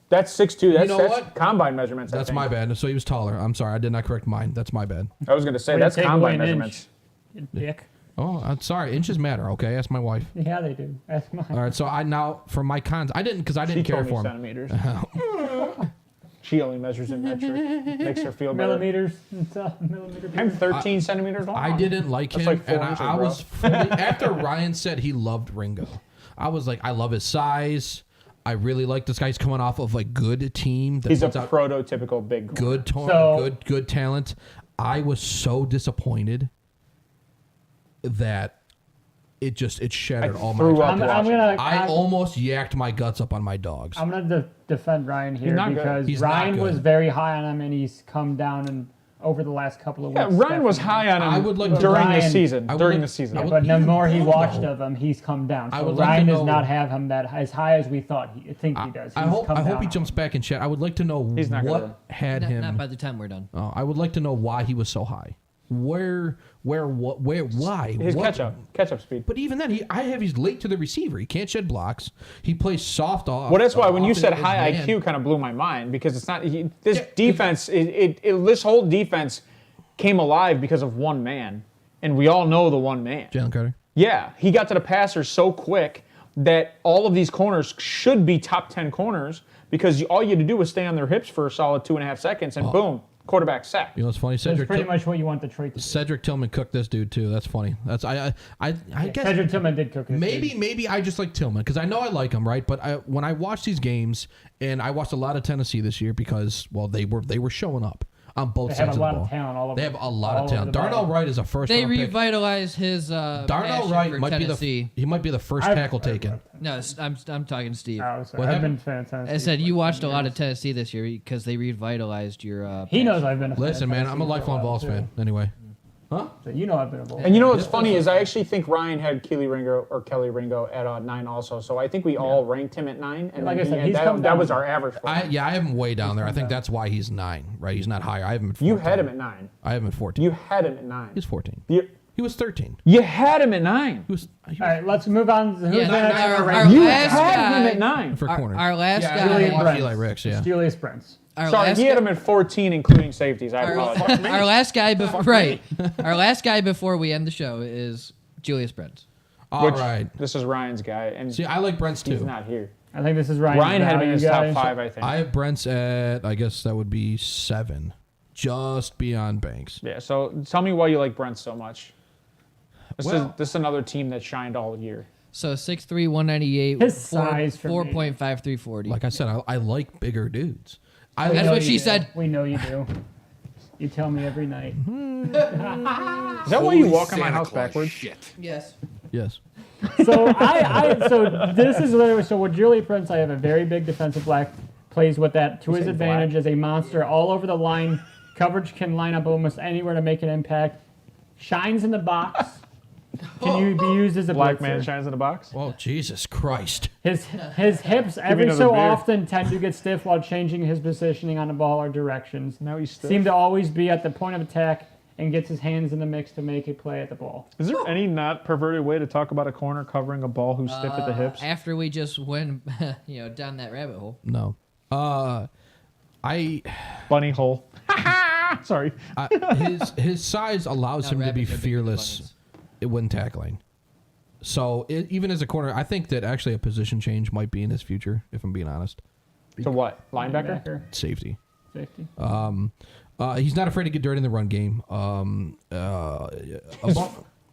That's 6'2". That's what? Combine measurements. That's my bad. So he was taller. I'm sorry, I did not correct mine. That's my bad. I was going to say that's combine measurements. Dick. Oh, I'm sorry. Inches matter. Okay, ask my wife. Yeah, they do. Ask mine. All right. So for my cons, I didn't care for him. Centimeters. She only measures in metric. Makes her feel better. Millimeters. Millimeter. I'm 13 centimeters long. I didn't like him, That's like 4 and inches, I bro. was fully, after Ryan said he loved Ringo. I was like, I love his size. I really like this guy. He's coming off of a good team. That He's a puts out prototypical big corner. good talent. I was so disappointed that it shattered all my threw dreams. up I'm watching. gonna. I almost yacked my guts up on my dogs. I'm gonna defend Ryan here not good. because He's not Ryan good. was very high on him, and he's come down and over the last couple of Yeah, weeks. Ryan was definitely. high on him I would like to- during the Ryan- season. I would During like- the season. I would- But the even more he then, watched though, of him, he's come down. I So would like to Ryan does know- not have him that as high as we thought. I think he does. I He's hope come he down. jumps back in chat. I would like to know He's not gonna. what had him. Not by the time we're done. I would like to know why he was so high. Why? His What- catch-up speed. But even then, he's late to the receiver. He can't shed blocks. He plays soft off. Well, that's why when you said often high his man- IQ, kind of blew my mind because it's not this Yeah, defense. This whole defense came alive because of one man, and we all know the one man. Jalen Carter. Yeah, he got to the passer so quick that all of these corners should be top 10 corners because all you had to do was stay on their hips for a solid 2.5 seconds, and boom, quarterback sack. You know what's funny? That's Cedric pretty much what you want the trait to be. Cedric Tillman cooked this dude too. That's funny. That's I guess Cedric Tillman did cook his maybe I just like Tillman because I know I like him, right? But when I watch these games, and I watched a lot of Tennessee this year because they were showing up on both They sides have a of the lot ball. of talent all over. They have a lot all of over talent. the Darnell ball. Wright is a first They round pick. revitalized his Darnell passion Wright for might Tennessee. be the first tackle taken. No, I'm talking to Steve. Oh, sorry. What I've been happened? fantastic. I said you watched a lot of Tennessee this year because they revitalized your. He knows I've been. A fan Listen, of man, Tennessee I'm a for lifelong while, Vols too. fan. Anyway, So you know I've been a Vols. And you know what's funny is I actually think Ryan had Kelly Ringo at 9 also. So I think we all ranked him at 9. And Like then I said, he's come that down. was our average. For him. I have him way down there. I think that's why he's 9, right? He's not higher. I have him at 14. You had him at 9. I have him at 14. You had him at 9. He's 14. You He was 13. had him at 9. He was All right, let's move on. Who's Yeah, the next our ranked? You last had him guy- at 9. for corner. Our last Yeah, guy. Julian watched Brents. Eli Ricks, yeah. Julius Brents. Our Sorry, last he had guy- him at 14, including safeties. I Our, apologize. our last guy before right. Our last guy before we end the show is Julius Brents. All right. This is Ryan's guy, and See, I like Brent's he's too. not here. I think this is Ryan. Ryan had him in his top guy. 5, I think. I have Brent's at, I guess that would be 7. Just beyond Banks. Yeah, so tell me why you like Brent so much. Well- This is another team that shined all year. So 6'3", 198, His size for me. 4.53 40. Like I said, I like bigger dudes. We That's know what you she do. said. We know you do. You tell me every night. Is that why you walk in my house backwards? Yes. Yes. So so this is literally so with Julius Brents, I have a very big defensive back, plays with that to his say advantage black? as a monster all over the line. Coverage can line up almost anywhere to make an impact. Shines in the box. Can you be used as a Black blitzer. man shines in the box. Oh, Jesus Christ. His hips every another so beer. often tend to get stiff while changing his positioning on the ball or directions. Now he's stiff. Seem to always be at the point of attack and gets his hands in the mix to make a play at the ball. Is there any not perverted way to talk about a corner covering a ball who's stiff at the hips? After we just went, down that rabbit hole. No. Bunny hole. Sorry. His size allows Not him to be rabbits are bigger than fearless bunnies. when tackling. So even as a corner, I think that actually a position change might be in his future, if I'm being honest. To what? Linebacker? Safety. Safety. He's not afraid to get dirty in the run game.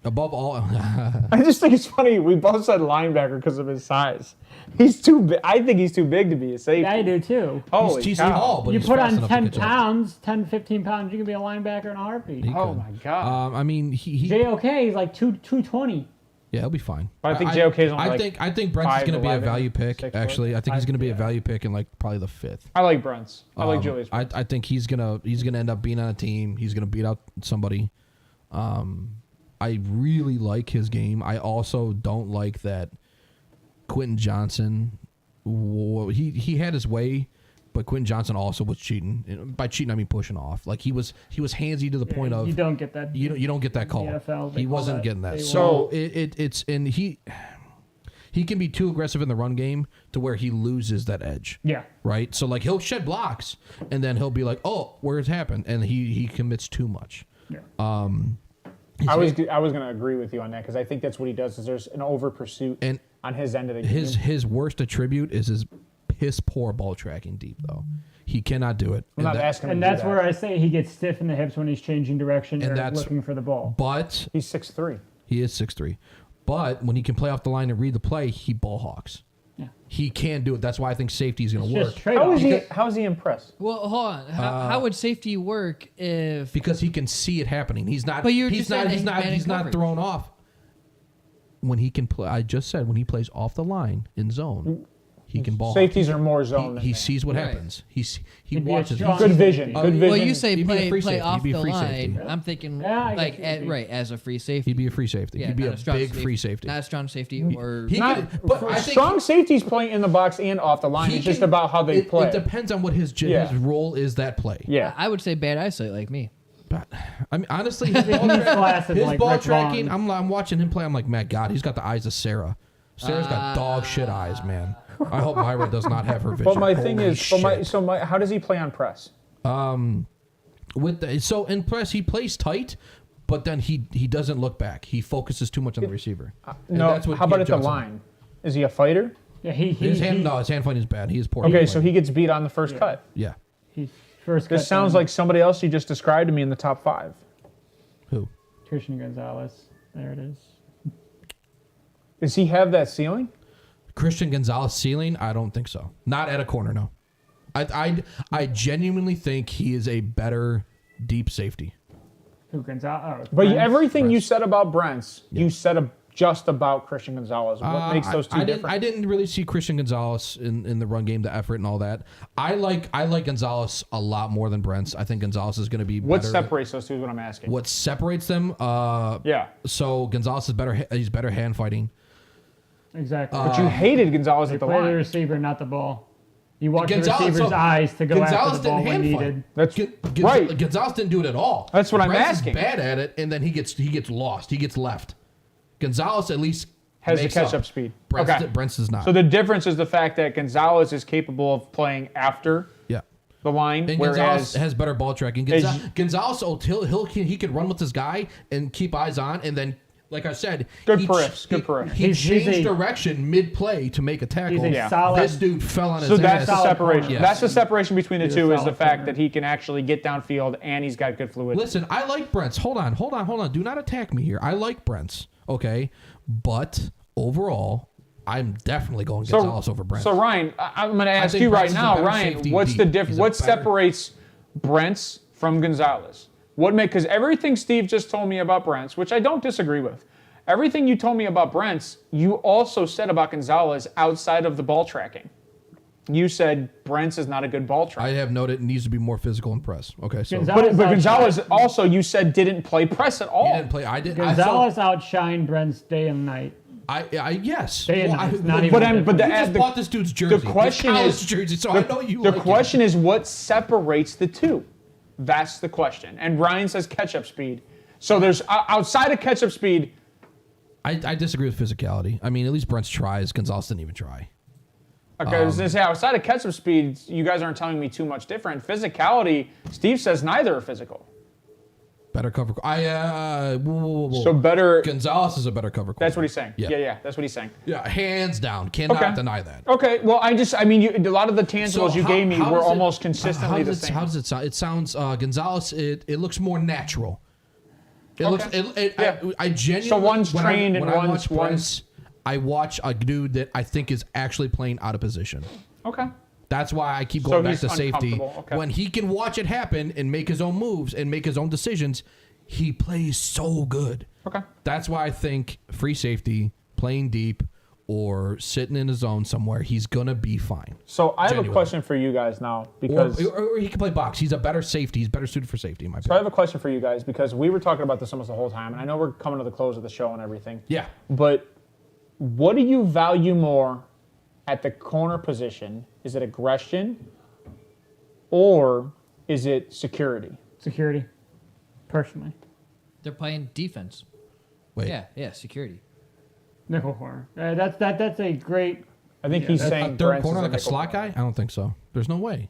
Above all, I just think it's funny. We both said linebacker because of his size. He's too big. I think he's too big to be a safety. Yeah, I do too. Holy he's cow. tall, but You he's put fast on enough to 10 catch up. pounds, 10, 15 pounds, you can be a linebacker in a heartbeat. He Oh could. my god. I mean, he JOK is like 220. yeah, he'll be fine. But I think JOK is only I like think Brent's going to be a 5'11", value pick. 6'4". Actually, I think he's going to be a value pick in like probably the 5th. I like Brents. I like Julius. I think he's gonna end up being on a team. He's gonna beat out somebody. I really like his game. I also don't like that Quentin Johnson. He had his way, but Quentin Johnson also was cheating. By cheating, I mean pushing off. Like he was handsy to the point of You don't get that. you don't get that call. NFL, they He call wasn't that getting that. day So it's and he can be too aggressive in the run game to where he loses that edge. Yeah. Right? So like he'll shed blocks and then he'll be like, "Oh, where it's happened?" and he commits too much. Yeah. I was going to agree with you on that because I think that's what he does. Is there's an over pursuit And on his end of the game. his worst attribute is his piss poor ball tracking deep though. He cannot do it. I'm not asking him And to do that's that. where I say he gets stiff in the hips when he's changing direction And or that's- looking for the ball. But He's 6'3". he is 6'3". But when he can play off the line and read the play, he ball hawks. Yeah. He can do it. That's why I think safety is going It's to work. just trade-off. How is he impressed? Well, hold on. How would safety work if? Because he can see it happening. He's not. But you're he's just not. saying He's he's not. bad in He's not coverage. thrown off. When he can play, I just said when he plays off the line in zone, he can ball. Safeties are more zone. He than sees what Right. happens. He He'd be a watches. strong- good vision. Oh, Good vision. Well, you say He'd be a play free play safety. off He'd be a the free line. safety. I'm thinking Yeah, I like guess he'd be. as a free safety. He'd be a free safety. Yeah, He'd be not a strong big free safety. Not a strong safety or He Not, could, but I think strong safeties play in the box and off the line. he It's just can- about how they play. It depends on what his Yeah. role is that play. Yeah. I would say bad eyesight like me. But I mean, honestly, his ball, glasses like ball Rick tracking. Vaughn. I'm watching him play. I'm like, man, God, he's got the eyes of Sarah. Sarah's got dog shit eyes, man. I hope Myra does not have her vision. But my thing Holy is, shit. how does he play on press? So in press he plays tight, but then he doesn't look back. He focuses too much on the receiver. And No. that's what How about at the Johnson- line? Is he a fighter? Yeah, His hand fighting is bad. He is poor. Okay, so he gets beat on the first cut. yeah. He's first. This cut sounds down. like somebody else you just described to me in the top 5. Who? Christian Gonzalez. There it is. Does he have that ceiling? Christian Gonzalez ceiling? I don't think so. Not at a corner, no. I genuinely think he is a better deep safety. Who Gonzalez? But everything you said about Brent's, you said just about Christian Gonzalez. What makes those two different? I didn't really see Christian Gonzalez in the run game, the effort and all that. I like Gonzalez a lot more than Brent's. I think Gonzalez is going to be What better. separates those two is what I'm asking. What separates them? Yeah. So Gonzalez is better. He's better hand fighting. Exactly. But you hated Gonzalez You at the play the line. receiver, not the ball. You watch the Gonzalez- receiver's so eyes to go Gonzalez after the ball didn't when hand fight. needed. That's right. Gonzalez didn't do it at all. That's what I'm Brent's is asking. bad at it, and then he gets lost. He gets left. Gonzalez at least Has the makes catch-up up speed. Brent's, Okay. Brent's does not. So the difference is the fact that Gonzalez is capable of playing after yeah. the line, And whereas Gonzalez has better ball tracking. As- Gonzalez, he could run with this guy and keep eyes on, and then, like I said, Good he periffs, good periffs. He He's changed a- direction mid-play to make a tackle. He's a Yeah. solid. This dude fell on his so that's ass. the solid separation. corner. Yes. That's the separation between the He's a two is the solid fact corner. that he can actually get downfield and he's got good fluidity. Listen, I like Brent's. Hold on. Do not attack me here. I like Brent's, okay? But overall, I'm definitely going Gonzalez over Brent. So Ryan, I'm going to ask think you right Brent's is a now, better Ryan, safety what's deep. the difference? He's a What better- separates Brent's from Gonzalez? Because everything Steve just told me about Brent's, which I don't disagree with, everything you told me about Brent's, you also said about Gonzalez outside of the ball tracking. You said Brent's is not a good ball tracker. I have noted it needs to be more physical and press. Okay, so Gonzalez- But Gonzalez also, you said, didn't play press at all. he didn't play. I did. Gonzalez outshined Brent's day and night. Yes. Day and Well, night. I- It's not but- even But different. you just bought this dude's jersey. The question his college is, jersey, so I know you. the like question is what separates the two. That's the question. And Ryan says catch-up speed. So there's outside of catch-up speed. I disagree with physicality. I mean, at least Brent's tries. Gonzalez didn't even try. Okay, I was gonna say outside of catch-up speed, you guys aren't telling me too much different. Physicality, Steve says neither are physical. Better cover. Whoa. So better. Gonzalez is a better cover. That's what he's saying. Yeah. Yeah, that's what he's saying. Yeah, hands down. Cannot Okay. deny that. Okay, well, a lot of the tangibles you gave me were almost consistently the same. How does it sound? It sounds Gonzalez. It looks more natural. It looks. Yeah. I genuinely. So one's when trained and when I one's- watch Brent's, I watch a dude that I think is actually playing out of position. Okay. That's why I keep So going back he's to safety. uncomfortable. Okay. When he can watch it happen and make his own moves and make his own decisions, he plays so good. Okay. That's why I think free safety, playing deep, or sitting in a zone somewhere, he's gonna be fine. So I have Genuinely. a question for you guys now because Or he can play box. He's a better safety. He's better suited for safety, in my I opinion. have a question for you guys because we were talking about this almost the whole time, and I know we're coming to the close of the show and everything. Yeah. But what do you value more at the corner position? Is it aggression or is it security? Security, personally. They're playing defense. Wait. Yeah, security. Nickel corner. That's a great. I think Yeah, he's that's saying A third Brent's corner is like a nickel slot corner. guy? I don't think so. There's no way.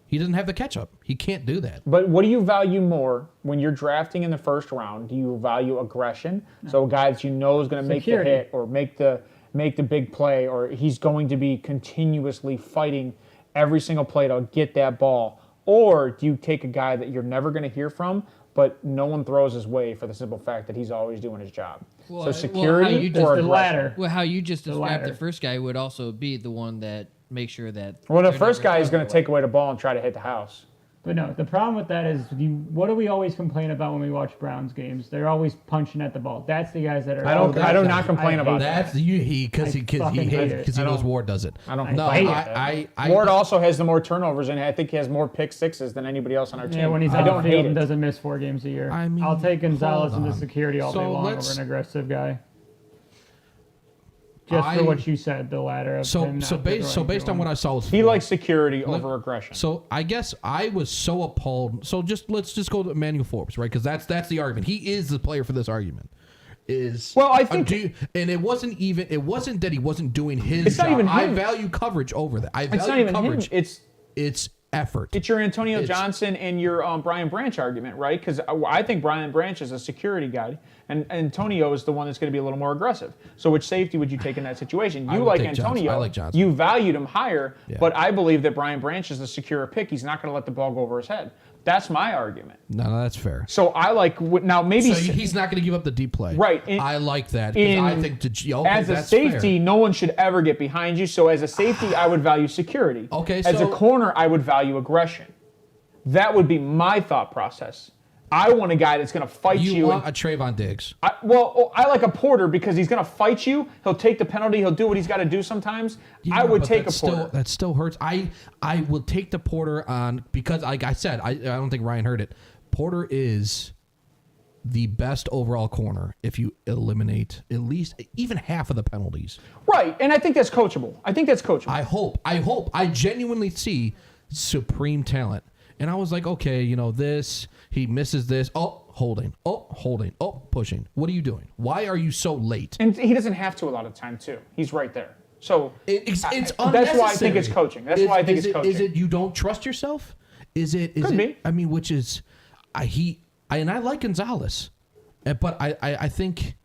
He doesn't have the catch up. He can't do that. But what do you value more when you're drafting in the first round? Do you value aggression? So a guy that you know is going to make the Security. hit or make the big play, or he's going to be continuously fighting every single play to get that ball? Or do you take a guy that you're never going to hear from, but no one throws his way for the simple fact that he's always doing his job? So security or the aggression? latter. Well, how you just described latter. the first guy would also be the one that makes sure that. Well, the they're first never guy is thrown going to away. take away the ball and try to hit the house. But no, the problem with that is, what do we always complain about when we watch Browns games? They're always punching at the ball. That's the guys that are. I do not complain about that. That's because he fucking hate it. knows Ward does it. I don't. No, hate I Ward also has the more turnovers, and I think he has more pick sixes than anybody else on our team. Yeah, when he's I on don't the field hate and it. doesn't miss 4 games a year. I mean, I'll take Gonzalez hold into on. security all So day long let's- over an aggressive guy. Just for what you said, the latter of him not based throwing on what I saw, He likes security over aggression. So I guess I was so appalled. So let's just go to Emmanuel Forbes, right? Because that's the argument. He is the player for this argument. Well, I think and it wasn't that he wasn't doing his It's not job. even I him. value coverage over that. I it's not value even coverage. him. It's effort. It's your Antonio It's- Johnson and your Brian Branch argument, right? Because I think Brian Branch is a security guy, and Antonio is the one that's going to be a little more aggressive. So which safety would you take in that situation? I You would like take Johnson. Antonio. I like Johnson. You valued him higher, Yeah. but I believe that Brian Branch is a secure pick. He's not going to let the ball go over his head. That's my argument. No, that's fair. So I like now maybe So he's not going to give up the deep play. Right. I like that. 'Cause I think as a that's safety, fair. no one should ever get behind you. So as a safety, I would value security. Okay, As a so- corner, I would value aggression. That would be my thought process. I want a guy that's going to fight you. You want a Trayvon Diggs. I like a Porter because he's going to fight you. He'll take the penalty. He'll do what he's got to do sometimes. I would but take a that Porter. That still hurts. I will take the Porter on because, like I said, I don't think Ryan heard it. Porter is the best overall corner if you eliminate at least even half of the penalties. Right, and I think that's coachable. I genuinely see supreme talent. And I was like, okay, he misses this. Oh, holding. Oh, pushing. What are you doing? Why are you so late? And he doesn't have to a lot of the time, too. He's right there. So It's that's why I think it's unnecessary. coaching. That's why I think it's coaching. Is it you don't trust yourself? Could be. I mean, which is, I like Gonzalez, but I think.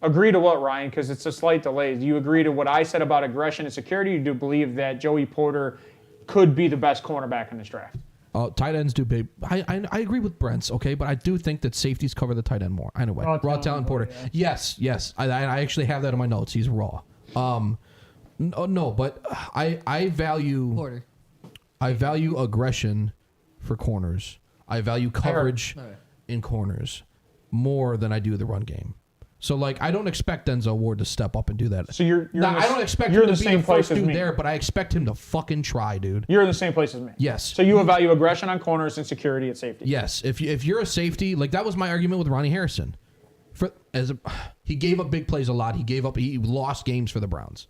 Agree to what, Ryan? Because it's a slight delay. Do you agree to what I said about aggression and security? Or do you believe that Joey Porter could be the best cornerback in this draft? Tight ends do big. I agree with Brent's, okay, but I do think that safeties cover the tight end more. Anyway, raw talent Porter. Yeah. Yes. I actually have that in my notes. He's raw. No, but I value Porter. I value aggression for corners. I value coverage in corners more than I do the run game. So, like, I don't expect Denzel Ward to step up and do that. So you're Now, in the- I don't expect you're him in to the be same the place first as dude me. there, but I expect him to fucking try, dude. You're in the same place as me. Yes. So you value aggression on corners and security at safety. Yes. If you're a safety, like that was my argument with Ronnie Harrison. He gave up big plays a lot. He lost games for the Browns.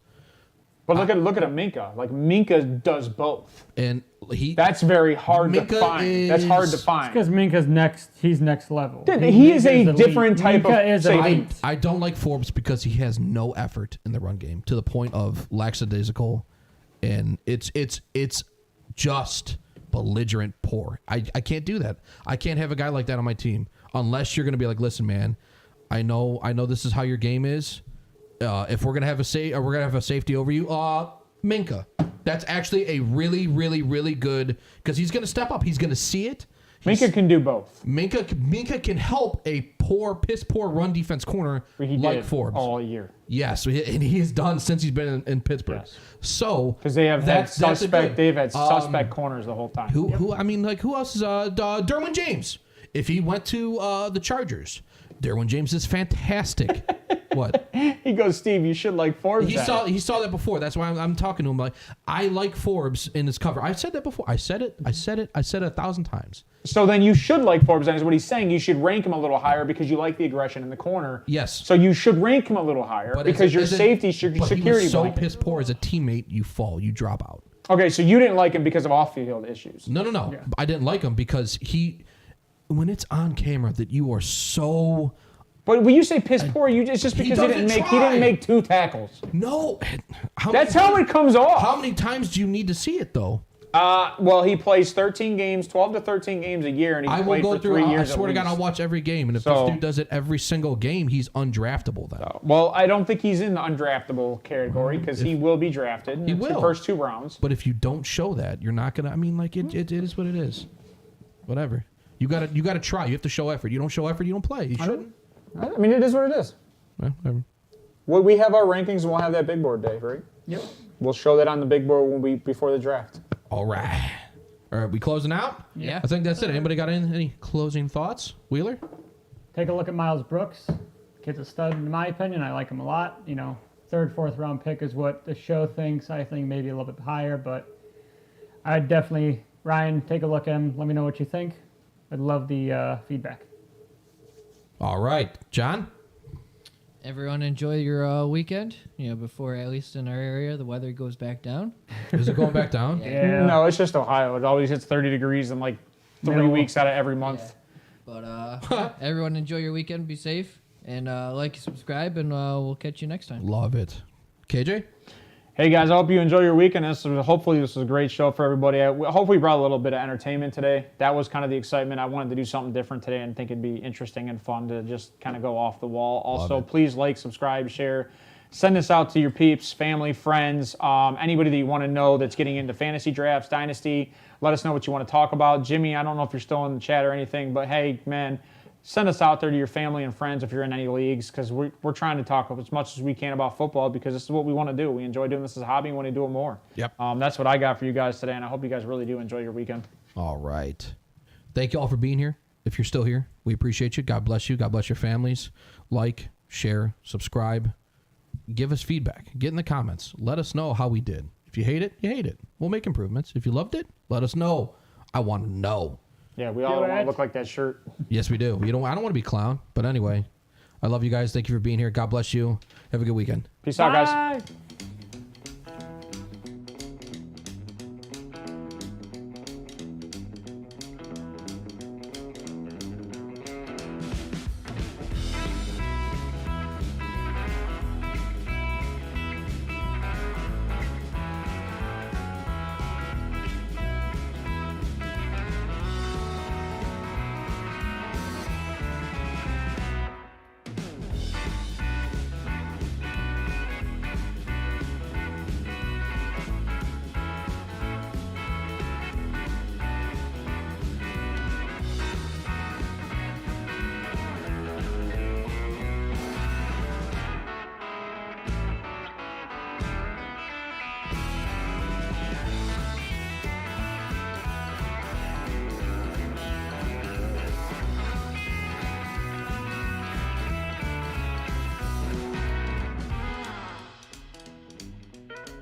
But look at a Minka. Like Minka does both. And That's very hard Minka to find. That's hard to is- find. Because Minka's he's next level. He is a Minka's elite. different type of Minka is safety. elite. I don't like Forbes because he has no effort in the run game to the point of lackadaisical, and it's just belligerent poor. I can't do that. I can't have a guy like that on my team unless you're going to be like, listen, man, I know this is how your game is. If we're gonna have a safety over you, Minka. That's actually a really, really, really good because he's gonna step up. He's gonna see it. Minka can do both. Minka can help a piss poor run defense corner He like did Forbes. all year. Yes, and he has done since he's been in Pittsburgh. Yes. So Because they have had that's a suspect. good- They've had suspect corners the whole time. Who I mean, like who else is Derwin James? If he went to the Chargers, Derwin James is fantastic. What? He goes, Steve, you should like Forbes. He saw that before. That's why I'm talking to him. Like I like Forbes in his cover. I said that before. I said it 1,000 times. So then you should like Forbes, and is what he's saying. You should rank him a little higher because you like the aggression in the corner. Yes. So you should rank him a little higher because your safety but security he was so blanket. piss poor as a teammate. You fall. You drop out. Okay, so you didn't like him because of off-field issues. No. I didn't like him because when it's on camera that you are so. But when you say piss poor, it's just because he doesn't didn't try. make 2 tackles. No. That's how it comes off. How many times do you need to see it though? Well, he plays 13 games, 12 to 13 games a year, and he's I will played go for through. 3 I years. swear to at God, I'll least. watch every game, and if So- this dude does it every single game, he's undraftable. Then Well, I don't think he's in the undraftable category because he will be drafted. He It's will. the first 2 rounds. But if you don't show that, you're not gonna. I mean, like it is what it is. Whatever. You gotta try. You have to show effort. You don't show effort, you don't play. You shouldn't. I mean, it is what it is. Well, whatever. Well, we have our rankings, and we'll have that big board day, right? Yep. We'll show that on the big board before the draft. All right. All right. We closing out? Yeah. I think that's it. Anybody got any closing thoughts? Wheeler? Take a look at Miles Brooks. Kid's a stud, in my opinion. I like him a lot. You know, 3rd, 4th round pick is what the show thinks. I think maybe a little bit higher, but I'd definitely, Ryan, take a look at him. Let me know what you think. I'd love the feedback. All right. John? Everyone enjoy your weekend. You know, before at least in our area the weather goes back down. Is it going back down? Yeah. No, it's just Ohio. It always hits 30 degrees in like 3 No. weeks out of every month. But everyone enjoy your weekend. Be safe and like, subscribe, and we'll catch you next time. Love it. KJ? Hey guys, I hope you enjoy your weekend. Hopefully this was a great show for everybody. Hopefully we brought a little bit of entertainment today. That was kind of the excitement. I wanted to do something different today and think it'd be interesting and fun to just kind of go off the wall. Also, please like, subscribe, share. Send this out to your peeps, family, friends, anybody that you want to know that's getting into fantasy drafts, dynasty. Let us know what you want to talk about. Jimmy, I don't know if you're still in the chat or anything, but hey, man, send us out there to your family and friends if you're in any leagues, because we're trying to talk as much as we can about football, because this is what we want to do. We enjoy doing this as a hobby and want to do it more. Yep. That's what I got for you guys today, and I hope you guys really do enjoy your weekend. All right. Thank you all for being here. If you're still here, we appreciate you. God bless you. God bless your families. Like, share, subscribe. Give us feedback. Get in the comments. Let us know how we did. If you hate it, you hate it. We'll make improvements. If you loved it, let us know. I want to know. Yeah, we all want to look like that shirt. Yes, we do. I don't want to be clown, but anyway, I love you guys. Thank you for being here. God bless you. Have a good weekend. Peace out, guys. Bye.